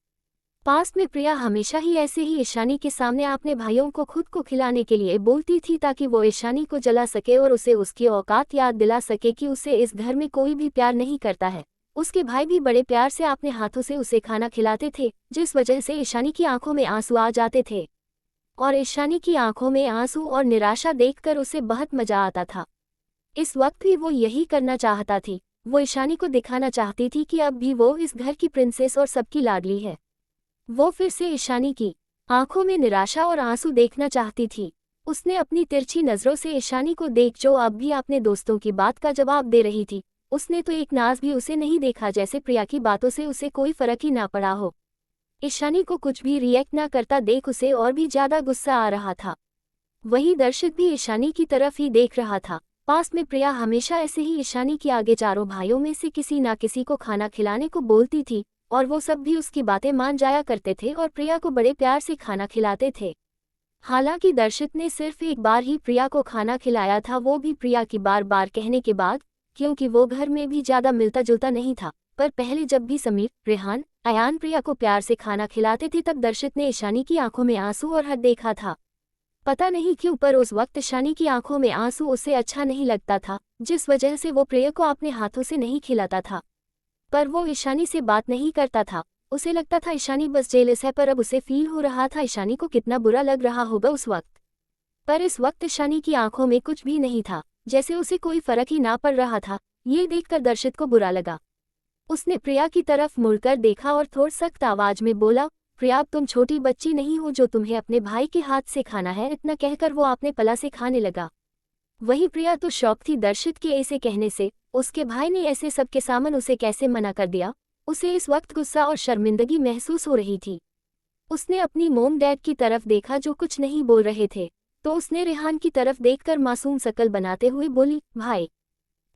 पास्ट में प्रिया हमेशा ही ऐसे ही ईशानी के सामने अपने भाइयों को खुद को खिलाने के लिए बोलती थी ताकि वो ईशानी को जला सके और उसे उसकी औकात याद दिला सके कि उसे इस घर में कोई भी प्यार नहीं करता है। उसके भाई भी बड़े प्यार से अपने हाथों से उसे खाना खिलाते थे, जिस वजह से ईशानी की आंखों में आंसू आ जाते थे। और ईशानी की आंखों में आंसू और निराशा देखकर उसे बहुत मजा आता था। इस वक्त भी वो यही करना चाहता थी। वो ईशानी को दिखाना चाहती थी कि अब भी वो इस घर की प्रिंसेस और सबकी लाडली है। वो फिर से ईशानी की आंखों में निराशा और आंसू देखना चाहती थी। उसने अपनी तिरछी नजरों से ईशानी को देख जो अब भी अपने दोस्तों की बात का जवाब दे रही थी। उसने तो एक नाज भी उसे नहीं देखा, जैसे प्रिया की बातों से उसे कोई फर्क ही ना पड़ा हो। ईशानी को कुछ भी रिएक्ट ना करता देख उसे और भी ज्यादा गुस्सा आ रहा था। वही दर्शक भी ईशानी की तरफ ही देख रहा था। पास में प्रिया हमेशा ऐसे ही ईशानी के आगे चारों भाइयों में से किसी ना किसी को खाना खिलाने को बोलती थी और वो सब भी उसकी बातें मान जाया करते थे और प्रिया को बड़े प्यार से खाना खिलाते थे। हालांकि दर्शित ने सिर्फ एक बार ही प्रिया को खाना खिलाया था, वो भी प्रिया की बार बार कहने के बाद, क्योंकि वो घर में भी ज्यादा मिलता जुलता नहीं था। पर पहले जब भी समीर, रेहान, अयान प्रिया को प्यार से खाना खिलाते थे तब दर्शित ने ईशानी की आंखों में आंसू और हद देखा था। पता नहीं क्यों पर उस वक्त ईशानी की आंखों में आंसू उसे अच्छा नहीं लगता था, जिस वजह से वो प्रिया को अपने हाथों से नहीं खिलाता था। पर वो ईशानी से बात नहीं करता था। उसे लगता था ईशानी बस जेलस है, पर अब उसे फील हो रहा था ईशानी को कितना बुरा लग रहा होगा उस वक्त। पर इस वक्त ईशानी की आंखों में कुछ भी नहीं था, जैसे उसे कोई फर्क ही ना पड़ रहा था। ये देखकर दर्शित को बुरा लगा। उसने प्रिया की तरफ मुड़कर देखा और थोड़ी सख्त आवाज में बोला, प्रिया तुम छोटी बच्ची नहीं हो जो तुम्हें अपने भाई के हाथ से खाना है। इतना कहकर वो अपने पला से खाने लगा। वही प्रिया तो शौक थी दर्शित के ऐसे कहने से। उसके भाई ने ऐसे सबके सामने उसे कैसे मना कर दिया। उसे इस वक्त गुस्सा और शर्मिंदगी महसूस हो रही थी। उसने अपनी मोम डैड की तरफ देखा जो कुछ नहीं बोल रहे थे, तो उसने रेहान की तरफ देखकर मासूम शकल बनाते हुए बोली, भाई।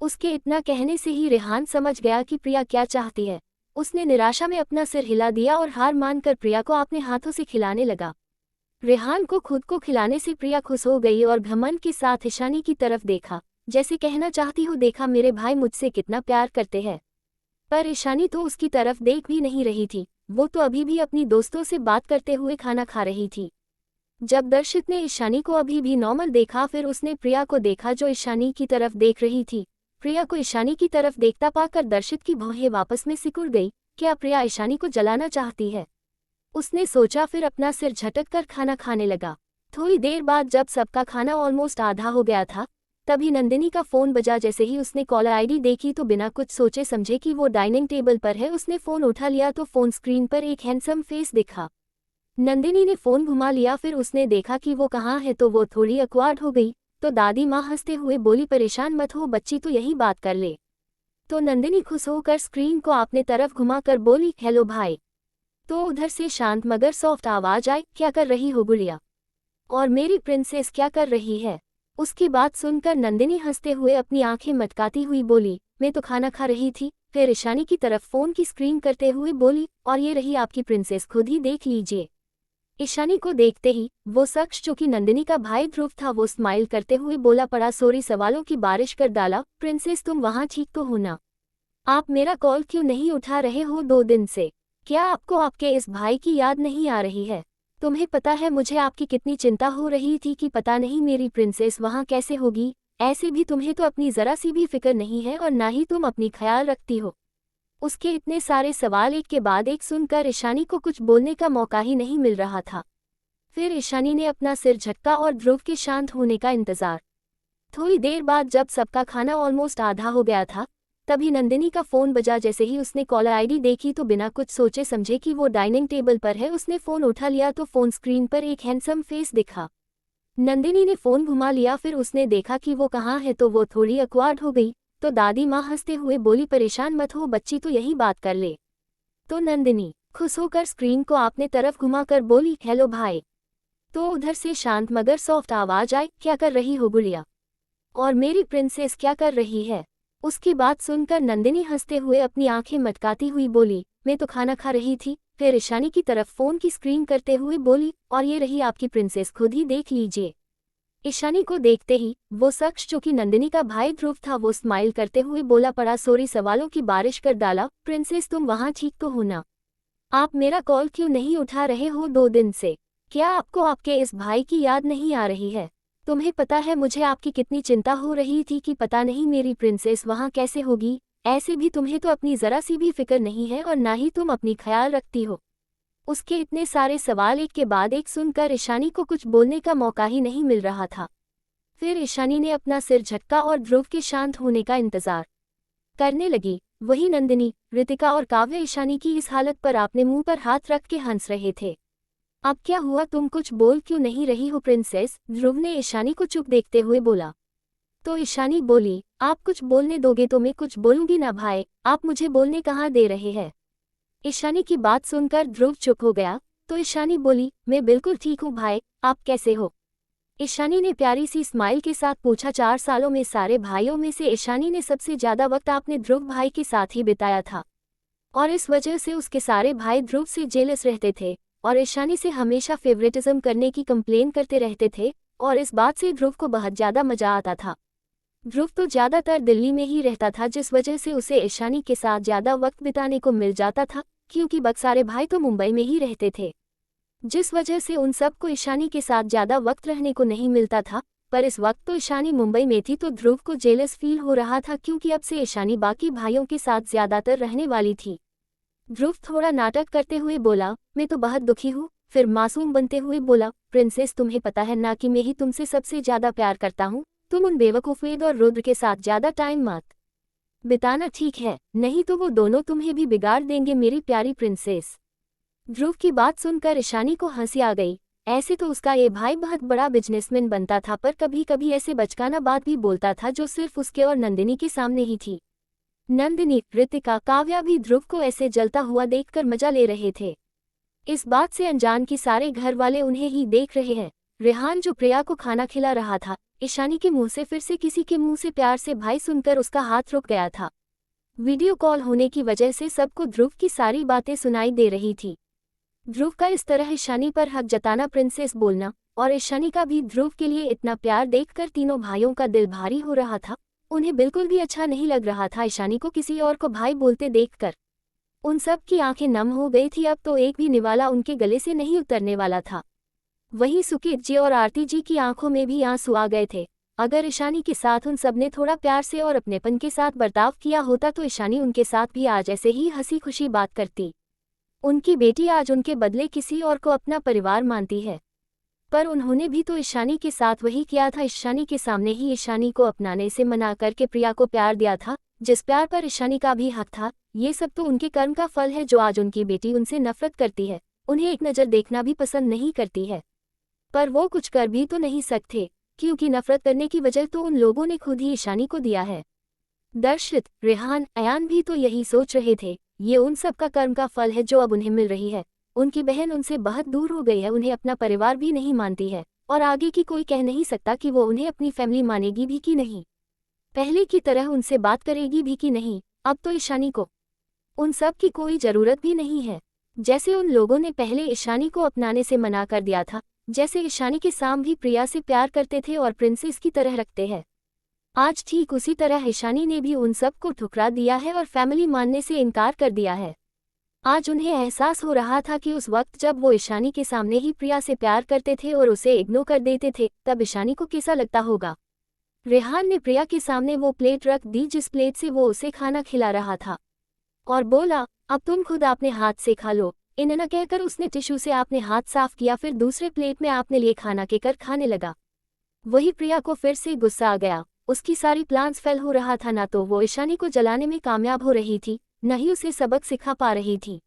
उसके इतना कहने से ही रेहान समझ गया कि प्रिया क्या चाहती है। उसने निराशा में अपना सिर हिला दिया और हार मानकर प्रिया को अपने हाथों से खिलाने लगा। रेहान को खुद को खिलाने से प्रिया खुश हो गई और घमंड के साथ ईशानी की तरफ देखा, जैसे कहना चाहती हो, देखा मेरे भाई मुझसे कितना प्यार करते हैं। पर ईशानी तो उसकी तरफ देख भी नहीं रही थी। वो तो अभी भी अपनी दोस्तों से बात करते हुए खाना खा रही थी। जब दर्शित ने ईशानी को अभी भी नॉर्मल देखा, फिर उसने प्रिया को देखा जो ईशानी की तरफ देख रही थी। प्रिया को ईशानी की तरफ देखता पाकर दर्शित की भौहें वापस में सिकुड़ गई। क्या प्रिया ईशानी को जलाना चाहती है? उसने सोचा, फिर अपना सिर झटक कर खाना खाने लगा। थोड़ी देर बाद जब सबका खाना ऑलमोस्ट आधा हो गया था, तभी नंदिनी का फोन बजा। जैसे ही उसने कॉलर आईडी देखी तो बिना कुछ सोचे समझे कि वो डाइनिंग टेबल पर है, उसने फोन उठा लिया तो फोन स्क्रीन पर एक हैंडसम फेस दिखा। नंदिनी ने फोन घुमा लिया, फिर उसने देखा कि वो कहाँ है तो वो थोड़ी अक्वार्ड हो गई। तो दादी माँ हंसते हुए बोली, परेशान मत हो बच्ची, तो यही बात कर ले। तो नंदिनी खुश होकर स्क्रीन को अपने तरफ घुमाकर बोली, हेलो भाई। तो उधर से शांत मगर सॉफ्ट आवाज आई, क्या कर रही हो गुड़िया? और मेरी प्रिंसेस क्या कर रही है? उसकी बात सुनकर नंदिनी हंसते हुए अपनी आंखें मटकाती हुई बोली, मैं तो खाना खा रही थी। फिर ईशानी की तरफ फोन की स्क्रीन करते हुए बोली, और ये रही आपकी प्रिंसेस, खुद ही देख लीजिए। ईशानी को देखते ही वो शख्स जो कि नंदिनी का भाई ध्रुव था, वो स्माइल करते हुए बोला, पड़ा सॉरी सवालों की बारिश कर डाला। प्रिंसेस तुम वहाँ ठीक तो हो ना? आप मेरा कॉल क्यों नहीं उठा रहे हो 2 दिन से? क्या आपको आपके इस भाई की याद नहीं आ रही है? तुम्हें पता है मुझे आपकी कितनी चिंता हो रही थी कि पता नहीं मेरी प्रिंसेस वहाँ कैसे होगी। ऐसे भी तुम्हें तो अपनी जरा सी भी फिक्र नहीं है और ना ही तुम अपनी ख्याल रखती हो। उसके इतने सारे सवाल एक के बाद एक सुनकर ईशानी को कुछ बोलने का मौका ही नहीं मिल रहा था। फिर ईशानी ने अपना सिर झटका और ध्रुव के शांत होने का इंतजार। थोड़ी देर बाद जब सबका खाना ऑलमोस्ट आधा हो गया था, तभी नंदिनी का फोन बजा। जैसे ही उसने कॉलर आईडी देखी तो बिना कुछ सोचे समझे कि वो डाइनिंग टेबल पर है, उसने फोन उठा लिया तो फोन स्क्रीन पर एक हैंडसम फेस दिखा। नंदिनी ने फोन घुमा लिया, फिर उसने देखा कि वो कहाँ है तो वो थोड़ी अक्वार्ड हो गई। तो दादी माँ हंसते हुए बोली, परेशान मत हो बच्ची, तो यही बात कर ले। तो नंदिनी खुश होकर स्क्रीन को अपने तरफ घुमाकर बोली, हेलो भाई। तो उधर से शांत मगर सॉफ्ट आवाज आई, क्या कर रही हो गुड़िया? और मेरी प्रिंसेस क्या कर रही है? उसकी बात सुनकर नंदिनी हंसते हुए अपनी आंखें मटकाती हुई बोली, मैं तो खाना खा रही थी। फिर ईशानी की तरफ फोन की स्क्रीन करते हुए बोली, और ये रही आपकी प्रिंसेस, खुद ही देख लीजिए। ईशानी को देखते ही वो शख्स जो कि नंदिनी का भाई ध्रुव था, वो स्माइल करते हुए बोला, पड़ा सॉरी सवालों की बारिश कर डाला। प्रिंसेस तुम वहाँ ठीक तो हो ना? आप मेरा कॉल क्यों नहीं उठा रहे हो 2 दिन से? क्या आपको आपके इस भाई की याद नहीं आ रही है? तुम्हें पता है मुझे आपकी कितनी चिंता हो रही थी कि पता नहीं मेरी प्रिंसेस वहाँ कैसे होगी। ऐसे भी तुम्हें तो अपनी जरा सी भी फिक्र नहीं है और ना ही तुम अपनी ख्याल रखती हो। उसके इतने सारे सवाल एक के बाद एक सुनकर ईशानी को कुछ बोलने का मौका ही नहीं मिल रहा था। फिर ईशानी ने अपना सिर झटका और ध्रुव के शांत होने का इंतजार करने लगी। वही नंदिनी, ऋतिका और काव्य ईशानी की इस हालत पर अपने मुंह पर हाथ रख के हंस रहे थे। अब क्या हुआ, तुम कुछ बोल क्यों नहीं रही हो प्रिंसेस? ध्रुव ने ईशानी को चुप देखते हुए बोला। तो ईशानी बोली, आप कुछ बोलने दोगे तो मैं कुछ बोलूंगी ना भाई, आप मुझे बोलने कहाँ दे रहे हैं? ईशानी की बात सुनकर ध्रुव चुप हो गया। तो ईशानी बोली, मैं बिल्कुल ठीक हूँ भाई, आप कैसे हो? ईशानी ने प्यारी सी स्माइल के साथ पूछा। 4 सालों में सारे भाइयों में से ईशानी ने सबसे ज्यादा वक्त अपने ध्रुव भाई के साथ ही बिताया था, और इस वजह से उसके सारे भाई ध्रुव से जेलस रहते थे और ईशानी से हमेशा फेवरेटिज्म करने की कंप्लेन करते रहते थे। और इस बात से ध्रुव को बहुत ज़्यादा मजा आता था। ध्रुव तो ज़्यादातर दिल्ली में ही रहता था, जिस वजह से उसे ईशानी के साथ ज़्यादा वक्त बिताने को मिल जाता था, क्योंकि बाकी सारे भाई तो मुंबई में ही रहते थे, जिस वजह से उन सबको ईशानी के साथ ज़्यादा वक्त रहने को नहीं मिलता था। पर इस वक्त तो ईशानी मुंबई में थी तो ध्रुव को जेलस फील हो रहा था क्योंकि अब से ईशानी बाकी भाइयों के साथ ज्यादातर रहने वाली थी। ध्रुव थोड़ा नाटक करते हुए बोला, मैं तो बहुत दुखी हूँ। फिर मासूम बनते हुए बोला, प्रिंसेस तुम्हें पता है ना कि मैं ही तुमसे सबसे ज्यादा प्यार करता हूँ। तुम उन बेवकूफ वेद और रुद्र के साथ ज्यादा टाइम मत बिताना, ठीक है? नहीं तो वो दोनों तुम्हें भी बिगाड़ देंगे मेरी प्यारी प्रिंसेस। ध्रुव की बात सुनकर ईशानी को हंसी आ गई। ऐसे तो उसका ये भाई बहुत बड़ा बिजनेसमैन बनता था, पर कभी कभी ऐसे बचकाना बात भी बोलता था जो सिर्फ उसके और नंदिनी के सामने ही थी। नंदिनी, रितिका, काव्या भी ध्रुव को ऐसे जलता हुआ देखकर मजा ले रहे थे। इस बात से अनजान कि सारे घर वाले उन्हें ही देख रहे हैं। रेहान जो प्रिया को खाना खिला रहा था, ईशानी के मुंह से फिर से किसी के मुंह से प्यार से भाई सुनकर उसका हाथ रुक गया था। वीडियो कॉल होने की वजह से सबको ध्रुव की सारी बातें सुनाई दे रही थी। ध्रुव का इस तरह ईशानी पर हक जताना, प्रिंसेस बोलना और ईशानी का भी ध्रुव के लिए इतना प्यार देखकर तीनों भाइयों का दिल भारी हो रहा था। उन्हें बिल्कुल भी अच्छा नहीं लग रहा था ईशानी को किसी और को भाई बोलते देखकर। उन सब की आंखें नम हो गई थी, अब तो एक भी निवाला उनके गले से नहीं उतरने वाला था। वहीं सुकीत जी और आरती जी की आंखों में भी आंसू आ गए थे। अगर ईशानी के साथ उन सब ने थोड़ा प्यार से और अपनेपन के साथ बर्ताव किया होता तो ईशानी उनके साथ भी आज ऐसे ही हंसी खुशी बात करती। उनकी बेटी आज उनके बदले किसी और को अपना परिवार मानती है, पर उन्होंने भी तो ईशानी के साथ वही किया था। ईशानी के सामने ही ईशानी को अपनाने से मना करके प्रिया को प्यार दिया था, जिस प्यार पर ईशानी का भी हक था। ये सब तो उनके कर्म का फल है जो आज उनकी बेटी उनसे नफरत करती है, उन्हें एक नज़र देखना भी पसंद नहीं करती है। पर वो कुछ कर भी तो नहीं सकते, क्योंकि नफरत करने की वजह तो उन लोगों ने खुद ही ईशानी को दिया है। दर्शित, रेहान, अयान भी तो यही सोच रहे थे। ये उन सब का कर्म का फल है जो अब उन्हें मिल रही है। उनकी बहन उनसे बहुत दूर हो गई है, उन्हें अपना परिवार भी नहीं मानती है, और आगे की कोई कह नहीं सकता कि वो उन्हें अपनी फैमिली मानेगी भी कि नहीं, पहले की तरह उनसे बात करेगी भी कि नहीं। अब तो ईशानी को उन सब की कोई ज़रूरत भी नहीं है। जैसे उन लोगों ने पहले ईशानी को अपनाने से मना कर दिया था, जैसे ईशानी के साम भी प्रिया से प्यार करते थे और प्रिंसेस की तरह रखते हैं, आज ठीक उसी तरह ईशानी ने भी उन सब को ठुकरा दिया है और फैमिली मानने से इनकार कर दिया है। आज उन्हें एहसास हो रहा था कि उस वक्त जब वो ईशानी के सामने ही प्रिया से प्यार करते थे और उसे इग्नोर कर देते थे, तब ईशानी को कैसा लगता होगा। रेहान ने प्रिया के सामने वो प्लेट रख दी जिस प्लेट से वो उसे खाना खिला रहा था, और बोला, अब तुम खुद अपने हाथ से खा लो। इन्हें न कहकर उसने टिश्यू से अपने हाथ साफ किया, फिर दूसरे प्लेट में आपने लिए खाना केकर खाने लगा। वही प्रिया को फिर से गुस्सा आ गया। उसकी सारी प्लान्स फेल हो रहा था, ना तो वो ईशानी को जलाने में कामयाब हो रही थी, न ही उसे सबक सिखा पा रही थी।